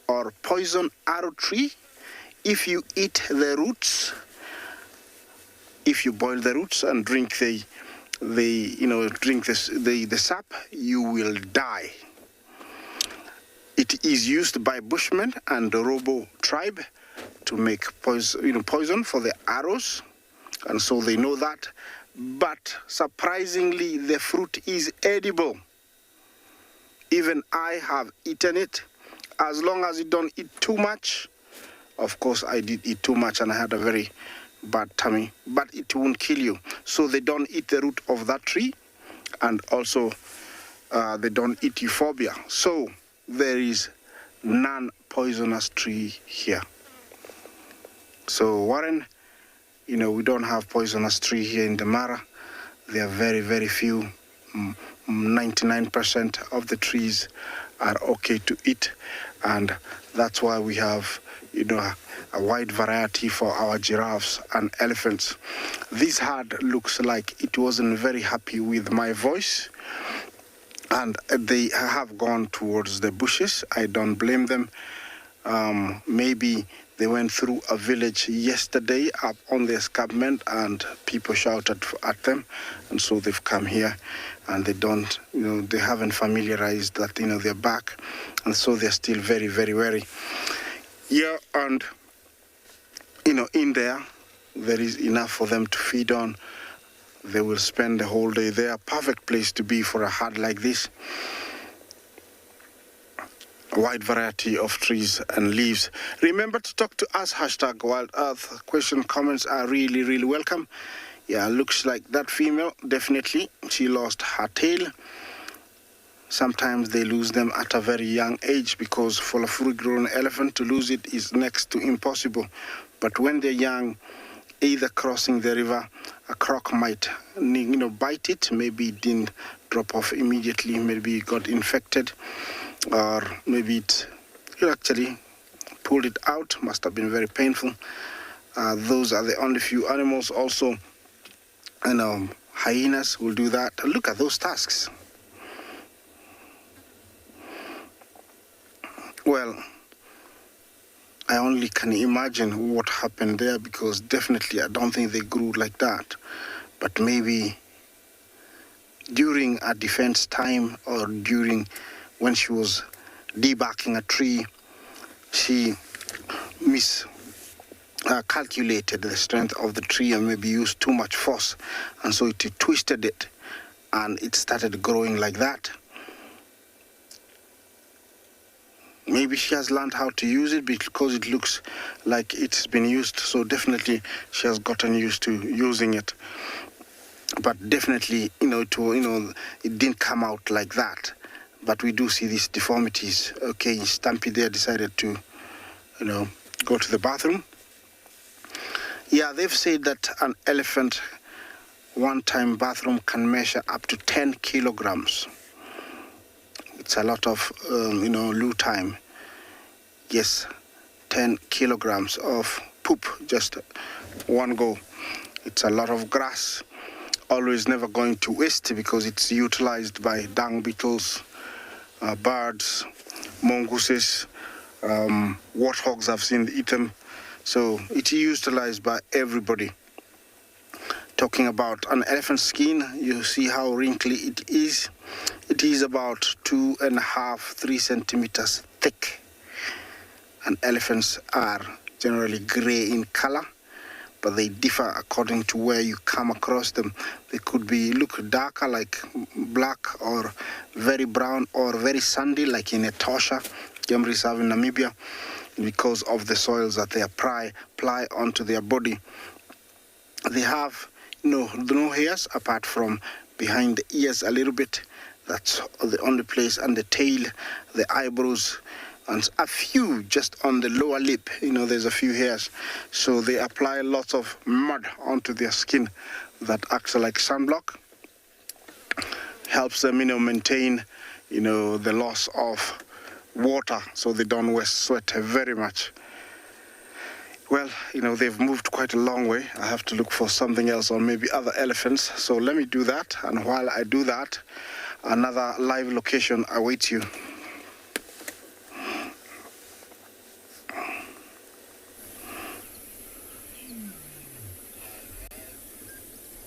or poison arrow tree. If you eat the roots, if you boil the roots and drink the sap, you will die. It is used by Bushmen and the Robo tribe to make poison for the arrows, and so they know that. But surprisingly, the fruit is edible. Even I have eaten it, as long as you don't eat too much. Of course, I did eat too much and I had a very bad tummy, but it won't kill you. So they don't eat the root of that tree, and also they don't eat euphorbia. So there is non-poisonous tree here. So Warren, we don't have poisonous tree here in the Mara. They are very few. 99% of the trees are okay to eat, and that's why we have a wide variety for our giraffes and elephants. This herd looks like it wasn't very happy with my voice, and they have gone towards the bushes. I don't blame them. Maybe they went through a village yesterday up on the escarpment and people shouted at them, and so they've come here, and they don't, they haven't familiarized that, they're back, and so they're still very wary. Yeah, and, in there is enough for them to feed on. They will spend the whole day there. Perfect place to be for a herd like this. A wide variety of trees and leaves. Remember to talk to us, #WildEarth. Question, comments are really welcome. Yeah, looks like that female, definitely. She lost her tail. Sometimes they lose them at a very young age because for a full-grown elephant to lose it is next to impossible. But when they're young, either crossing the river, a croc might, bite it. Maybe it didn't drop off immediately. Maybe it got infected, or maybe it actually pulled it out. Must have been very painful. Those are the only few animals. Also, hyenas will do that. Look at those tusks. Well, I only can imagine what happened there, because definitely I don't think they grew like that. But maybe during a defense time, or during when she was debarking a tree, she calculated the strength of the tree and maybe used too much force, and so it twisted it and it started growing like that. Maybe she has learned how to use it because it looks like it's been used, so definitely she has gotten used to using it. But definitely, it didn't come out like that. But we do see these deformities. Okay, Stampy there decided to, go to the bathroom. Yeah, they've said that an elephant one-time bathroom can measure up to 10 kilograms. It's a lot of, loo time. Yes, 10 kilograms of poop, just one go. It's a lot of grass. Always never going to waste because it's utilized by dung beetles, birds, mongooses, warthogs I've seen eat them. So it's utilized by everybody. Talking about an elephant skin, you see how wrinkly it is. It is about 2.5, 3 centimeters thick. And elephants are generally gray in color, but they differ according to where you come across them. They could look darker, like black, or very brown, or very sandy, like in Etosha Game Reserve in Namibia, because of the soils that they apply onto their body. They have no hairs apart from behind the ears a little bit. That's the only place, and the tail, the eyebrows, and a few just on the lower lip. There's a few hairs. So they apply lots of mud onto their skin that acts like sunblock. Helps them, maintain, the loss of water, so they don't sweat very much. Well, they've moved quite a long way. I have to look for something else, or maybe other elephants. So let me do that. And while I do that, another live location awaits you.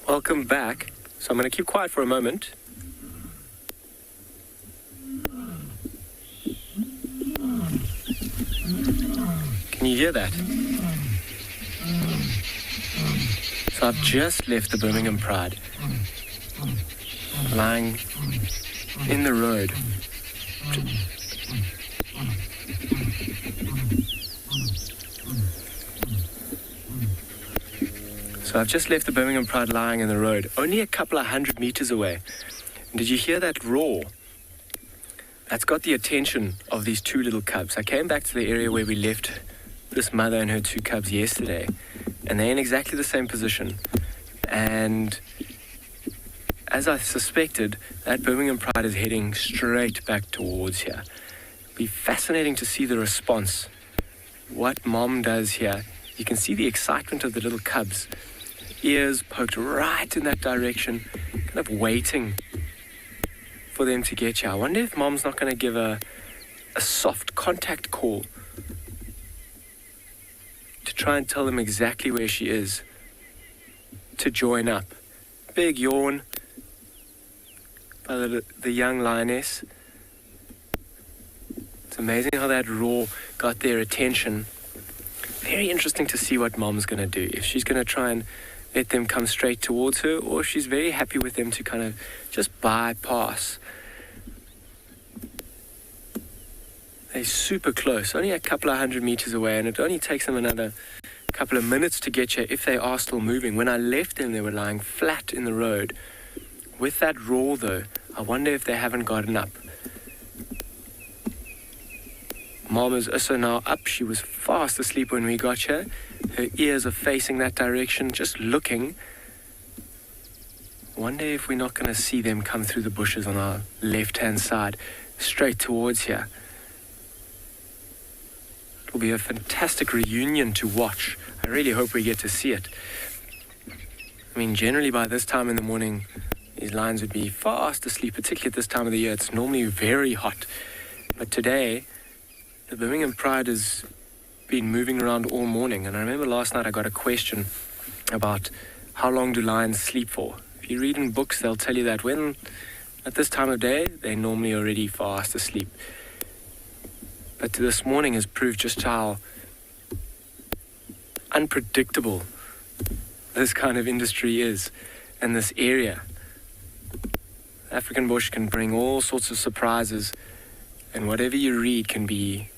Welcome back. So I'm going to keep quiet for a moment. Can you hear that? So I've just left the Birmingham Pride, lying in the road. So I've just left the Birmingham Pride lying in the road, only a couple of 100 meters away. And did you hear that roar? That's got the attention of these two little cubs. I came back to the area where we left this mother and her two cubs yesterday, and they're in exactly the same position. And as I suspected, that Birmingham Pride is heading straight back towards here. It'll be fascinating to see the response, what mom does here. You can see the excitement of the little cubs. Ears poked right in that direction, kind of waiting for them to get you. I wonder if mom's not going to give a soft contact call to try and tell them exactly where she is to join up. Big yawn by the young lioness. It's amazing how that roar got their attention. Very interesting to see what mom's going to do. If she's going to try and let them come straight towards her, or if she's very happy with them to kind of just bypass. They're super close, only a couple of 100 meters away, and it only takes them another couple of minutes to get you if they are still moving. When I left them, they were lying flat in the road. With that roar, though, I wonder if they haven't gotten up. Mom is also now up. She was fast asleep when we got here. Her ears are facing that direction, just looking. Wonder if we're not going to see them come through the bushes on our left-hand side, straight towards here. It'll be a fantastic reunion to watch. I really hope we get to see it. I mean, generally by this time in the morning, these lions would be fast asleep, particularly at this time of the year. It's normally very hot. But today, the Birmingham Pride has been moving around all morning. And I remember last night I got a question about how long do lions sleep for. If you read in books, they'll tell you that at this time of day, they're normally already fast asleep. But this morning has proved just how unpredictable this kind of industry is and this area. African bush can bring all sorts of surprises, and whatever you read can be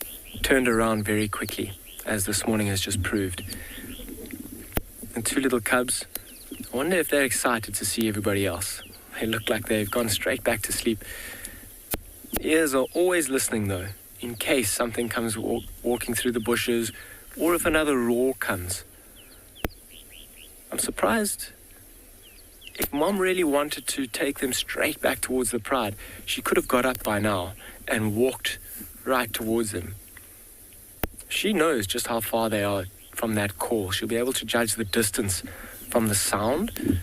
turned around very quickly, as this morning has just proved. And two little cubs, I wonder if they're excited to see everybody else. They look like they've gone straight back to sleep. Ears are always listening though, in case something comes walking through the bushes, or if another roar comes. I'm surprised. If Mom really wanted to take them straight back towards the Pride, she could have got up by now and walked right towards them. She knows just how far they are from that call. She'll be able to judge the distance from the sound.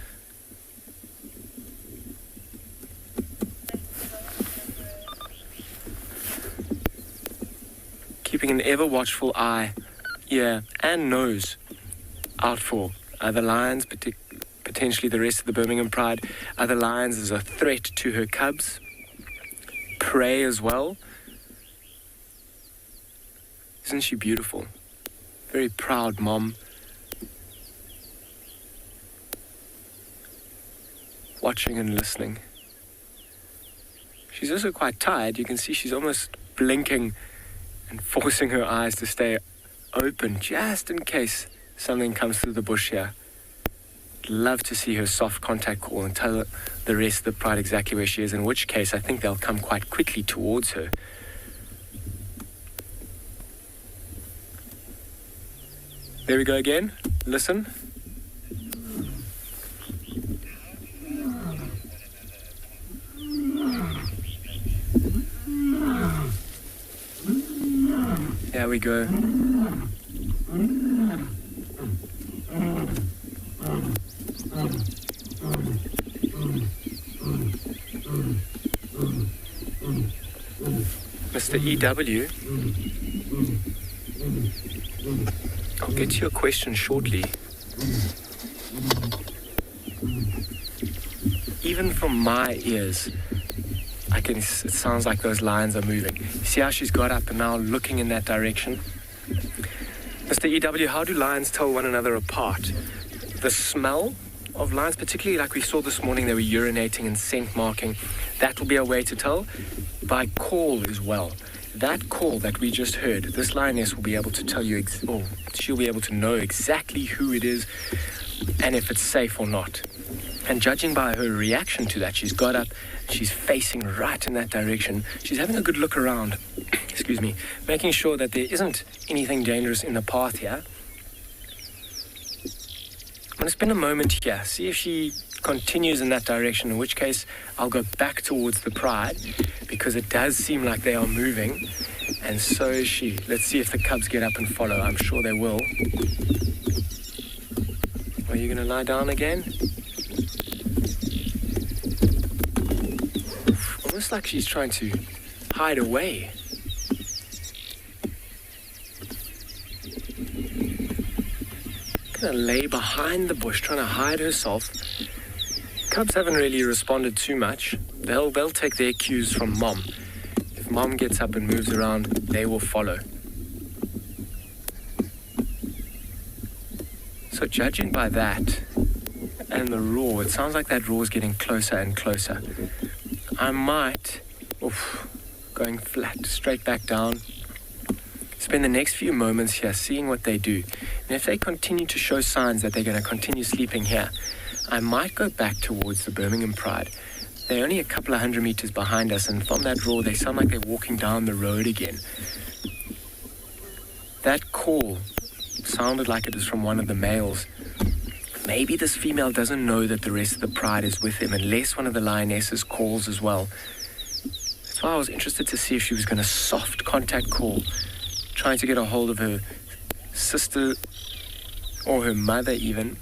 Keeping an ever watchful eye, ear and nose out for other lions, potentially the rest of the Birmingham Pride. Other lions as a threat to her cubs. Prey as well. Isn't she beautiful? Very proud mom. Watching and listening. She's also quite tired. You can see she's almost blinking and forcing her eyes to stay open just in case something comes through the bush here. Love to see her soft contact call and tell the rest of the Pride exactly where she is, in which case I think they'll come quite quickly towards her. There we go again. Listen. There we go. Mr. EW, I'll get to your question shortly. Even from my ears, it sounds like those lions are moving. See how she's got up and now looking in that direction? Mr. EW, how do lions tell one another apart? The smell of lions, particularly like we saw this morning, they were urinating and scent marking. That will be a way to tell. By call as well. That call that we just heard, this lioness will be able to tell you, she'll be able to know exactly who it is and if it's safe or not. And judging by her reaction to that, she's got up, she's facing right in that direction. She's having a good look around, excuse me, making sure that there isn't anything dangerous in the path here. I'm going to spend a moment here, see if she continues in that direction, in which case I'll go back towards the Pride, because it does seem like they are moving, and so is she. Let's see if the cubs get up and follow. I'm sure they will. Are you going to lie down again? Almost like she's trying to hide away. Gonna lay behind the bush, trying to hide herself. Cubs haven't really responded too much. They'll take their cues from Mom. If Mom gets up and moves around, they will follow. So judging by that and the roar, it sounds like that roar is getting closer and closer. I might, going flat, straight back down, spend the next few moments here seeing what they do. And if they continue to show signs that they're going to continue sleeping here, I might go back towards the Birmingham Pride. They're only a couple of 100 meters behind us, and from that roar, they sound like they're walking down the road again. That call sounded like it was from one of the males. Maybe this female doesn't know that the rest of the pride is with him unless one of the lionesses calls as well. That's why I was interested to see if she was going to soft contact call, trying to get a hold of her sister or her mother even.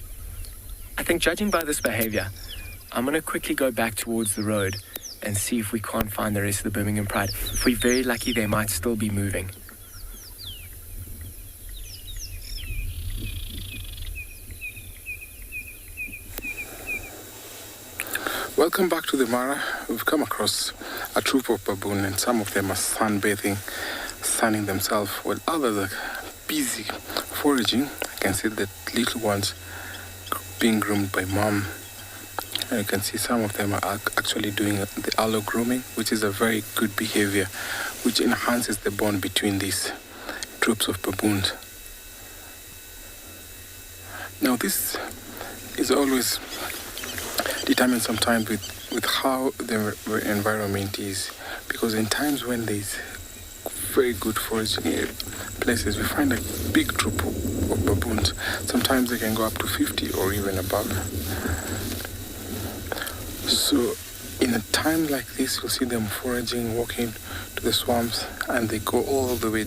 I think judging by this behavior, I'm going to quickly go back towards the road and see if we can't find the rest of the Birmingham pride. If we're very lucky, they might still be moving. Welcome back to the Mara. We've come across a troop of baboon, and some of them are sunbathing, sunning themselves, while others are busy foraging. I can see the little ones being groomed by mom. And you can see some of them are actually doing the allo grooming, which is a very good behavior, which enhances the bond between these troops of baboons. Now this is always determined sometimes with how the environment is, because in times when there's very good foraging places, we find a big troop of baboons. Sometimes they can go up to 50 or even above. So in a time like this, you'll see them foraging, walking to the swamps, and they go all the way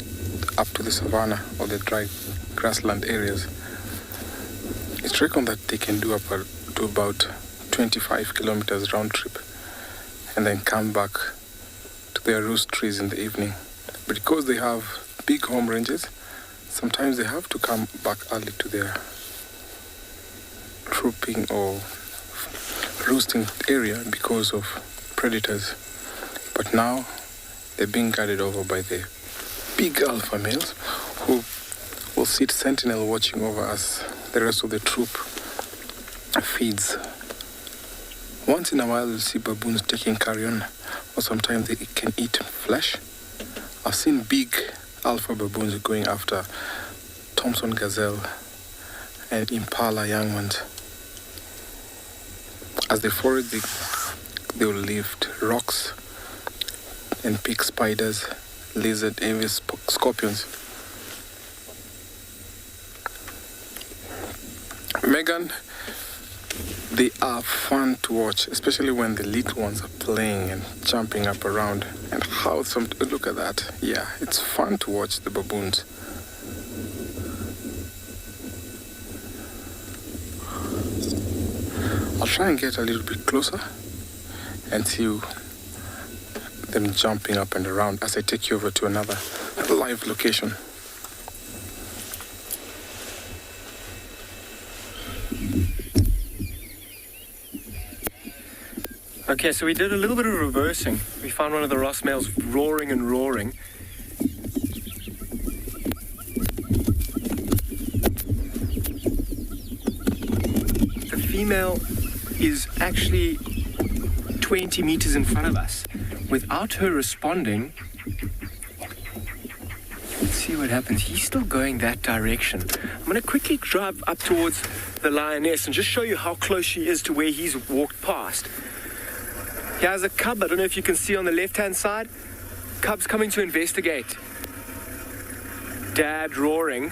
up to the savanna or the dry grassland areas. It's reckoned that they can do about 25 kilometers round trip and then come back to their roost trees in the evening. But because they have big home ranges, sometimes they have to come back early to their trooping or roosting area because of predators. But now they're being guarded over by the big alpha males who will sit sentinel watching over us. The rest of the troop feeds. Once in a while, you'll see baboons taking carrion, or sometimes they can eat flesh. I've seen big alpha baboons going after Thompson gazelle and impala young ones. As they forage, they will lift rocks and pick spiders, lizards, even scorpions. Megan, they are fun to watch, especially when the little ones are playing and jumping up around. And look at that. Yeah, it's fun to watch the baboons. I'll try and get a little bit closer and see them jumping up and around as I take you over to another live location. Okay, so we did a little bit of reversing. We found one of the Ross males roaring and roaring. The female is actually 20 meters in front of us. Without her responding, let's see what happens. He's still going that direction. I'm going to quickly drive up towards the lioness and just show you how close she is to where he's walked past. Here's a cub. I don't know if you can see on the left-hand side. Cub's coming to investigate. Dad roaring.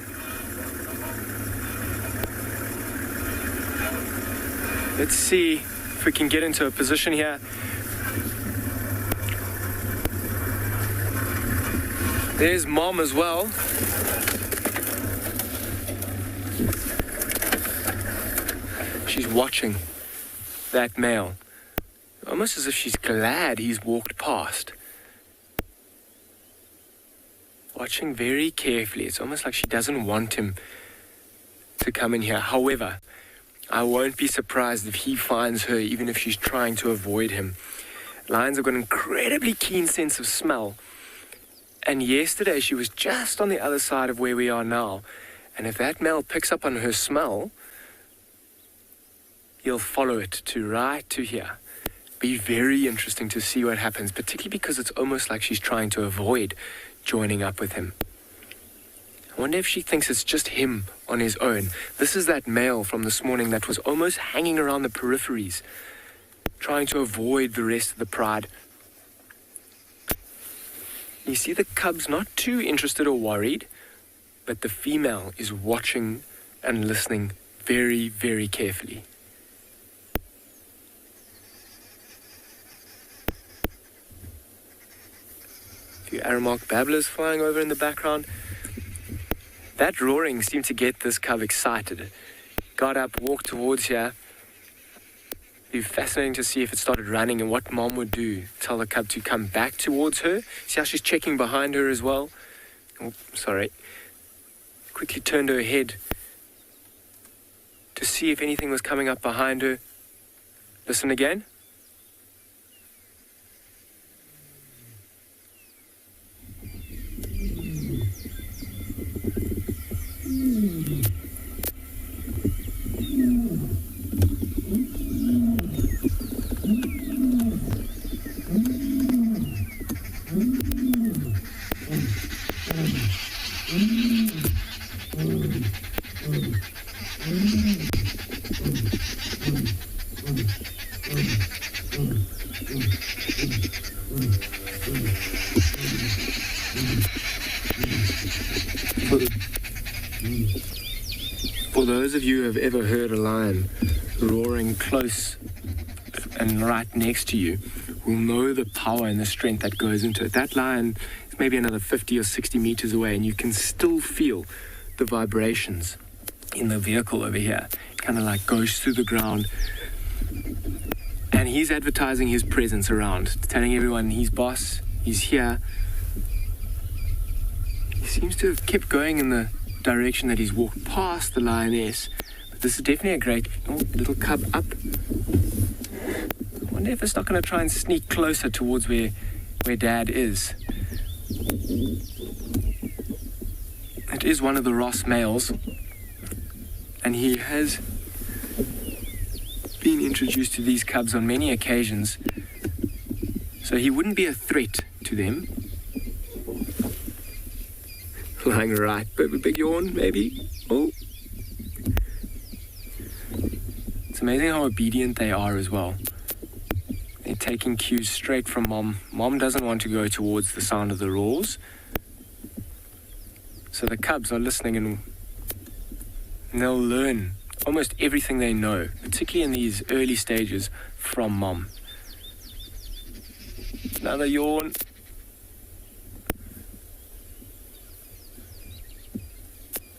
Let's see if we can get into a position here. There's mom as well. She's watching that male. Almost as if she's glad he's walked past. Watching very carefully. It's almost like she doesn't want him to come in here. However, I won't be surprised if he finds her, even if she's trying to avoid him. Lions have got an incredibly keen sense of smell. And yesterday she was just on the other side of where we are now. And if that male picks up on her smell, he'll follow it to right to here. Be very interesting to see what happens, particularly because it's almost like she's trying to avoid joining up with him. I wonder if she thinks it's just him on his own. This is that male from this morning that was almost hanging around the peripheries, trying to avoid the rest of the pride. You see the cubs not too interested or worried, but the female is watching and listening very, very carefully. A few Aramark babblers flying over in the background. That roaring seemed to get this cub excited. Got up, walked towards here. It'd be fascinating to see if it started running and what mom would do. Tell the cub to come back towards her. See how she's checking behind her as well? Oh, sorry. Quickly turned her head to see if anything was coming up behind her. Listen again. For those of you who have ever heard a lion roaring close and right next to you, will know the power and the strength that goes into it. That lion is maybe another 50 or 60 meters away, and you can still feel the vibrations in the vehicle over here. It kind of like goes through the ground. And he's advertising his presence around, telling everyone he's boss, he's here. He seems to have kept going in the direction that he's walked past the lioness. But this is definitely a great little cub up. I wonder if it's not going to try and sneak closer towards where Dad is. It is one of the Ross males, and he has been introduced to these cubs on many occasions, so he wouldn't be a threat to them. Lying right, big yawn, maybe. Oh. It's amazing how obedient they are as well. They're taking cues straight from Mom. Mom doesn't want to go towards the sound of the roars. So the cubs are listening, and they'll learn almost everything they know, particularly in these early stages, from Mom. Another yawn.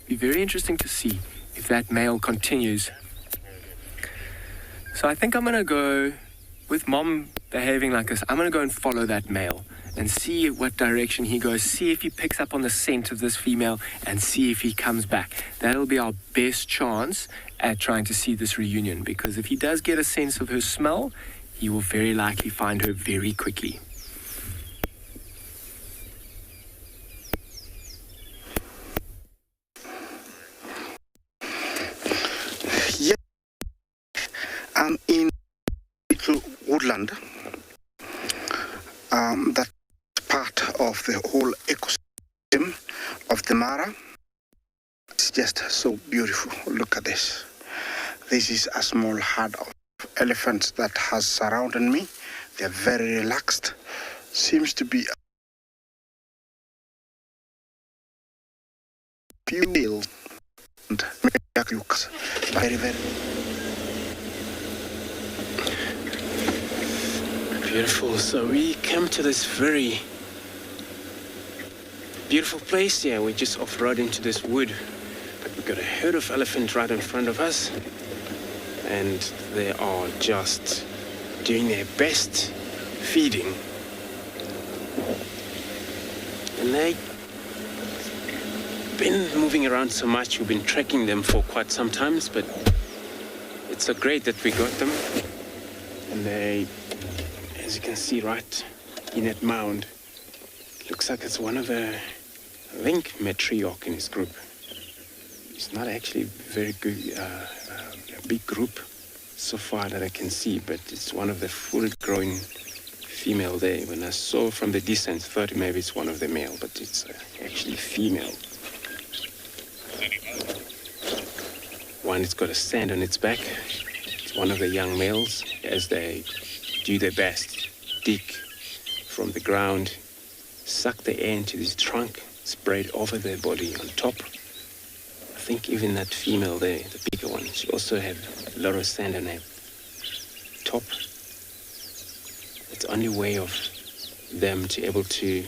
Be very interesting to see if that male continues. So I think I'm going to go, with Mom behaving like this, I'm going to go and follow that male and see what direction he goes, see if he picks up on the scent of this female, and see if he comes back. That'll be our best chance at trying to see this reunion, because if he does get a sense of her smell, he will very likely find her very quickly. I'm in little woodland. That's part of the whole ecosystem of the Mara. It's just so beautiful. Look at this. This is a small herd of elephants that has surrounded me. They're very relaxed. Seems to be a few males and very, very beautiful. So we came to this very beautiful place here. We just off-road into this wood, but we've got a herd of elephants right in front of us, and they are just doing their best feeding. And they've been moving around so much, we've been tracking them for quite some time, but it's so great that we got them. And they, as you can see right in that mound, looks like it's one of the, I think, matriarch in his group. It's not actually very good, a big group so far that I can see, but it's one of the full-grown female there. When I saw from the distance, I thought maybe it's one of the male, but it's actually female. One, it's got a sand on its back. It's one of the young males as they do their best, dig from the ground, suck the air into this trunk, spray it over their body on top, think even that female there, the bigger one, she also had a lot of sand on her top. It's the only way of them to able to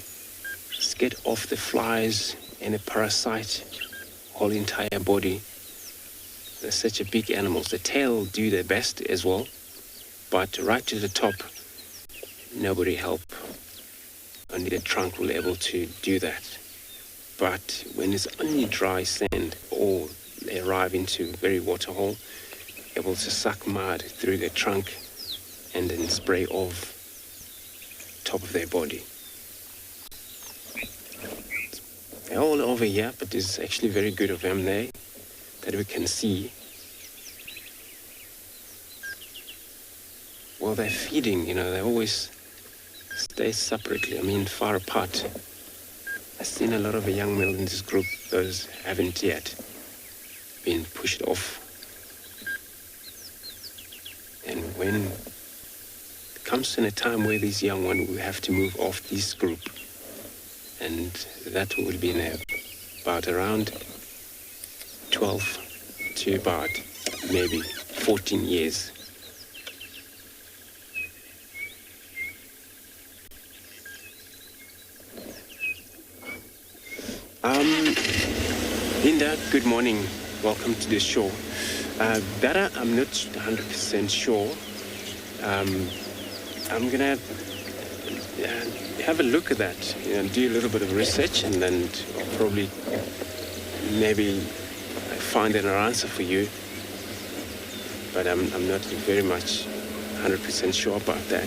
get off the flies and a parasite, whole entire body. They're such a big animals. The tail do their best as well, but right to the top, nobody help. Only the trunk will be able to do that. But when it's only dry sand, or they arrive into very water hole, able to suck mud through their trunk and then spray off top of their body. They're all over here, but there's actually very good of them there that we can see. While they're feeding, they always stay separately, far apart. I've seen a lot of young males in this group, those haven't yet been pushed off. And when it comes in a time where these young ones will have to move off this group, and that will be in about around 12 to about maybe 14 years. Pinda, good morning. Welcome to the show. Dada, I'm not 100% sure. I'm gonna have a look at that, do a little bit of research, and then probably maybe find an answer for you. But I'm not very much 100% sure about that.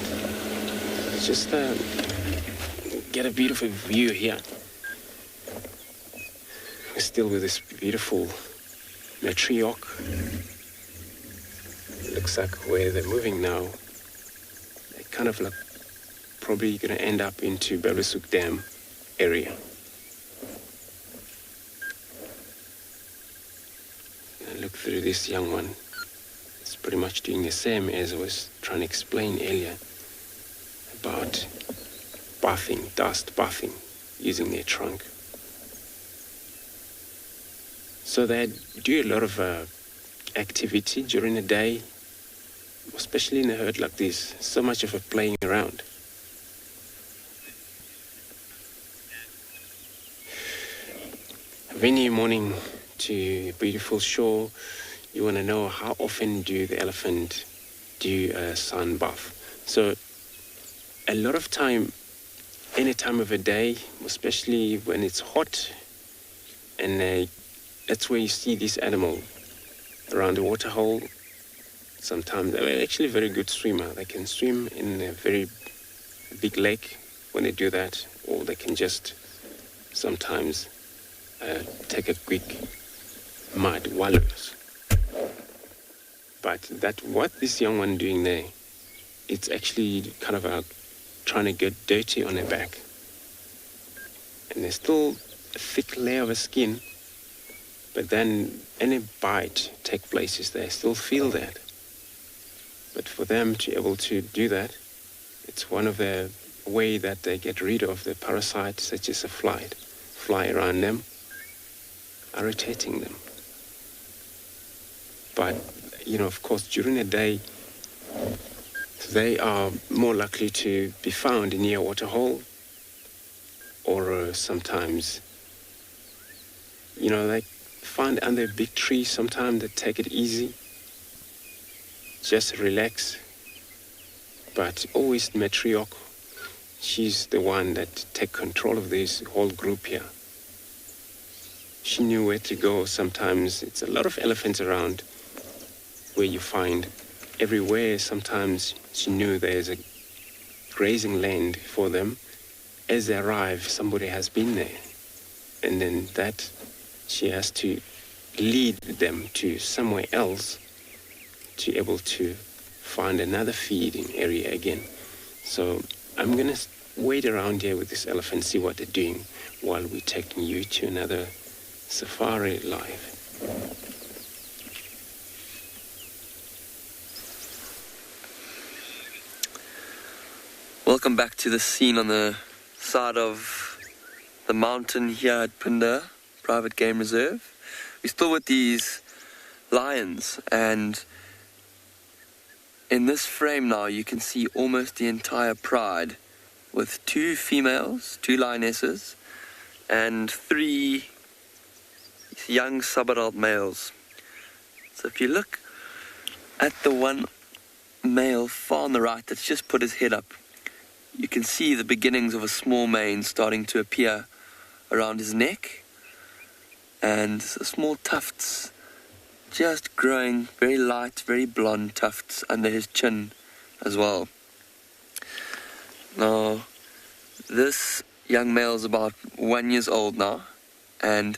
Just get a beautiful view here. We're still with this beautiful matriarch. Looks like where they're moving now, they're kind of like probably going to end up into Belisuk Dam area. Look through this young one. It's pretty much doing the same as I was trying to explain earlier about bathing, dust bathing, using their trunk. So they do a lot of activity during the day, especially in a herd like this. So much of a playing around. A rainy morning to a beautiful shore. You want to know how often do the elephant do a sun bath. So a lot of time, any time of the day, especially when it's hot, and that's where you see this animal around the water hole. Sometimes they're actually a very good swimmer. They can swim in a very big lake when they do that, or they can just sometimes take a quick mud wallows. But what this young one doing there, it's actually kind of trying to get dirty on their back. And there's still a thick layer of a skin, but then any bite take places, they still feel that. But for them to be able to do that, it's one of the way that they get rid of the parasites, such as a fly around them, irritating them. But, of course, during the day, they are more likely to be found near a water hole, or sometimes, they find under a big tree. Sometimes they take it easy, just relax. But always the matriarch, she's the one that take control of this whole group here. She knew where to go. Sometimes it's a lot of elephants around where you find everywhere. Sometimes she knew there's a grazing land for them. As they arrive, somebody has been there. And then that she has to lead them to somewhere else to be able to find another feeding area again. So I'm going to wait around here with this elephant, see what they're doing, while we're taking you to another safari live. Welcome back to the scene on the side of the mountain here at Pinda Private Game Reserve. we're still with these lions, and in this frame now you can see almost the entire pride with 2 females, 2 lionesses, and 3 young sub-adult males. So if you look at the one male far on the right that's just put his head up, you can see the beginnings of a small mane starting to appear around his neck, and small tufts just growing, very light, very blonde tufts under his chin as well. Now, this young male is about 1 year old now, and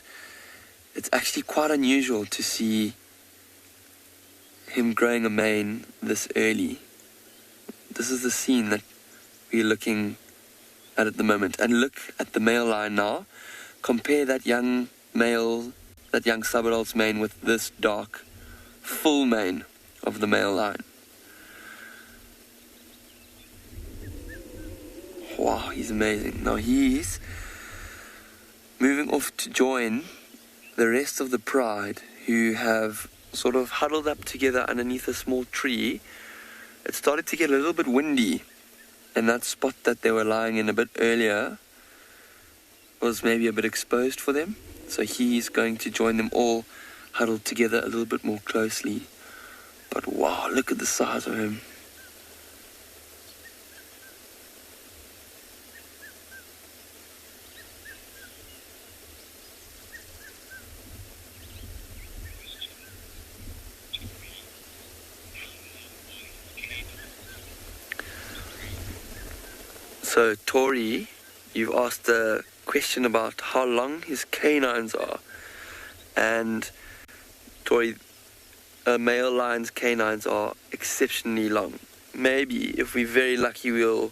it's actually quite unusual to see him growing a mane this early. This is the scene that we're looking at the moment. And look at the male lion now. Compare that young male, that young sub-adult's mane with this dark, full mane of the male lion. Wow, he's amazing. Now he's moving off to join the rest of the pride, who have sort of huddled up together underneath a small tree. It started to get a little bit windy, and that spot that they were lying in a bit earlier was maybe a bit exposed for them. So he's going to join them all huddled together a little bit more closely. But wow, look at the size of him. So Tori, you've asked a question about how long his canines are. And Tori, a male lion's canines are exceptionally long. Maybe, if we're very lucky, we'll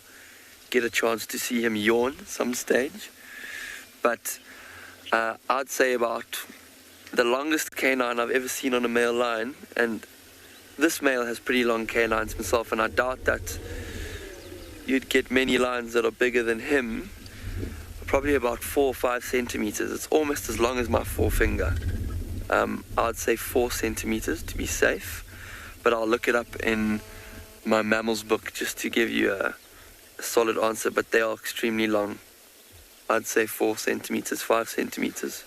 get a chance to see him yawn some stage. But I'd say about the longest canine I've ever seen on a male lion, and this male has pretty long canines himself, and I doubt that you'd get many lions that are bigger than him, probably about 4 or 5 centimeters. It's almost as long as my forefinger. I'd say 4 centimeters to be safe, but I'll look it up in my mammals book just to give you a solid answer, but they are extremely long. I'd say 4 centimeters, 5 centimeters.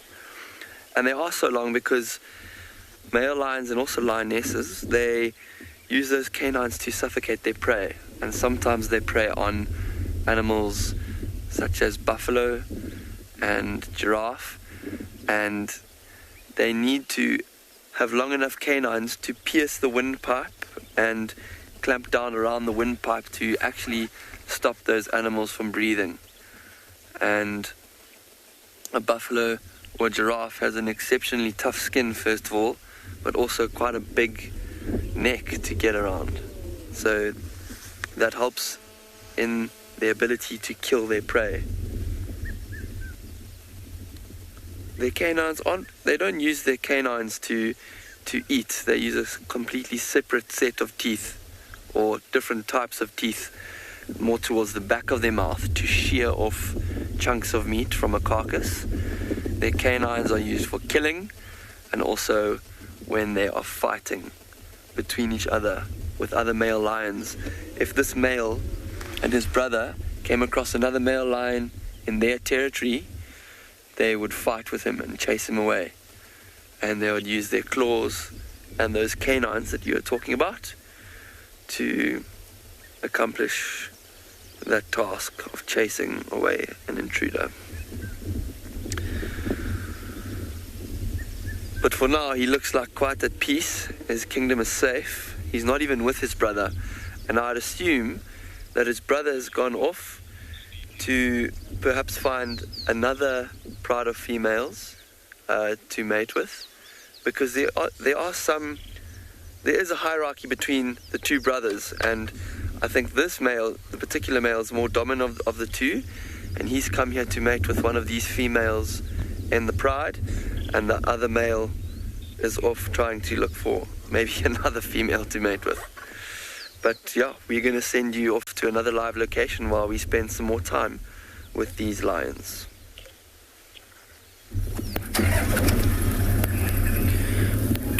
And they are so long because male lions and also lionesses, they use those canines to suffocate their prey. And sometimes they prey on animals such as buffalo and giraffe, and they need to have long enough canines to pierce the windpipe and clamp down around the windpipe to actually stop those animals from breathing. And a buffalo or giraffe has an exceptionally tough skin, first of all, but also quite a big neck to get around. So that helps in their ability to kill their prey. Their canines they don't use their canines to eat. They use a completely separate set of teeth, or different types of teeth, more towards the back of their mouth, to shear off chunks of meat from a carcass. Their canines are used for killing, and also when they are fighting between each other with other male lions. If this male and his brother came across another male lion in their territory, they would fight with him and chase him away. And they would use their claws and those canines that you were talking about to accomplish that task of chasing away an intruder. But for now, he looks like quite at peace. His kingdom is safe. He's not even with his brother. And I'd assume that his brother has gone off to perhaps find another pride of females to mate with. Because there is a hierarchy between the two brothers. And I think this male, the particular male, is more dominant of the two. And he's come here to mate with one of these females in the pride. And the other male is off trying to look for maybe another female to mate with. But yeah, we're going to send you off to another live location while we spend some more time with these lions.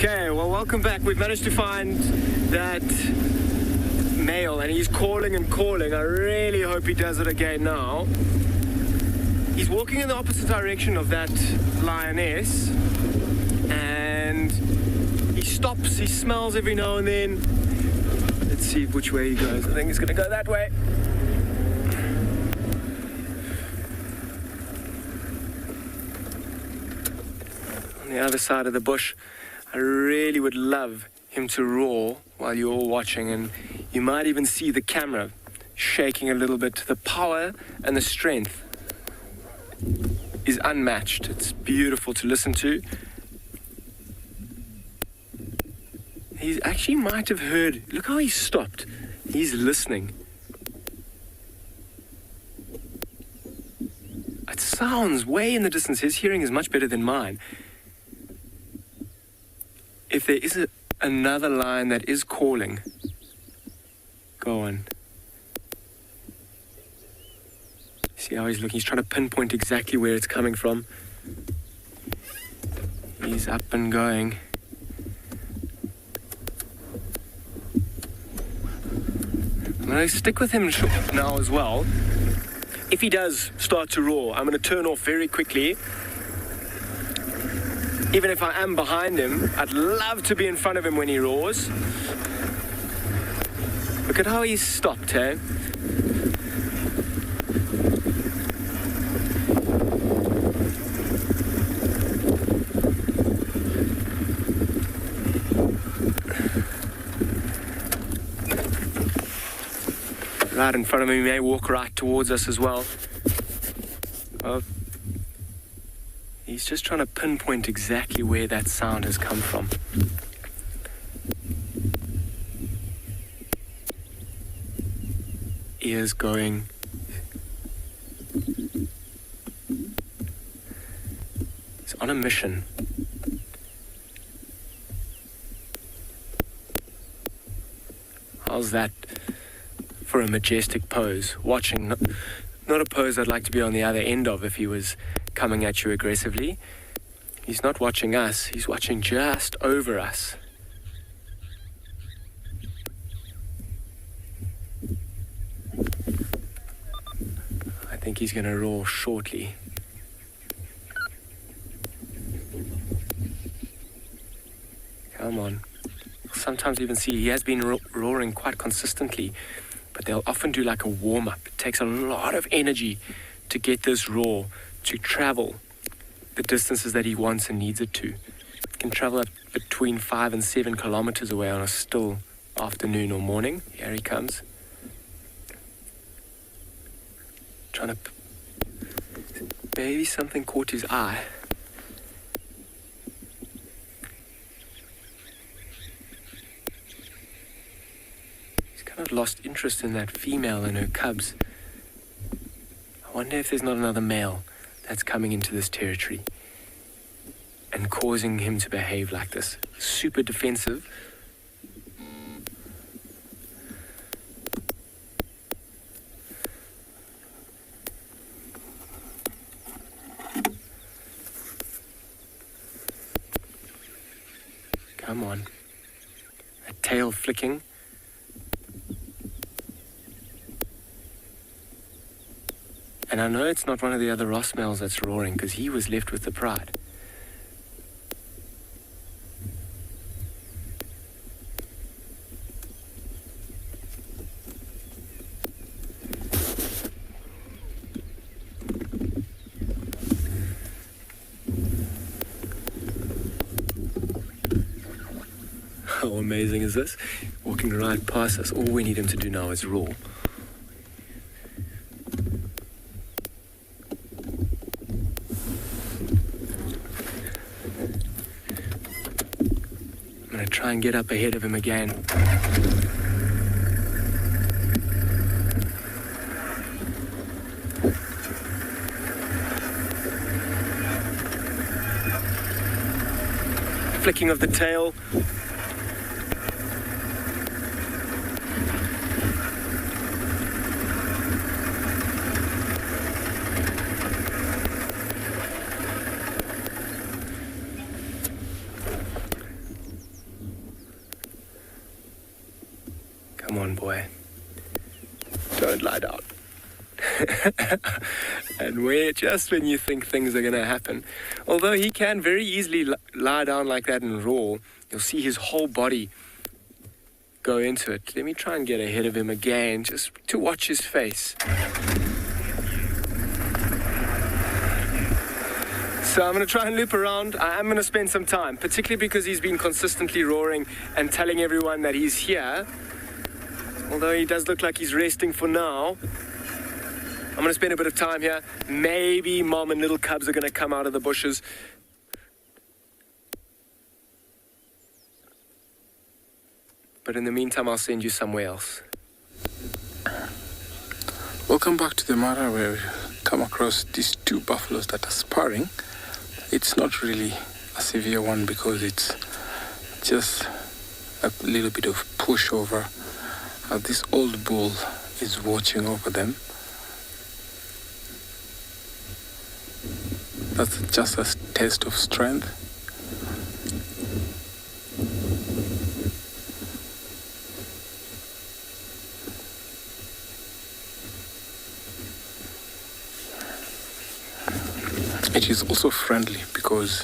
Okay, well, welcome back. We've managed to find that male, and he's calling and calling. I really hope he does it again now. He's walking in the opposite direction of that lioness, and he stops, he smells every now and then. Let's see which way he goes. I think he's going to go that way. On the other side of the bush, I really would love him to roar while you're all watching, and you might even see the camera shaking a little bit. The power and the strength is unmatched. It's beautiful to listen to. He actually might have heard. Look how he stopped. He's listening. It sounds way in the distance. His hearing is much better than mine. If there is another lion that is calling, go on. See how he's looking? He's trying to pinpoint exactly where it's coming from. He's up and going. I'm going to stick with him now as well. If he does start to roar, I'm going to turn off very quickly. Even if I am behind him, I'd love to be in front of him when he roars. Look at how he's stopped, eh? Right in front of him, he may walk right towards us as well. Oh. He's just trying to pinpoint exactly where that sound has come from. Ears going. He's on a mission. How's that for a majestic pose? Watching, not a pose I'd like to be on the other end of if he was coming at you aggressively. He's not watching us, he's watching just over us. I think he's going to roar shortly. Come on. Sometimes even see he has been roaring quite consistently, but they'll often do like a warm-up. It takes a lot of energy to get this roar to travel the distances that he wants and needs it to. It can travel up between 5 and 7 kilometers away on a still afternoon or morning. Here he comes. Trying to... Maybe something caught his eye. He's kind of lost interest in that female and her cubs. I wonder if there's not another male that's coming into this territory and causing him to behave like this. Super defensive. Come on. A tail flicking. And I know it's not one of the other Ross males that's roaring, because he was left with the pride. How amazing is this? Walking right past us. All we need him to do now is roar. Try and get up ahead of him again. Flicking of the tail. Come on, boy. Don't lie down. And when you think things are going to happen, although he can very easily lie down like that and roar, you'll see his whole body go into it. Let me try and get ahead of him again, just to watch his face. So I'm going to try and loop around. I'm going to spend some time, particularly because he's been consistently roaring and telling everyone that he's here. Although he does look like he's resting for now. I'm going to spend a bit of time here. Maybe mom and little cubs are going to come out of the bushes. But in the meantime, I'll send you somewhere else. Welcome back to the Mara, where we come across these two buffaloes that are sparring. It's not really a severe one because it's just a little bit of pushover. This old bull is watching over them. That's just a test of strength. It is also friendly because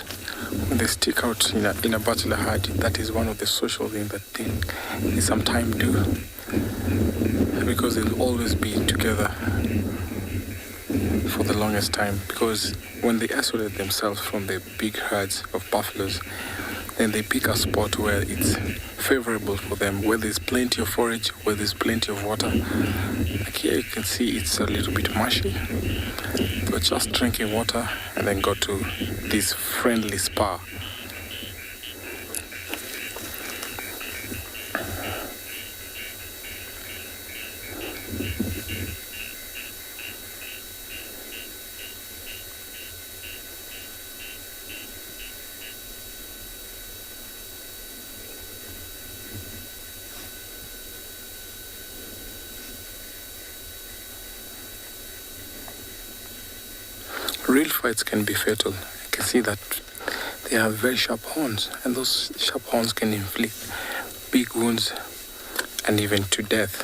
when they stick out in a bachelor herd, that is one of the social things that they sometimes do, because they'll always be together for the longest time. Because when they isolate themselves from the big herds of buffaloes, then they pick a spot where it's favorable for them, where there's plenty of forage, where there's plenty of water. Like here you can see it's a little bit marshy. So just drinking water and then go to this friendly spa. Real fights can be fatal. You can see that they have very sharp horns, and those sharp horns can inflict big wounds and even to death.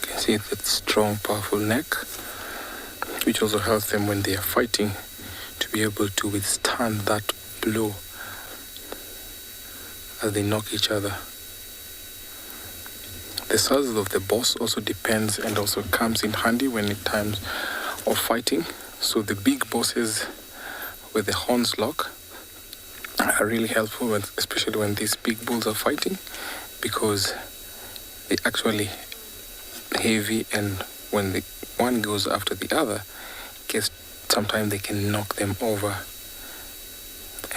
You can see that strong, powerful neck, which also helps them when they are fighting to be able to withstand that blow as they knock each other. The size of the boss also depends and also comes in handy when in times of fighting. So the big bosses with the horns lock are really helpful, especially when these big bulls are fighting, because they're actually heavy, and when the one goes after the other, sometimes they can knock them over,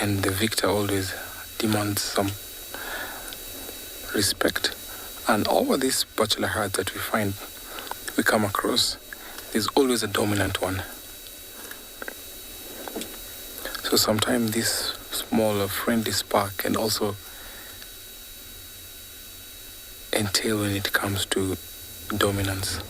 and the victor always demands some respect. And over these bachelor herds that we come across, there's always a dominant one. So sometimes this small friendly spark can also entail when it comes to dominance.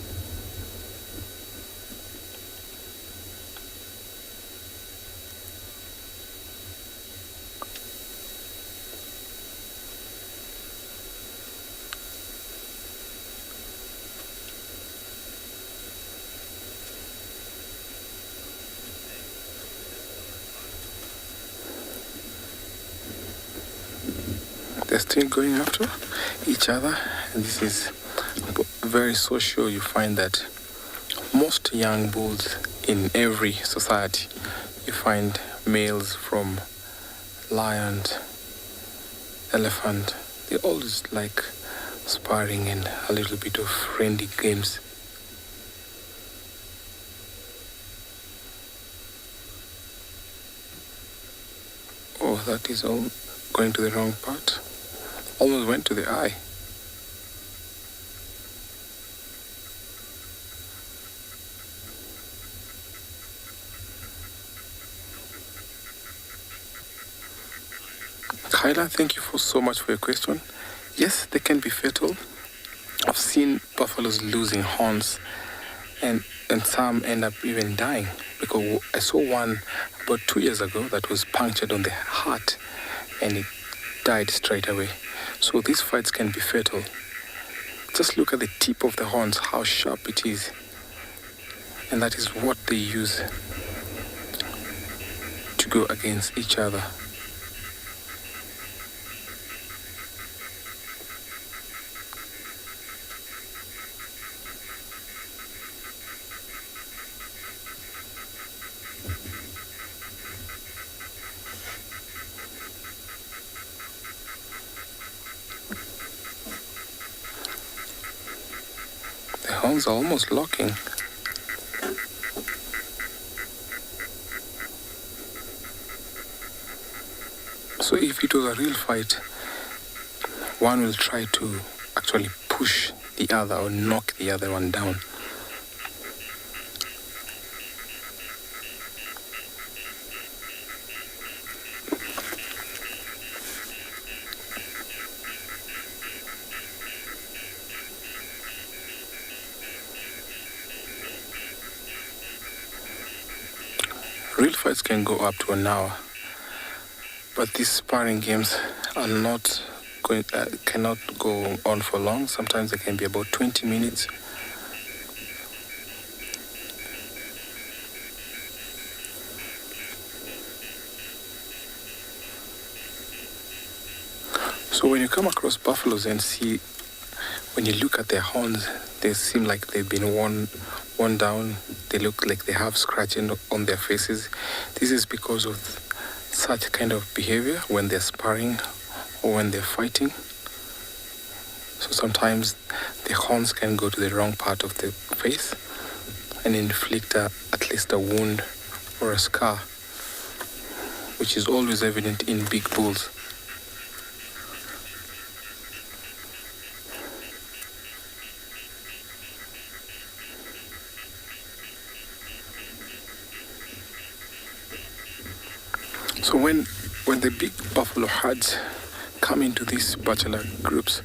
They're still going after each other, and this is very social. You find that most young bulls in every society, you find males from lion, elephant, they always like sparring and a little bit of friendly games. Oh, that is all going to the wrong part. Almost went to the eye. Kyla, thank you so much for your question. Yes, they can be fatal. I've seen buffaloes losing horns, and some end up even dying, because I saw one about 2 years ago that was punctured on the heart and it died straight away. So these fights can be fatal. Just look at the tip of the horns, how sharp it is. And that is what they use to go against each other. The horns are almost locking. So if it was a real fight, one will try to actually push the other or knock the other one down. Real fights can go up to an hour, but these sparring games are not cannot go on for long. Sometimes they can be about 20 minutes. So when you come across buffaloes and see, when you look at their horns, they seem like they've been worn down. They look like they have scratching on their faces. This is because of such kind of behavior when they're sparring or when they're fighting. So sometimes the horns can go to the wrong part of the face and inflict at least a wound or a scar, which is always evident in big bulls. So when the big buffalo herds come into these bachelor groups,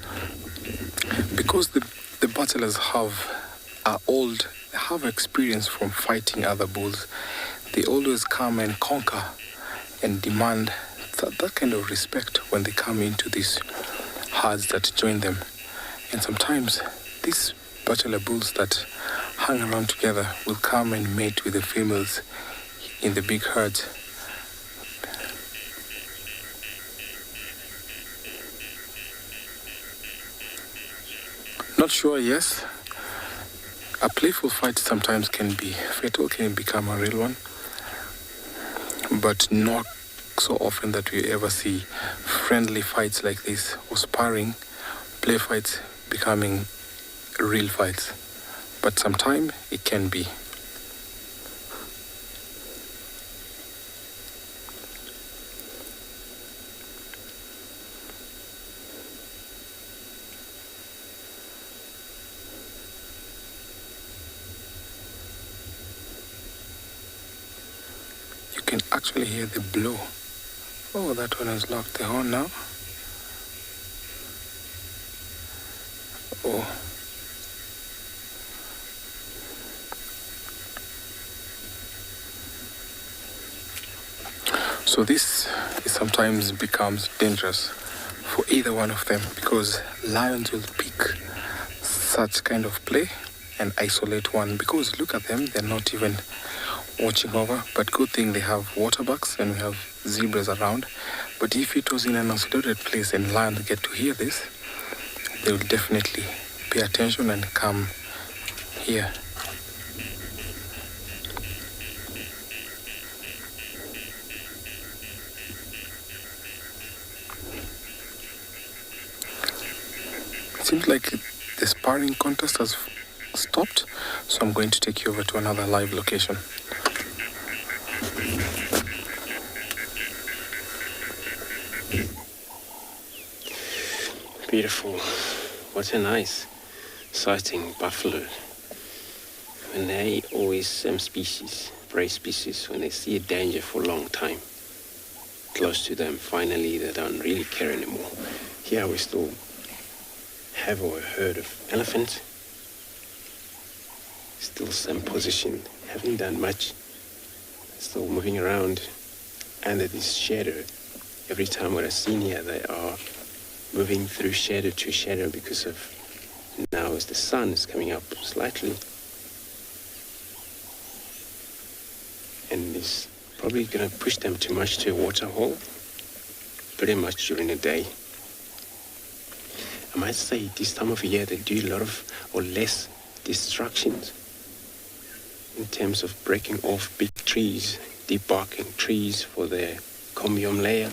because the bachelors are old, have experience from fighting other bulls, they always come and conquer and demand that kind of respect when they come into these herds that join them. And sometimes these bachelor bulls that hang around together will come and mate with the females in the big herds. Not sure, yes. A playful fight sometimes can be fatal, can become a real one, but not so often that we ever see friendly fights like this or sparring, play fights becoming real fights. But sometimes it can be. You can actually hear the blow. Oh, that one has locked the horn now. Oh. So this sometimes becomes dangerous for either one of them, because lions will pick such kind of play and isolate one, because look at them, they're not even watching over. But good thing they have waterbucks and we have zebras around. But if it was in an isolated place and lions get to hear this, they will definitely pay attention and come here. It seems like the sparring contest has stopped, so I'm going to take you over to another live location. Beautiful. What a nice sighting buffalo. When they always, species, prey species, when they see a danger for a long time close to them, finally they don't really care anymore. Here we still have a herd of elephants. Still same position, haven't done much. Still moving around under this shadow. Every time what I've seen here, they are moving through shadow to shadow because of now as the sun is coming up slightly. And it's probably going to push them too much to a water hole pretty much during the day. I might say this time of year they do a lot of or less distractions in terms of breaking off big trees, debarking trees for their combium layer,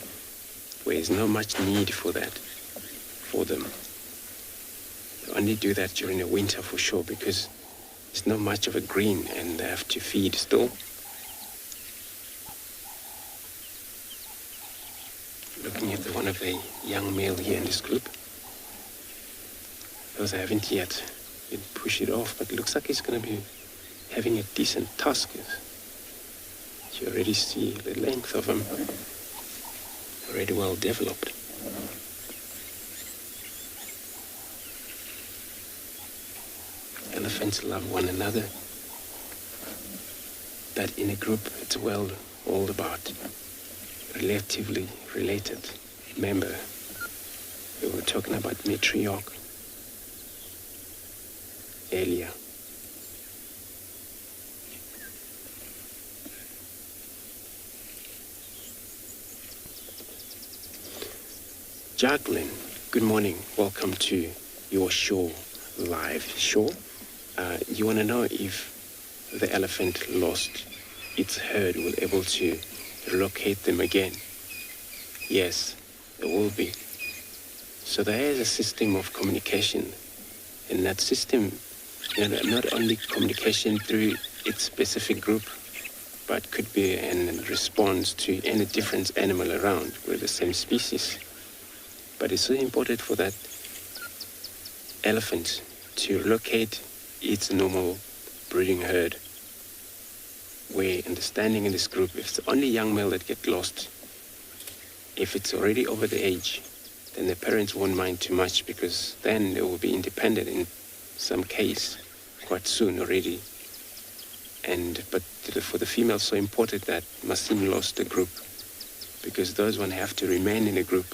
where there's not much need for that for them. They only do that during the winter for sure because there's not much of a green and they have to feed still. Looking at one of the young male here in this group. Those I haven't yet pushed it off, but it looks like he's going to be having a decent tusk. You already see the length of him, already well developed. Elephants love one another, but in a group it's well all about relatively related member. We were talking about matriarch earlier. Jacqueline, good morning. Welcome to your show, live show. You want to know if the elephant lost its herd, will able to locate them again? Yes, it will be. So there is a system of communication, and that system, not only communication through its specific group, but could be in response to any different animal around with the same species. But it's so important for that elephant to locate its normal breeding herd, where understanding in this group, if it's only young male that get lost, if it's already over the age, then the parents won't mind too much because then they will be independent in some case quite soon already. But for the female, so important that mustn't lost the group because those one have to remain in the group,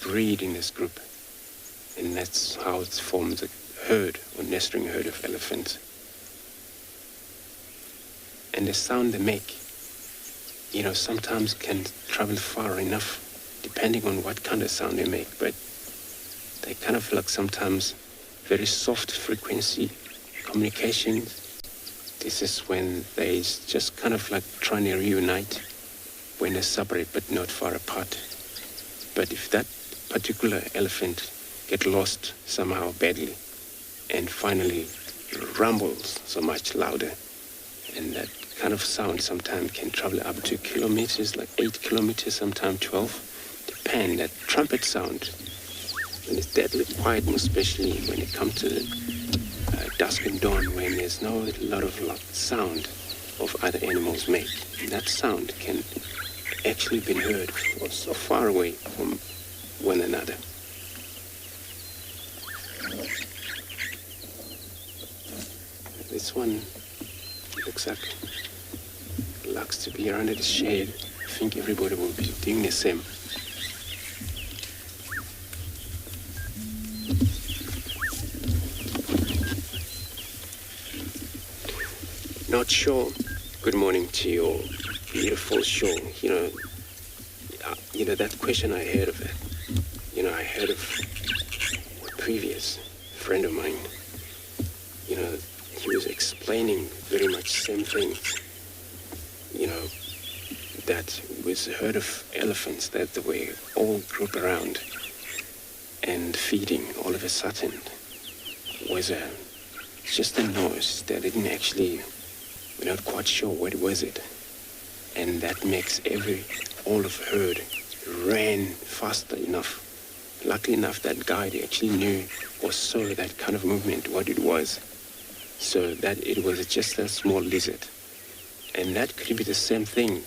breed in this group, and that's how it forms a herd or nestling herd of elephants. And the sound they make, sometimes can travel far enough depending on what kind of sound they make, but they kind of like sometimes very soft frequency communication. This is when they just kind of like trying to reunite when they separate but not far apart. But if that particular elephant get lost somehow badly and finally rumbles so much louder, and that kind of sound sometimes can travel up to kilometers, like 8 kilometers, sometimes 12, depend. That trumpet sound, when it's deadly quiet, especially when it comes to dusk and dawn, when there's no lot of sound of other animals make. That sound can actually be heard so far away from one another. This one looks like likes to be under the shade. I think everybody will be doing the same. Not sure. Good morning to your beautiful show. That question I heard of it. I heard of a previous friend of mine. He was explaining very much same thing. That was a herd of elephants that they were all grouped around and feeding. All of a sudden was just a noise that didn't actually, we're not quite sure what was it. And that makes all of herd ran faster enough. Luckily enough, that guy actually knew or saw that kind of movement, what it was. So that it was just a small lizard. And that could be the same thing.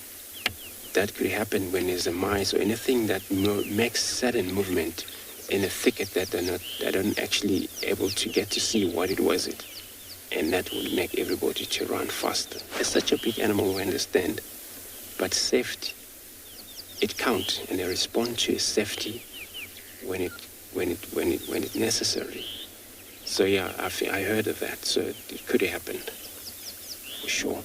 That could happen when there's a mice or anything that makes sudden movement in a thicket that they're not actually able to get to see what it was. And that would make everybody to run faster. It's such a big animal, we understand, but safety, it counts, and they respond to safety when it necessary. So yeah, I heard of that, so it could have happened, for sure.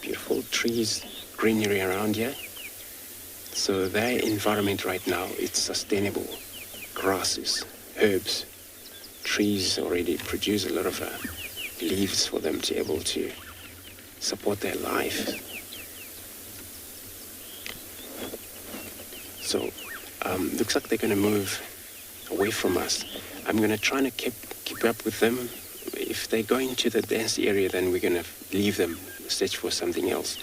Beautiful trees, greenery around here. So their environment right now, it's sustainable. Grasses, herbs, trees already produce a lot of leaves for them to be able to support their life. So looks like they're going to move away from us. I'm going to try to keep up with them. If they go into the dense area, then we're going to leave them, search for something else.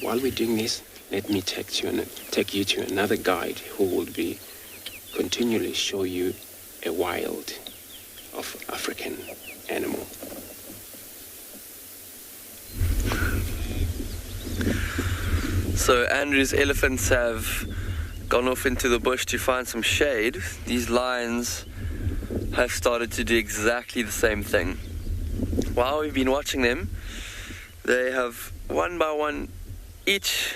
While we're doing this, let me take you to another guide who will be continually show you a wild of African animal. So Andrew's elephants have gone off into the bush to find some shade. These lions have started to do exactly the same thing. While we've been watching them, they have one by one each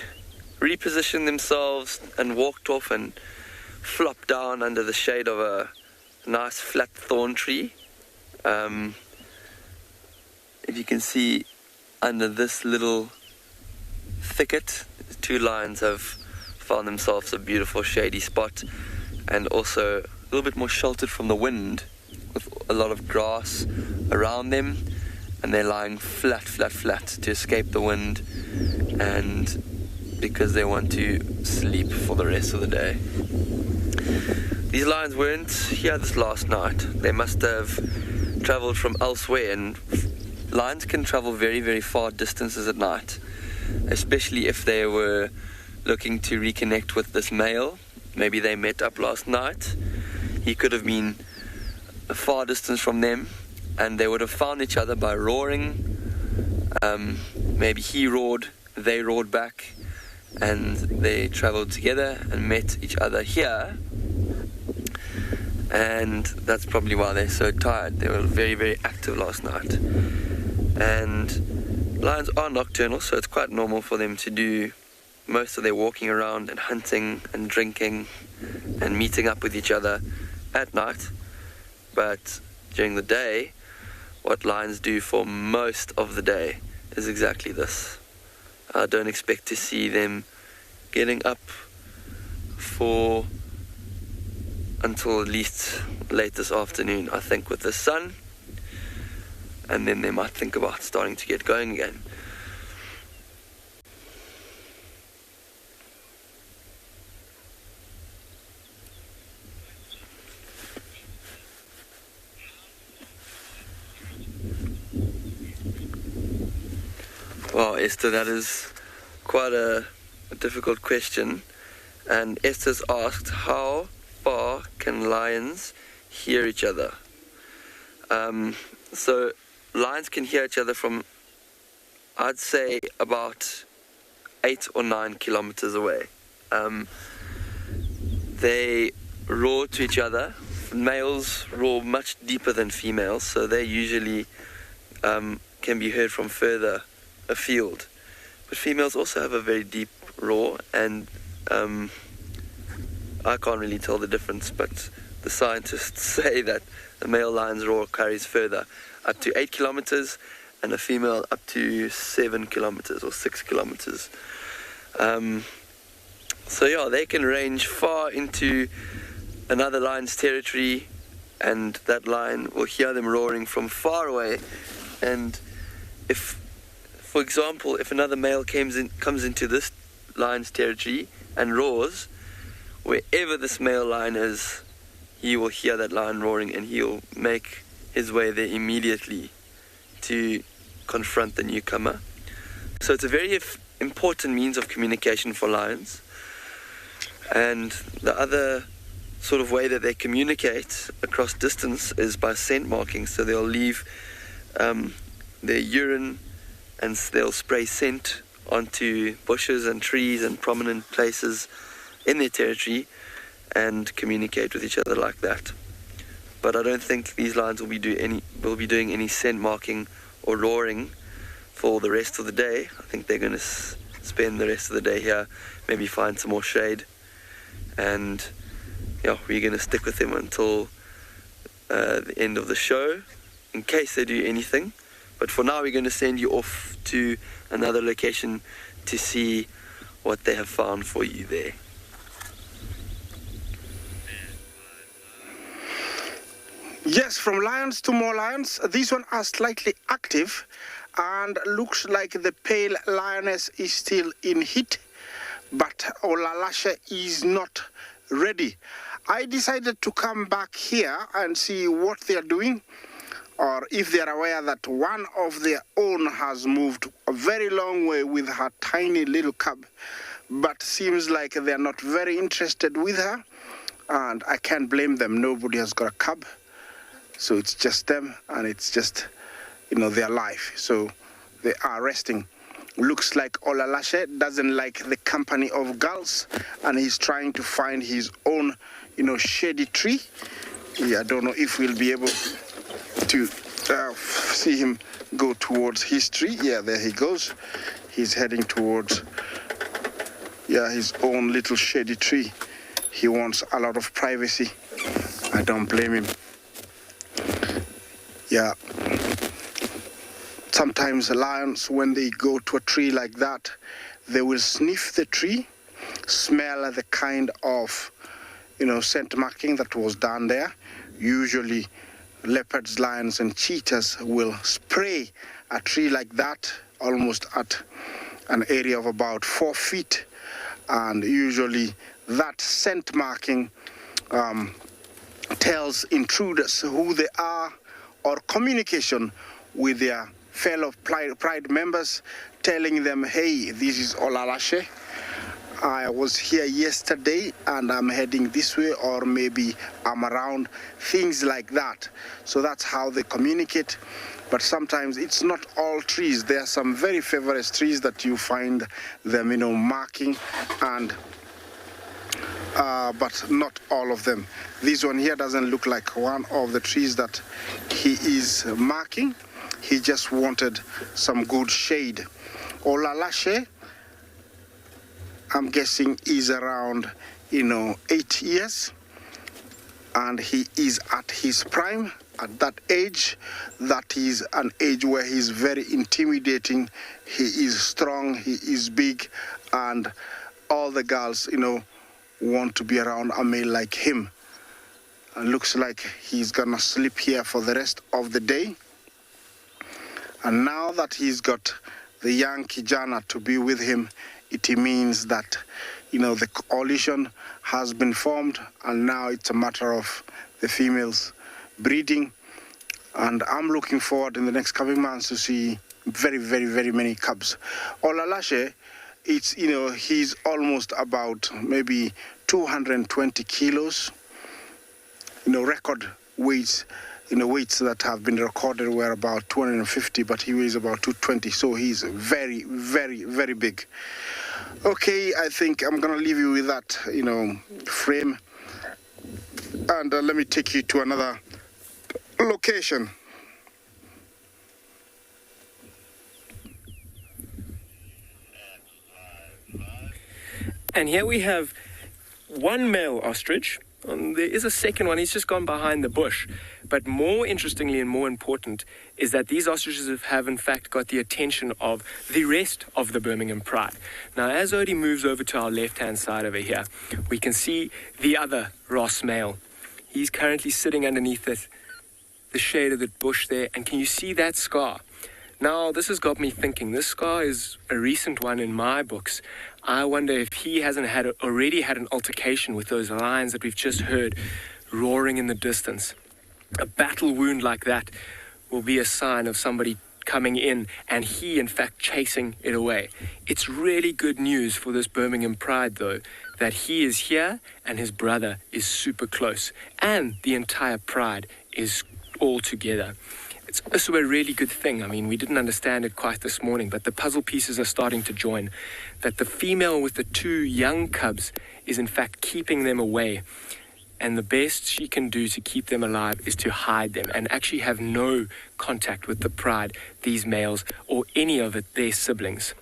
repositioned themselves and walked off and flopped down under the shade of a nice flat thorn tree. If you can see under this little thicket, the two lions have found themselves a beautiful shady spot, and also a little bit more sheltered from the wind with a lot of grass around them, and they're lying flat to escape the wind and because they want to sleep for the rest of the day. These lions weren't here this last night. They must have traveled from elsewhere, and lions can travel very, very far distances at night, especially if they were looking to reconnect with this male. Maybe they met up last night. He could have been a far distance from them, and they would have found each other by roaring. Maybe he roared, they roared back, and they traveled together and met each other here. And that's probably why they're so tired. They were very, very active last night. And lions are nocturnal, so it's quite normal for them to do most of their walking around and hunting and drinking and meeting up with each other at night. But during the day, what lions do for most of the day is exactly this. I don't expect to see them getting up until at least late this afternoon, I think, with the sun, and then they might think about starting to get going again. Well, Esther, that is quite a difficult question. And Esther's asked, how far can lions hear each other? So lions can hear each other from, I'd say, about 8 or 9 kilometers away. They roar to each other. Males roar much deeper than females, so they usually can be heard from further afield. But females also have a very deep roar, and I can't really tell the difference, but the scientists say that the male lion's roar carries further, up to 8 kilometers, and a female up to 7 kilometers or 6 kilometers. So yeah, they can range far into another lion's territory, and that lion will hear them roaring from far away. And if, for example, if another male comes into this lion's territory and roars, wherever this male lion is, he will hear that lion roaring, and he'll make his way there immediately to confront the newcomer. So it's a very important means of communication for lions. And the other sort of way that they communicate across distance is by scent marking. So they'll leave their urine and they'll spray scent onto bushes and trees and prominent places in their territory and communicate with each other like that. But I don't think these lions will be doing any scent marking or roaring for the rest of the day. I think they're going to spend the rest of the day here, maybe find some more shade, and yeah, we're going to stick with them until the end of the show in case they do anything. But for now, we're going to send you off to another location to see what they have found for you there. Yes, from lions to more lions. These one are slightly active and looks like the pale lioness is still in heat, but Olololo is not ready. I decided to come back here and see what they are doing, or if they are aware that one of their own has moved a very long way with her tiny little cub, but seems like they are not very interested with her, and I can't blame them. Nobody has got a cub, so it's just them, and it's just, their life. So they are resting. Looks like Olololo doesn't like the company of girls, and he's trying to find his own, shady tree. Yeah, I don't know if we'll be able to see him go towards his tree. Yeah, there he goes. He's heading towards, his own little shady tree. He wants a lot of privacy. I don't blame him. Yeah. Sometimes lions, when they go to a tree like that, they will sniff the tree, smell the kind of, scent marking that was done there. Usually leopards, lions, and cheetahs will spray a tree like that, almost at an area of about 4 feet. And usually that scent marking tells intruders who they are, or communication with their fellow Pride members, telling them, hey, this is Olololo. I was here yesterday and I'm heading this way, or maybe I'm around, things like that. So that's how they communicate. But sometimes it's not all trees. There are some very favorite trees that you find them, marking, and but not all of them. This one here doesn't look like one of the trees that he is marking. He just wanted some good shade. Olololo, I'm guessing, is around, 8 years. And he is at his prime. At that age, that is an age where he's very intimidating. He is strong, he is big, and all the girls, want to be around a male like him. Looks like he's gonna sleep here for the rest of the day. And now that he's got the young kijana to be with him, it means that, the coalition has been formed, and now it's a matter of the females breeding. And I'm looking forward in the next coming months to see very, very, very many cubs. Olololo, it's, he's almost about maybe 220 kilos. Record weights, weights that have been recorded were about 250, but he weighs about 220, so he's very, very, very big. Okay, I think I'm gonna leave you with that, frame, and let me take you to another location. And here we have one male ostrich. There is a second one. He's just gone behind the bush. But more interestingly and more important is that these ostriches have in fact got the attention of the rest of the Birmingham Pride. Now, as Odie moves over to our left-hand side over here, we can see the other Ross male. He's currently sitting underneath the shade of the bush there. And can you see that scar? Now, this has got me thinking. This scar is a recent one in my books. I wonder if he hasn't already had an altercation with those lions that we've just heard roaring in the distance. A battle wound like that will be a sign of somebody coming in and he, in fact, chasing it away. It's really good news for this Birmingham Pride, though, that he is here and his brother is super close and the entire Pride is all together. It's also a really good thing. I mean, we didn't understand it quite this morning, but the puzzle pieces are starting to join. That the female with the 2 young cubs is in fact keeping them away. And the best she can do to keep them alive is to hide them and actually have no contact with the pride, these males, or any of their siblings.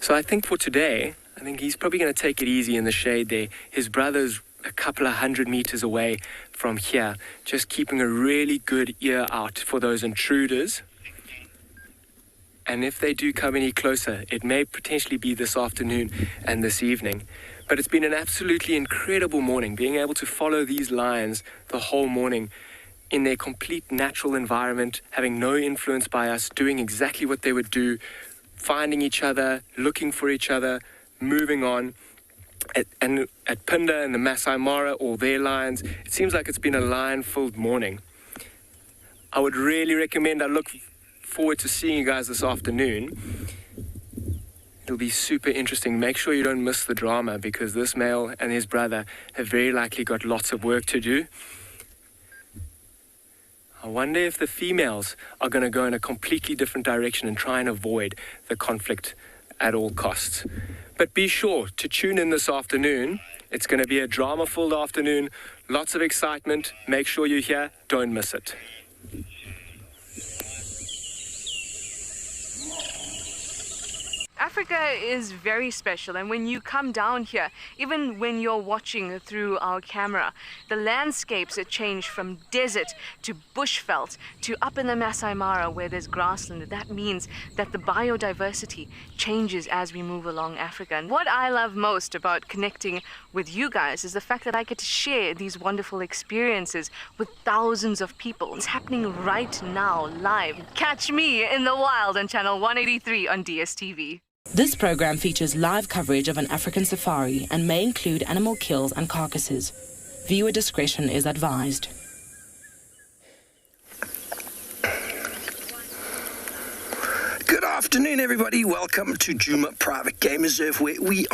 So I think for today, I think he's probably going to take it easy in the shade there. His brother's a couple of 100 meters away from here, just keeping a really good ear out for those intruders. And if they do come any closer, it may potentially be this afternoon and this evening. But it's been an absolutely incredible morning, being able to follow these lions the whole morning in their complete natural environment, having no influence by us, doing exactly what they would do, finding each other, looking for each other, moving on. At Pinda and the Masai Mara, all their lions, it seems like it's been a lion-filled morning. I would really recommend, I look forward to seeing you guys this afternoon. It'll be super interesting. Make sure you don't miss the drama, because this male and his brother have very likely got lots of work to do. I wonder if the females are going to go in a completely different direction and try and avoid the conflict at all costs. But be sure to tune in this afternoon. It's going to be a drama-filled afternoon, lots of excitement. Make sure you're here. Don't miss it. Africa is very special, and when you come down here, even when you're watching through our camera, the landscapes change from desert to bushveld to up in the Masai Mara where there's grassland. That means that the biodiversity changes as we move along Africa. And what I love most about connecting with you guys is the fact that I get to share these wonderful experiences with thousands of people. It's happening right now, live. Catch me in the wild on channel 183 on DSTV. This program features live coverage of an African safari and may include animal kills and carcasses. Viewer discretion is advised. Good afternoon, everybody. Welcome to Djuma Private Game Reserve, where we